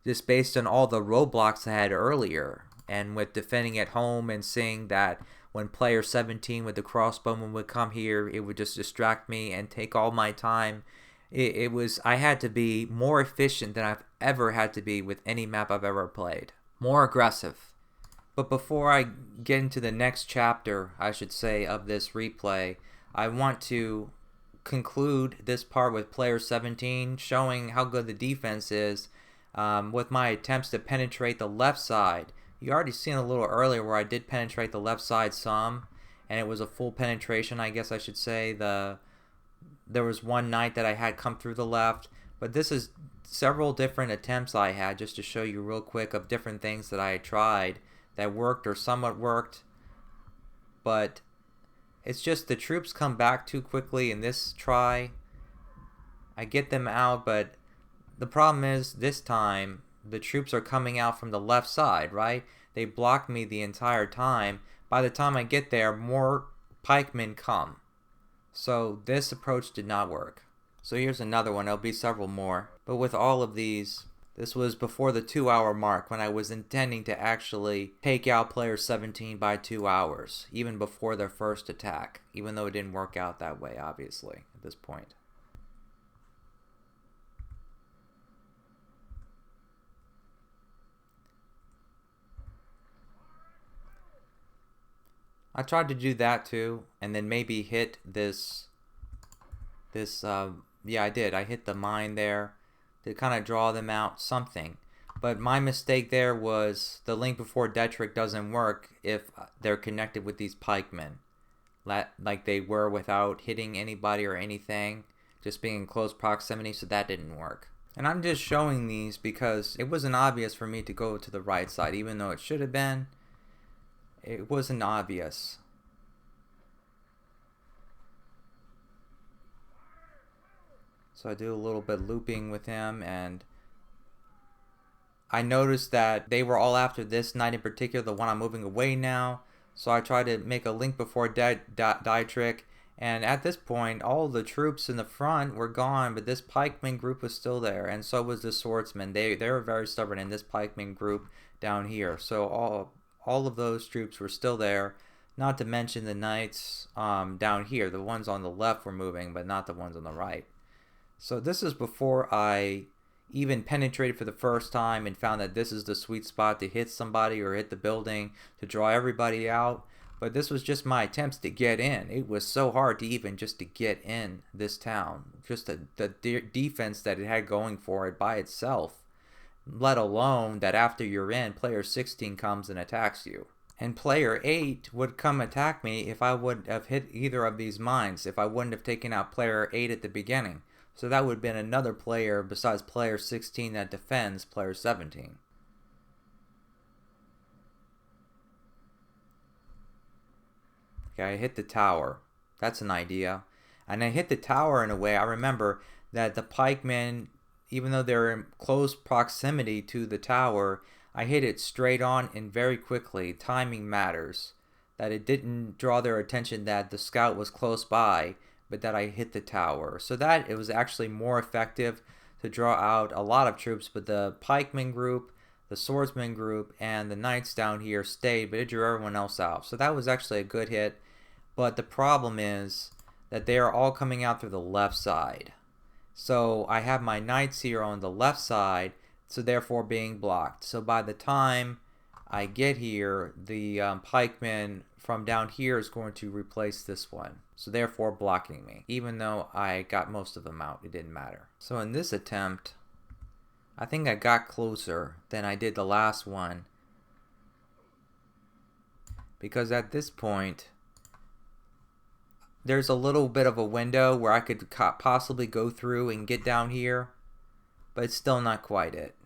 Just based on all the roadblocks I had earlier. And with defending at home and seeing that when player 17 with the crossbowman would come here, it would just distract me and take all my time. I had to be more efficient than I've ever had to be with any map I've ever played. More aggressive. But before I get into the next chapter, I should say, of this replay, I want to conclude this part with player 17, showing how good the defense is. with my attempts to penetrate the left side. You already seen a little earlier where I did penetrate the left side some, and it was a full penetration, I guess I should say. There was one knight that I had come through the left, but this is several different attempts I had, just to show you real quick, of different things that I had tried that worked or somewhat worked. But it's just the troops come back too quickly in this try. I get them out, but the problem is this time the troops are coming out from the left side, right? They block me the entire time. By the time I get there, more pikemen come. So this approach did not work. So here's another one. There'll be several more. But with all of these, this was before the 2-hour mark, when I was intending to actually take out player 17 by 2 hours, even before their first attack, even though it didn't work out that way, obviously, at this point. I tried to do that too, and then maybe hit yeah, I did. I hit the mine there to kind of draw them out, something. But my mistake there was the link before dead trick doesn't work if they're connected with these pikemen, like they were without hitting anybody or anything, just being in close proximity, so that didn't work. And I'm just showing these because it wasn't obvious for me to go to the right side, even though it should have been. It wasn't obvious. So I do a little bit looping with him, and I noticed that they were all after this knight in particular, the one I'm moving away now. So I tried to make a link before die trick, and at this point all the troops in the front were gone, but this pikeman group was still there, and so was the swordsman. They were very stubborn in this pikeman group down here. So all of those troops were still there, not to mention the knights down here. The ones on the left were moving, but not the ones on the right. So this is before I even penetrated for the first time and found that this is the sweet spot to hit somebody or hit the building to draw everybody out. But this was just my attempts to get in. It was so hard to even just to get in this town. Just the defense that it had going for it by itself. Let alone that after you're in, player 16 comes and attacks you. And player 8 would come attack me if I would have hit either of these mines, if I wouldn't have taken out player 8 at the beginning. So that would have been another player besides player 16 that defends player 17. Okay, I hit the tower. That's an idea. And I hit the tower in a way, I remember that the pikemen, even though they're in close proximity to the tower, I hit it straight on and very quickly. Timing matters. That it didn't draw their attention that the scout was close by, but that I hit the tower. So that it was actually more effective to draw out a lot of troops, but the pikeman group, the swordsman group, and the knights down here stayed, but it drew everyone else out. So that was actually a good hit, but the problem is that they are all coming out through the left side. So I have my knights here on the left side, so therefore being blocked. So by the time I get here, the pikeman from down here is going to replace this one, so therefore blocking me. Even though I got most of them out, it didn't matter. So in this attempt, I think I got closer than I did the last one, because at this point there's a little bit of a window where I could possibly go through and get down here, but it's still not quite it.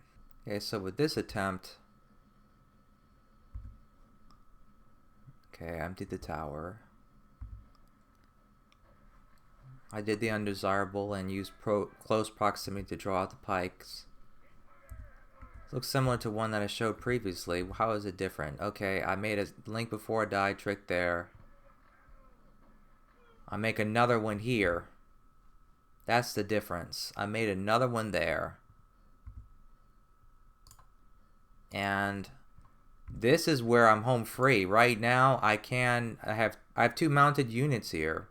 Okay, so with this attempt, okay, I emptied the tower. I did the undesirable and used close proximity to draw out the pikes. It looks similar to one that I showed previously. How is it different? Okay, I made a link before a die trick there. I make another one here. That's the difference. I made another one there. And this is where I'm home free. Right now I have two mounted units here.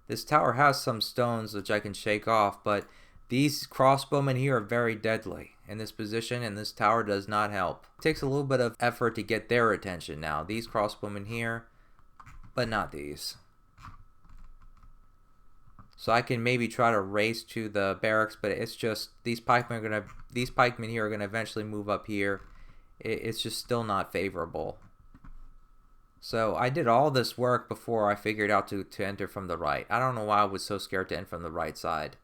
This tower has some stones which I can shake off, but these crossbowmen here are very deadly in this position, and this tower does not help. It takes a little bit of effort to get their attention now. These crossbowmen here, but not these. So I can maybe try to race to the barracks, but it's just these pikemen here are gonna eventually move up here. It's just still not favorable. So I did all this work before I figured out to enter from the right. I don't know why I was so scared to enter from the right side.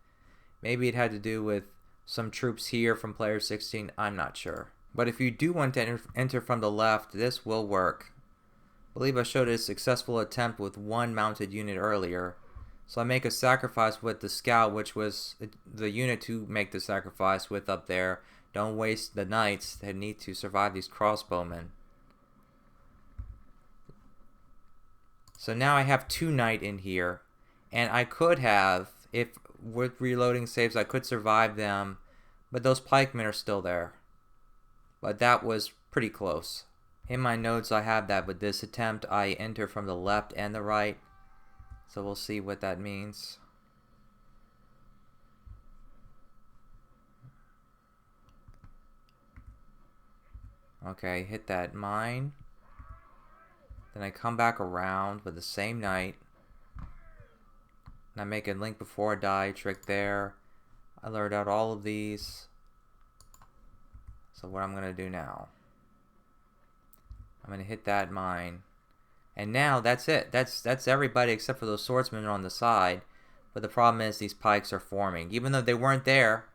Maybe it had to do with some troops here from player 16. I'm not sure. But if you do want to enter from the left, this will work. I believe I showed a successful attempt with one mounted unit earlier. So I make a sacrifice with the scout, which was the unit to make the sacrifice with up there. Don't waste the knights that need to survive these crossbowmen. So now I have 2 knight in here. And I could have, if with reloading saves, I could survive them. But those pikemen are still there. But that was pretty close. In my notes I have that with this attempt I enter from the left and the right. So we'll see what that means. Okay, hit that mine. Then I come back around with the same knight. And I make a link before I die trick there. I learned out all of these. So what I'm going to do now, I'm going to hit that mine. And now that's it. That's everybody except for those swordsmen on the side. But the problem is these pikes are forming. Even though they weren't there,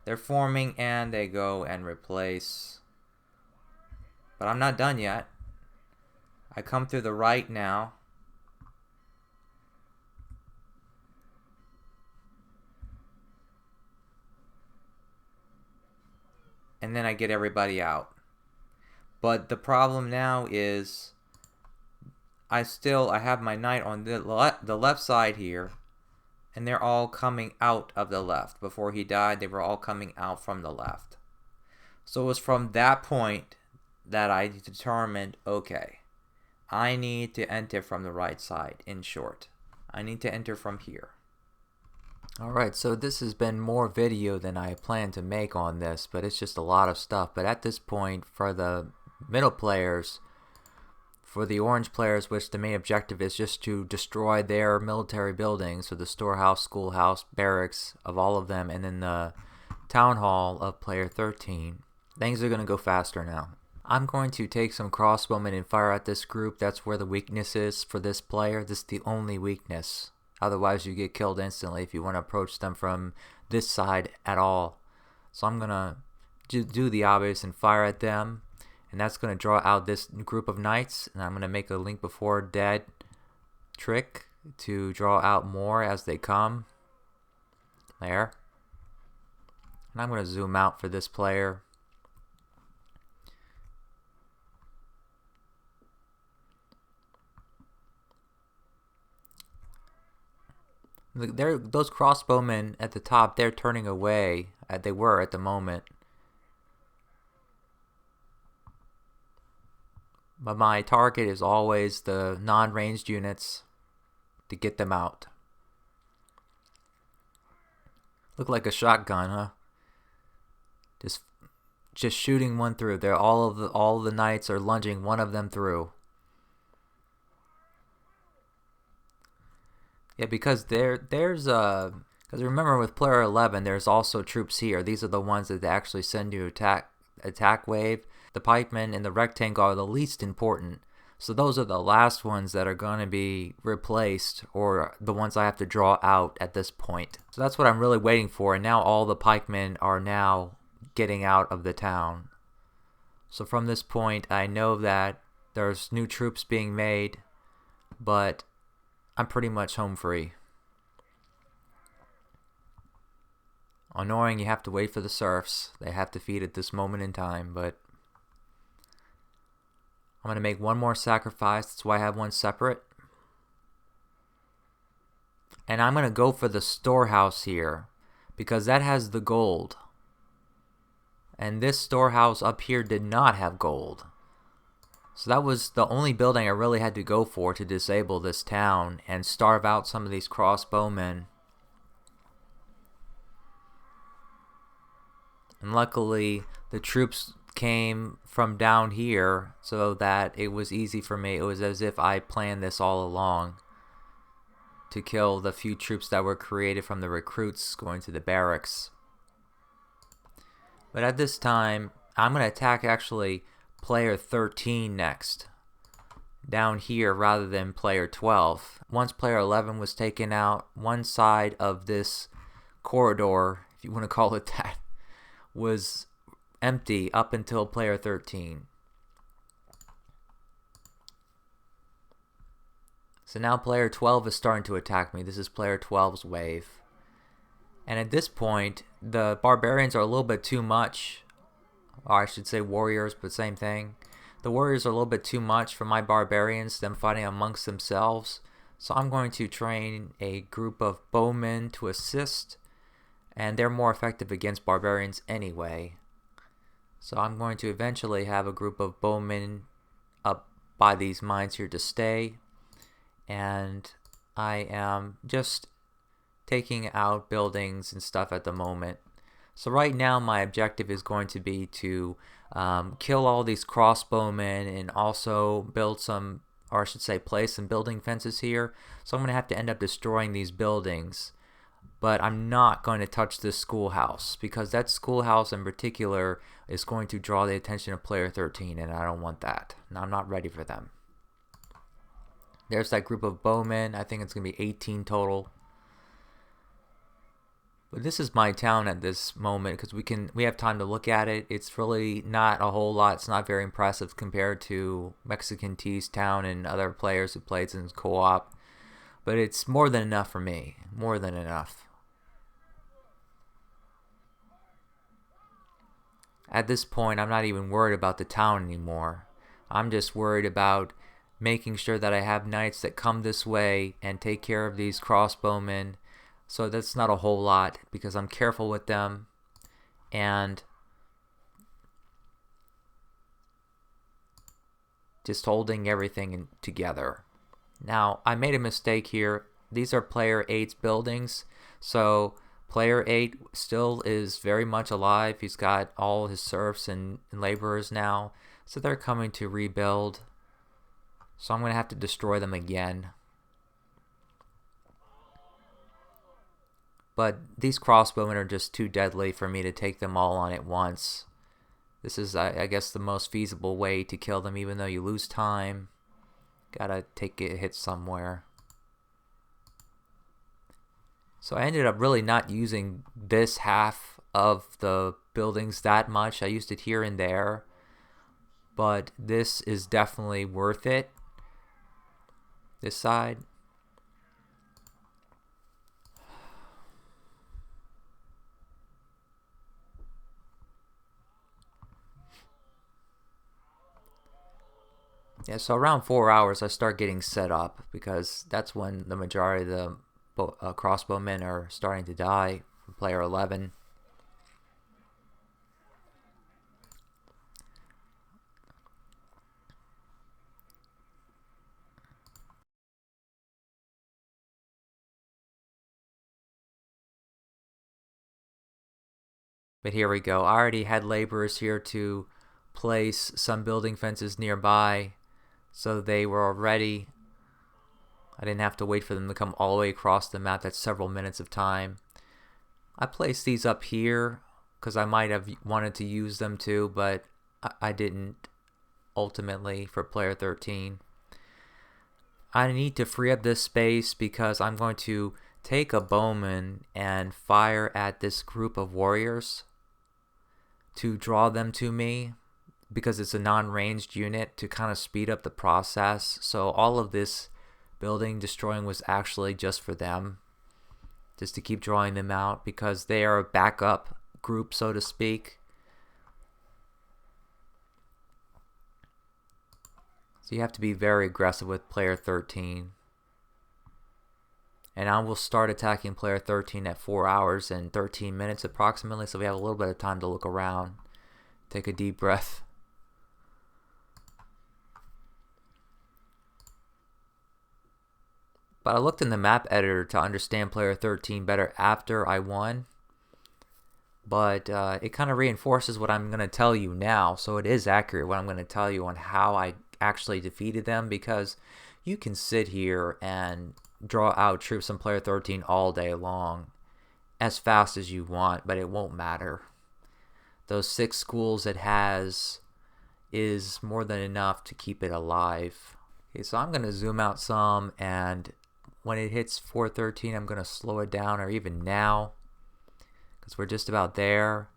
they're forming and they go and replace. But I'm not done yet. I come through the right now. And then I get everybody out. But the problem now is I have my knight on the left side here, and they're all coming out of the left. Before he died, they were all coming out from the left. So it was from that point that I determined, okay, I need to enter from the right side. In short, I need to enter from here. Alright, so this has been more video than I planned to make on this, but it's just a lot of stuff. But at this point, for the middle players, for the orange players, which the main objective is just to destroy their military buildings, so the storehouse, schoolhouse, barracks of all of them, and then the town hall of player 13, things are going to go faster now. I'm going to take some crossbowmen and fire at this group. That's where the weakness is for this player. This is the only weakness. Otherwise you get killed instantly if you want to approach them from this side at all. So I'm going to do the obvious and fire at them. And that's going to draw out this group of knights. And I'm going to make a link before dead trick to draw out more as they come. There. And I'm going to zoom out for this player. Those crossbowmen at the top, they're turning away. They were at the moment. But my target is always the non-ranged units to get them out. Look like a shotgun, huh? Just shooting one through. They're all of the knights are lunging one of them through. Yeah, because because remember with player 11, there's also troops here. These are the ones that actually send you attack wave. The pikemen and the rectangle are the least important. So those are the last ones that are going to be replaced, or the ones I have to draw out at this point. So that's what I'm really waiting for, and now all the pikemen are now getting out of the town. So from this point, I know that there's new troops being made, but I'm pretty much home free. Annoying, you have to wait for the serfs. They have to feed at this moment in time, but I'm going to make one more sacrifice. That's why I have one separate. And I'm going to go for the storehouse here, because that has the gold. And this storehouse up here did not have gold. So that was the only building I really had to go for to disable this town and starve out some of these crossbowmen. And luckily the troops came from down here so that it was easy for me. It was as if I planned this all along to kill the few troops that were created from the recruits going to the barracks. But at this time, I'm going to attack actually player 13 next, down here rather than player 12. Once player 11 was taken out, one side of this corridor, if you want to call it that, was empty up until player 13. So now player 12 is starting to attack me. This is player 12's wave. And at this point, the barbarians are a little bit too much. Or I should say warriors, but same thing. The warriors are a little bit too much for my barbarians, them fighting amongst themselves. So I'm going to train a group of bowmen to assist. And they're more effective against barbarians anyway. So I'm going to eventually have a group of bowmen up by these mines here to stay. And I am just taking out buildings and stuff at the moment. So right now my objective is going to be to kill all these crossbowmen and also build some, or I should say place some building fences here. So I'm going to have to end up destroying these buildings. But I'm not going to touch this schoolhouse, because that schoolhouse in particular is going to draw the attention of player 13, and I don't want that. I'm not ready for them. There's that group of bowmen. I think it's going to be 18 total. But this is my town at this moment, because we have time to look at it. It's really not a whole lot. It's not very impressive compared to Mexican T's town and other players who played in co-op. But it's more than enough for me. More than enough. At this point, I'm not even worried about the town anymore. I'm just worried about making sure that I have knights that come this way and take care of these crossbowmen. So that's not a whole lot, because I'm careful with them and just holding everything together. Now, I made a mistake here. These are player 8's buildings, so player 8 still is very much alive. He's got all his serfs and laborers now, so they're coming to rebuild. So I'm going to have to destroy them again. But these crossbowmen are just too deadly for me to take them all on at once. This is, I guess, the most feasible way to kill them, even though you lose time. Gotta take a hit somewhere. So I ended up really not using this half of the buildings that much. I used it here and there. But this is definitely worth it. This side. Yeah, so around 4 hours I start getting set up, because that's when the majority of the crossbowmen are starting to die from player 11. But here we go. I already had laborers here to place some building fences nearby, so they were already. I didn't have to wait for them to come all the way across the map. That's several minutes of time. I placed these up here because I might have wanted to use them too, but I didn't ultimately for player 13. I need to free up this space because I'm going to take a bowman and fire at this group of warriors to draw them to me, because it's a non-ranged unit, to kind of speed up the process. So all of this building destroying was actually just for them, just to keep drawing them out, because they are a backup group, so to speak. So you have to be very aggressive with player 13. And I will start attacking player 13 at 4 hours and 13 minutes approximately, so we have a little bit of time to look around, take a deep breath. But I looked in the map editor to understand player 13 better after I won. But it kind of reinforces what I'm going to tell you now, so it is accurate what I'm going to tell you on how I actually defeated them, because you can sit here and draw out troops on player 13 all day long, as fast as you want, but it won't matter. Those 6 schools it has is more than enough to keep it alive. Okay, so I'm going to zoom out some, and when it hits 413, I'm going to slow it down, or even now, because we're just about there.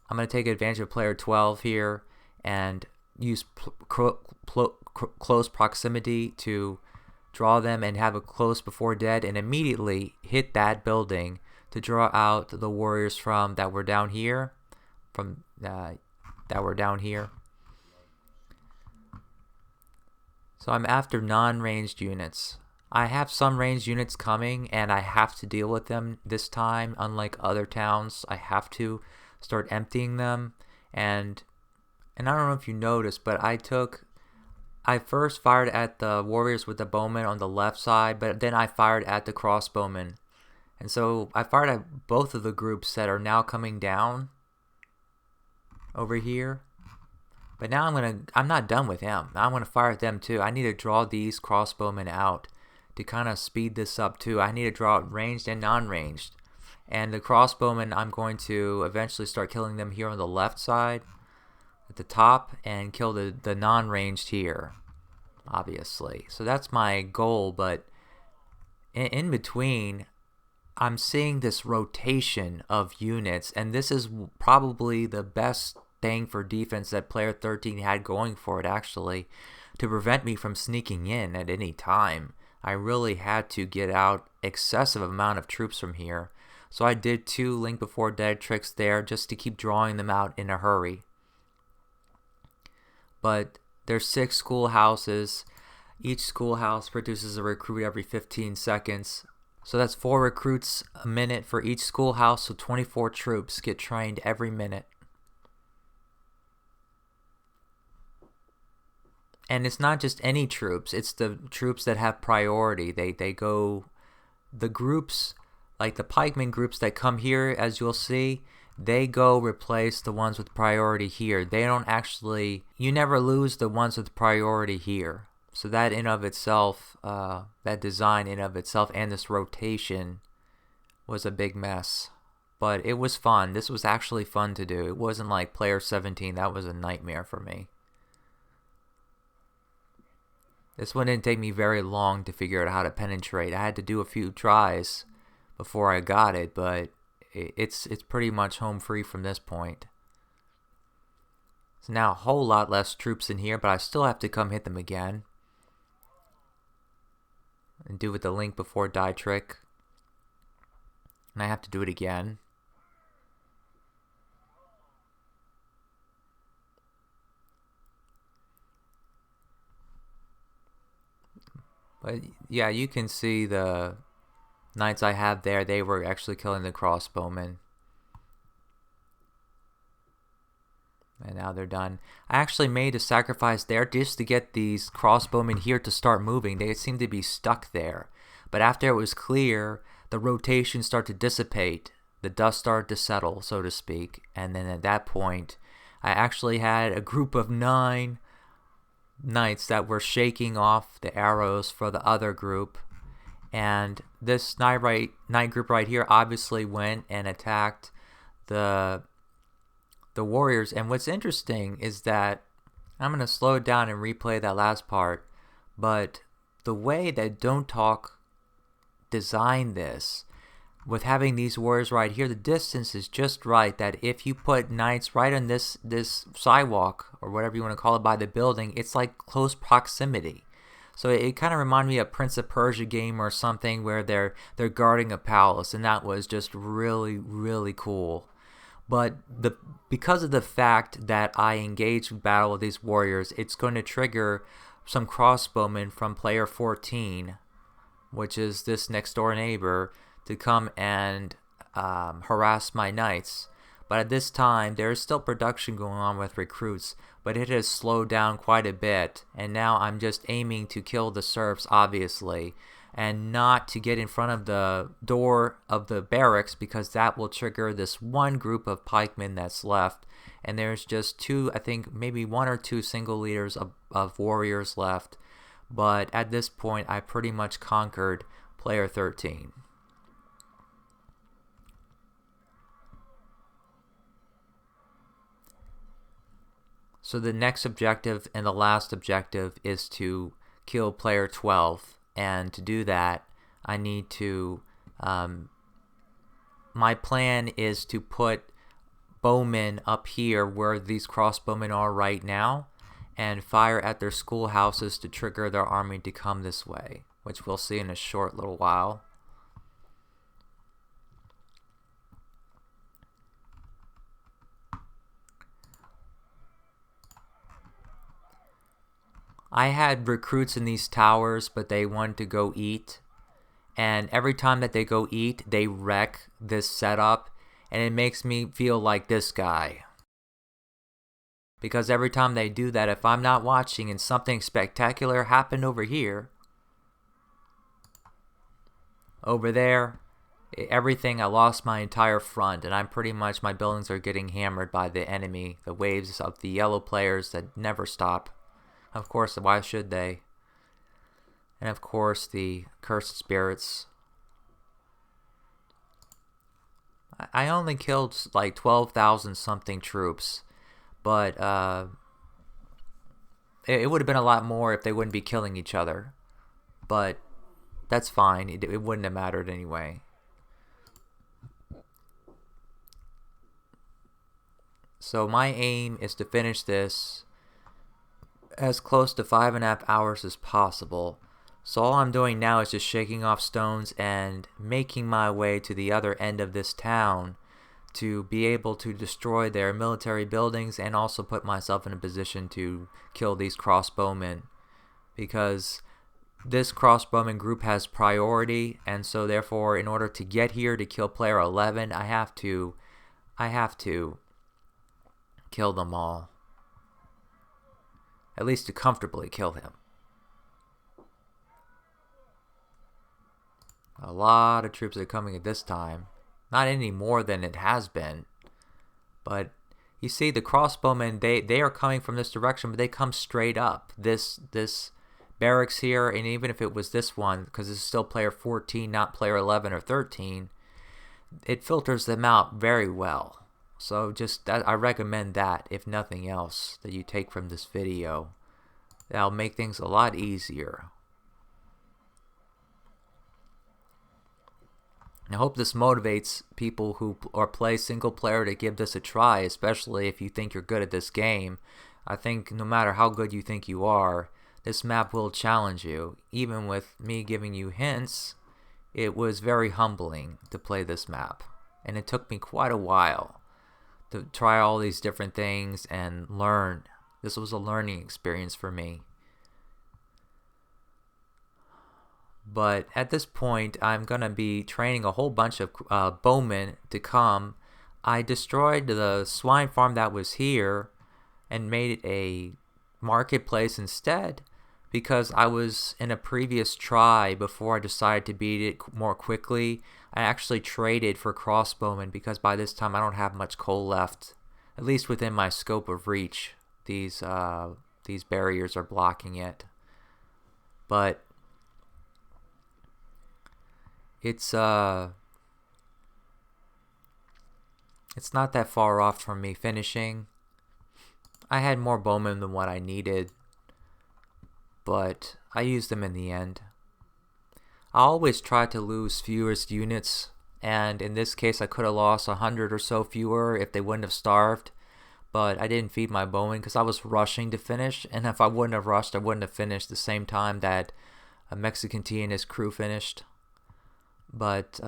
I'm going to take advantage of player 12 here and use close proximity to draw them and have a close before dead, and immediately hit that building to draw out the warriors from that were down here, So I'm after non-ranged units. I have some ranged units coming, and I have to deal with them this time. Unlike other towns, I have to start emptying them. And I don't know if you noticed, but I first fired at the warriors with the bowmen on the left side, but then I fired at the crossbowmen. And so I fired at both of the groups that are now coming down over here. But now I'm not done with them. Now I'm gonna fire at them too. I need to draw these crossbowmen out to kind of speed this up too. I need to draw out ranged and non-ranged. And the crossbowmen, I'm going to eventually start killing them here on the left side at the top, and kill the non-ranged here, obviously. So that's my goal, but in between, I'm seeing this rotation of units, and this is probably the best thing for defense that player 13 had going for it, actually, to prevent me from sneaking in at any time. I really had to get out excessive amount of troops from here. So I did 2 Link Before Dead tricks there just to keep drawing them out in a hurry. But there's 6 schoolhouses. Each schoolhouse produces a recruit every 15 seconds. So that's 4 recruits a minute for each schoolhouse, so 24 troops get trained every minute. And it's not just any troops, it's the troops that have priority. They go, the groups, like the pikeman groups that come here, as you'll see, they go replace the ones with priority here. They don't actually, you never lose the ones with priority here. So that in of itself, that design in of itself and this rotation was a big mess. But it was fun. This was actually fun to do. It wasn't like player 17. That was a nightmare for me. This one didn't take me very long to figure out how to penetrate. I had to do a few tries before I got it, but it's pretty much home free from this point. So now a whole lot less troops in here, but I still have to come hit them again. And do with the Link Before Die trick. And I have to do it again. But yeah, you can see the knights I have there, they were actually killing the crossbowmen. And now they're done. I actually made a sacrifice there just to get these crossbowmen here to start moving. They seemed to be stuck there. But after it was clear, the rotation started to dissipate. The dust started to settle, so to speak. And then at that point, I actually had a group of 9 knights that were shaking off the arrows for the other group. And this knight group right here obviously went and attacked the warriors. And what's interesting is that I'm going to slow it down and replay that last part, but the way that Don't Talk designed this, with having these warriors right here, the distance is just right, that if you put knights right on this sidewalk, or whatever you want to call it, by the building, it's like close proximity. So it kind of reminded me of Prince of Persia game or something, where they're guarding a palace, and that was just really, really cool. But because of the fact that I engaged in battle with these warriors, it's going to trigger some crossbowmen from player 14, which is this next door neighbor, to come and harass my knights. But at this time, there is still production going on with recruits, but it has slowed down quite a bit, and now I'm just aiming to kill the serfs, obviously. and not to get in front of the door of the barracks, because that will trigger this one group of pikemen that's left. And there's just two, I think maybe one or two single leaders of warriors left. But at this point, I pretty much conquered player 13. So the next objective and the last objective is to kill player 12. And to do that, I need to... my plan is to put bowmen up here where these crossbowmen are right now, and fire at their schoolhouses to trigger their army to come this way, which we'll see in a short little while. I had recruits in these towers, but they wanted to go eat. And every time that they go eat, they wreck this setup. And it makes me feel like this guy. Because every time they do that, if I'm not watching and something spectacular happened over here, over there, everything, I lost my entire front. And I'm pretty much, my buildings are getting hammered by the enemy. The waves of the yellow players that never stop. Of course, why should they? And of course, the cursed spirits. I only killed like 12,000 something troops, but it would have been a lot more if they wouldn't be killing each other. But that's fine. It wouldn't have mattered anyway. So my aim is to finish this as close to 5.5 hours as possible. So all I'm doing now is just shaking off stones and making my way to the other end of this town to be able to destroy their military buildings and also put myself in a position to kill these crossbowmen, because this crossbowman group has priority, and so therefore in order to get here to kill player 11, I have to kill them all. At least to comfortably kill him. A lot of troops are coming at this time. Not any more than it has been. But you see the crossbowmen, they are coming from this direction, but they come straight up. This barracks here, and even if it was this one, because it's still player 14, not player 11 or 13, it filters them out very well. So just I recommend that, if nothing else, that you take from this video. That'll make things a lot easier. I hope this motivates people who play single player to give this a try, especially if you think you're good at this game. I think no matter how good you think you are, this map will challenge you. Even with me giving you hints, it was very humbling to play this map. And it took me quite a while to try all these different things and learn. This was a learning experience for me. But at this point, I'm going to be training a whole bunch of bowmen to come. I destroyed the swine farm that was here and made it a marketplace instead, because I was in a previous try before I decided to beat it more quickly. I actually traded for crossbowmen because by this time I don't have much coal left, at least within my scope of reach. These barriers are blocking it. But it's not that far off from me finishing. I had more bowmen than what I needed, but I used them in the end. I always try to lose fewest units, and in this case I could have lost 100 or so fewer if they wouldn't have starved, but I didn't feed my bowmen because I was rushing to finish, and if I wouldn't have rushed, I wouldn't have finished the same time that a Mexican T and his crew finished. But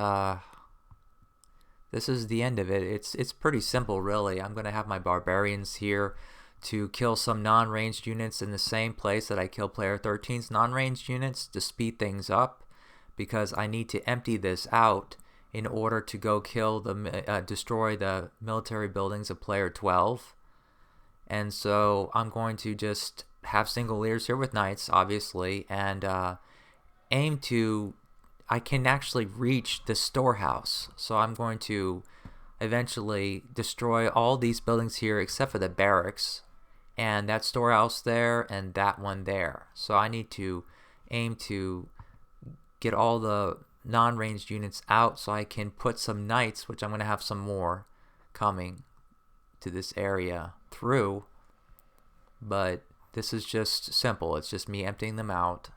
this is the end of it. It's pretty simple, really. I'm going to have my barbarians here to kill some non-ranged units in the same place that I kill player 13's non-ranged units to speed things up, because I need to empty this out in order to go kill destroy the military buildings of player 12. And so I'm going to just have single leaders here with knights, obviously, and aim to, I can actually reach the storehouse. So I'm going to eventually destroy all these buildings here except for the barracks, and that storehouse there, and that one there. So I need to aim to get all the non-ranged units out so I can put some knights, which I'm going to have some more coming to this area through. But this is just simple. It's just me emptying them out,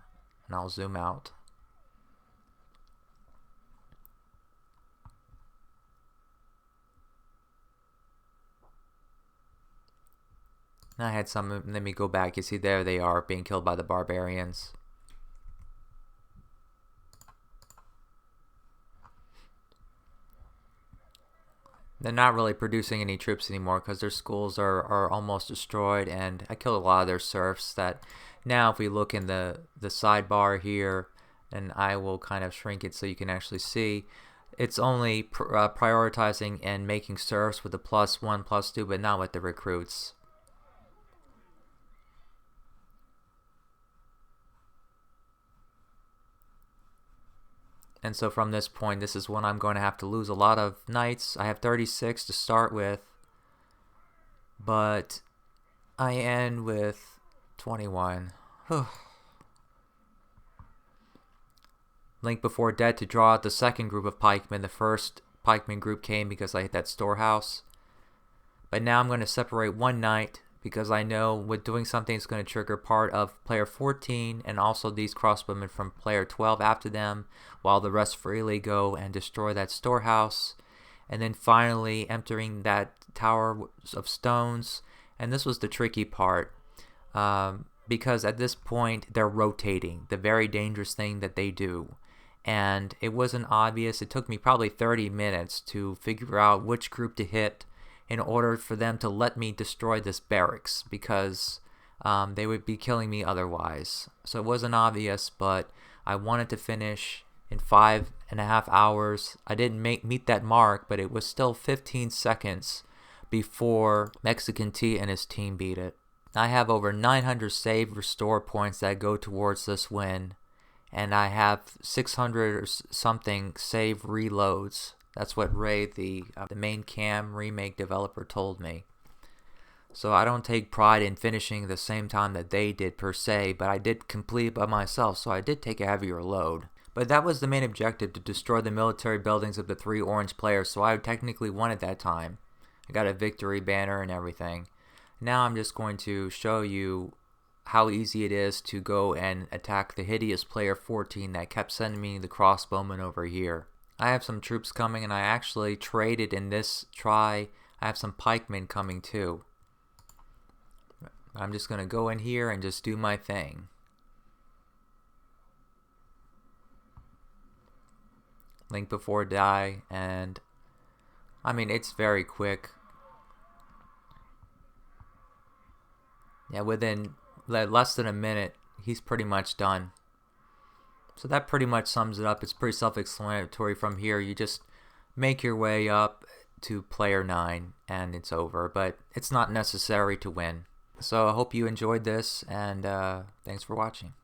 and I'll zoom out. And I had some, let me go back. You see there they are being killed by the barbarians. They're not really producing any troops anymore because their schools are almost destroyed, and I killed a lot of their serfs. That now if we look in the sidebar here, and I will kind of shrink it so you can actually see, it's only prioritizing and making serfs with the +1, +2, but not with the recruits. And so from this point, this is when I'm going to have to lose a lot of knights. I have 36 to start with, but I end with 21. Link before dead to draw out the second group of pikemen. The first pikeman group came because I hit that storehouse. But now I'm going to separate one knight because I know with doing something it's going to trigger part of player 14 and also these crossbowmen from player 12 after them, while the rest freely go and destroy that storehouse. And then finally entering that tower of stones. And this was the tricky part, because at this point they're rotating, the very dangerous thing that they do. And it wasn't obvious. It took me probably 30 minutes to figure out which group to hit in order for them to let me destroy this barracks, because they would be killing me otherwise. So it wasn't obvious, but I wanted to finish in 5.5 hours. I didn't meet that mark, but it was still 15 seconds before Mexican T and his team beat it. I have over 900 save restore points that go towards this win, and I have 600 or something save reloads. That's what Ray, the main KaM remake developer, told me. So I don't take pride in finishing the same time that they did per se, but I did complete it by myself, so I did take a heavier load. But that was the main objective, to destroy the military buildings of the 3 orange players, so I technically won at that time. I got a victory banner and everything. Now I'm just going to show you how easy it is to go and attack the hideous player 14 that kept sending me the crossbowmen over here. I have some troops coming, and I actually traded in this try. I have some pikemen coming too. I'm just going to go in here and just do my thing. Link before die, and I mean, it's very quick. Yeah, within less than a minute, he's pretty much done. So that pretty much sums it up. It's pretty self-explanatory from here. You just make your way up to player 9 and it's over, but it's not necessary to win. So I hope you enjoyed this, and thanks for watching.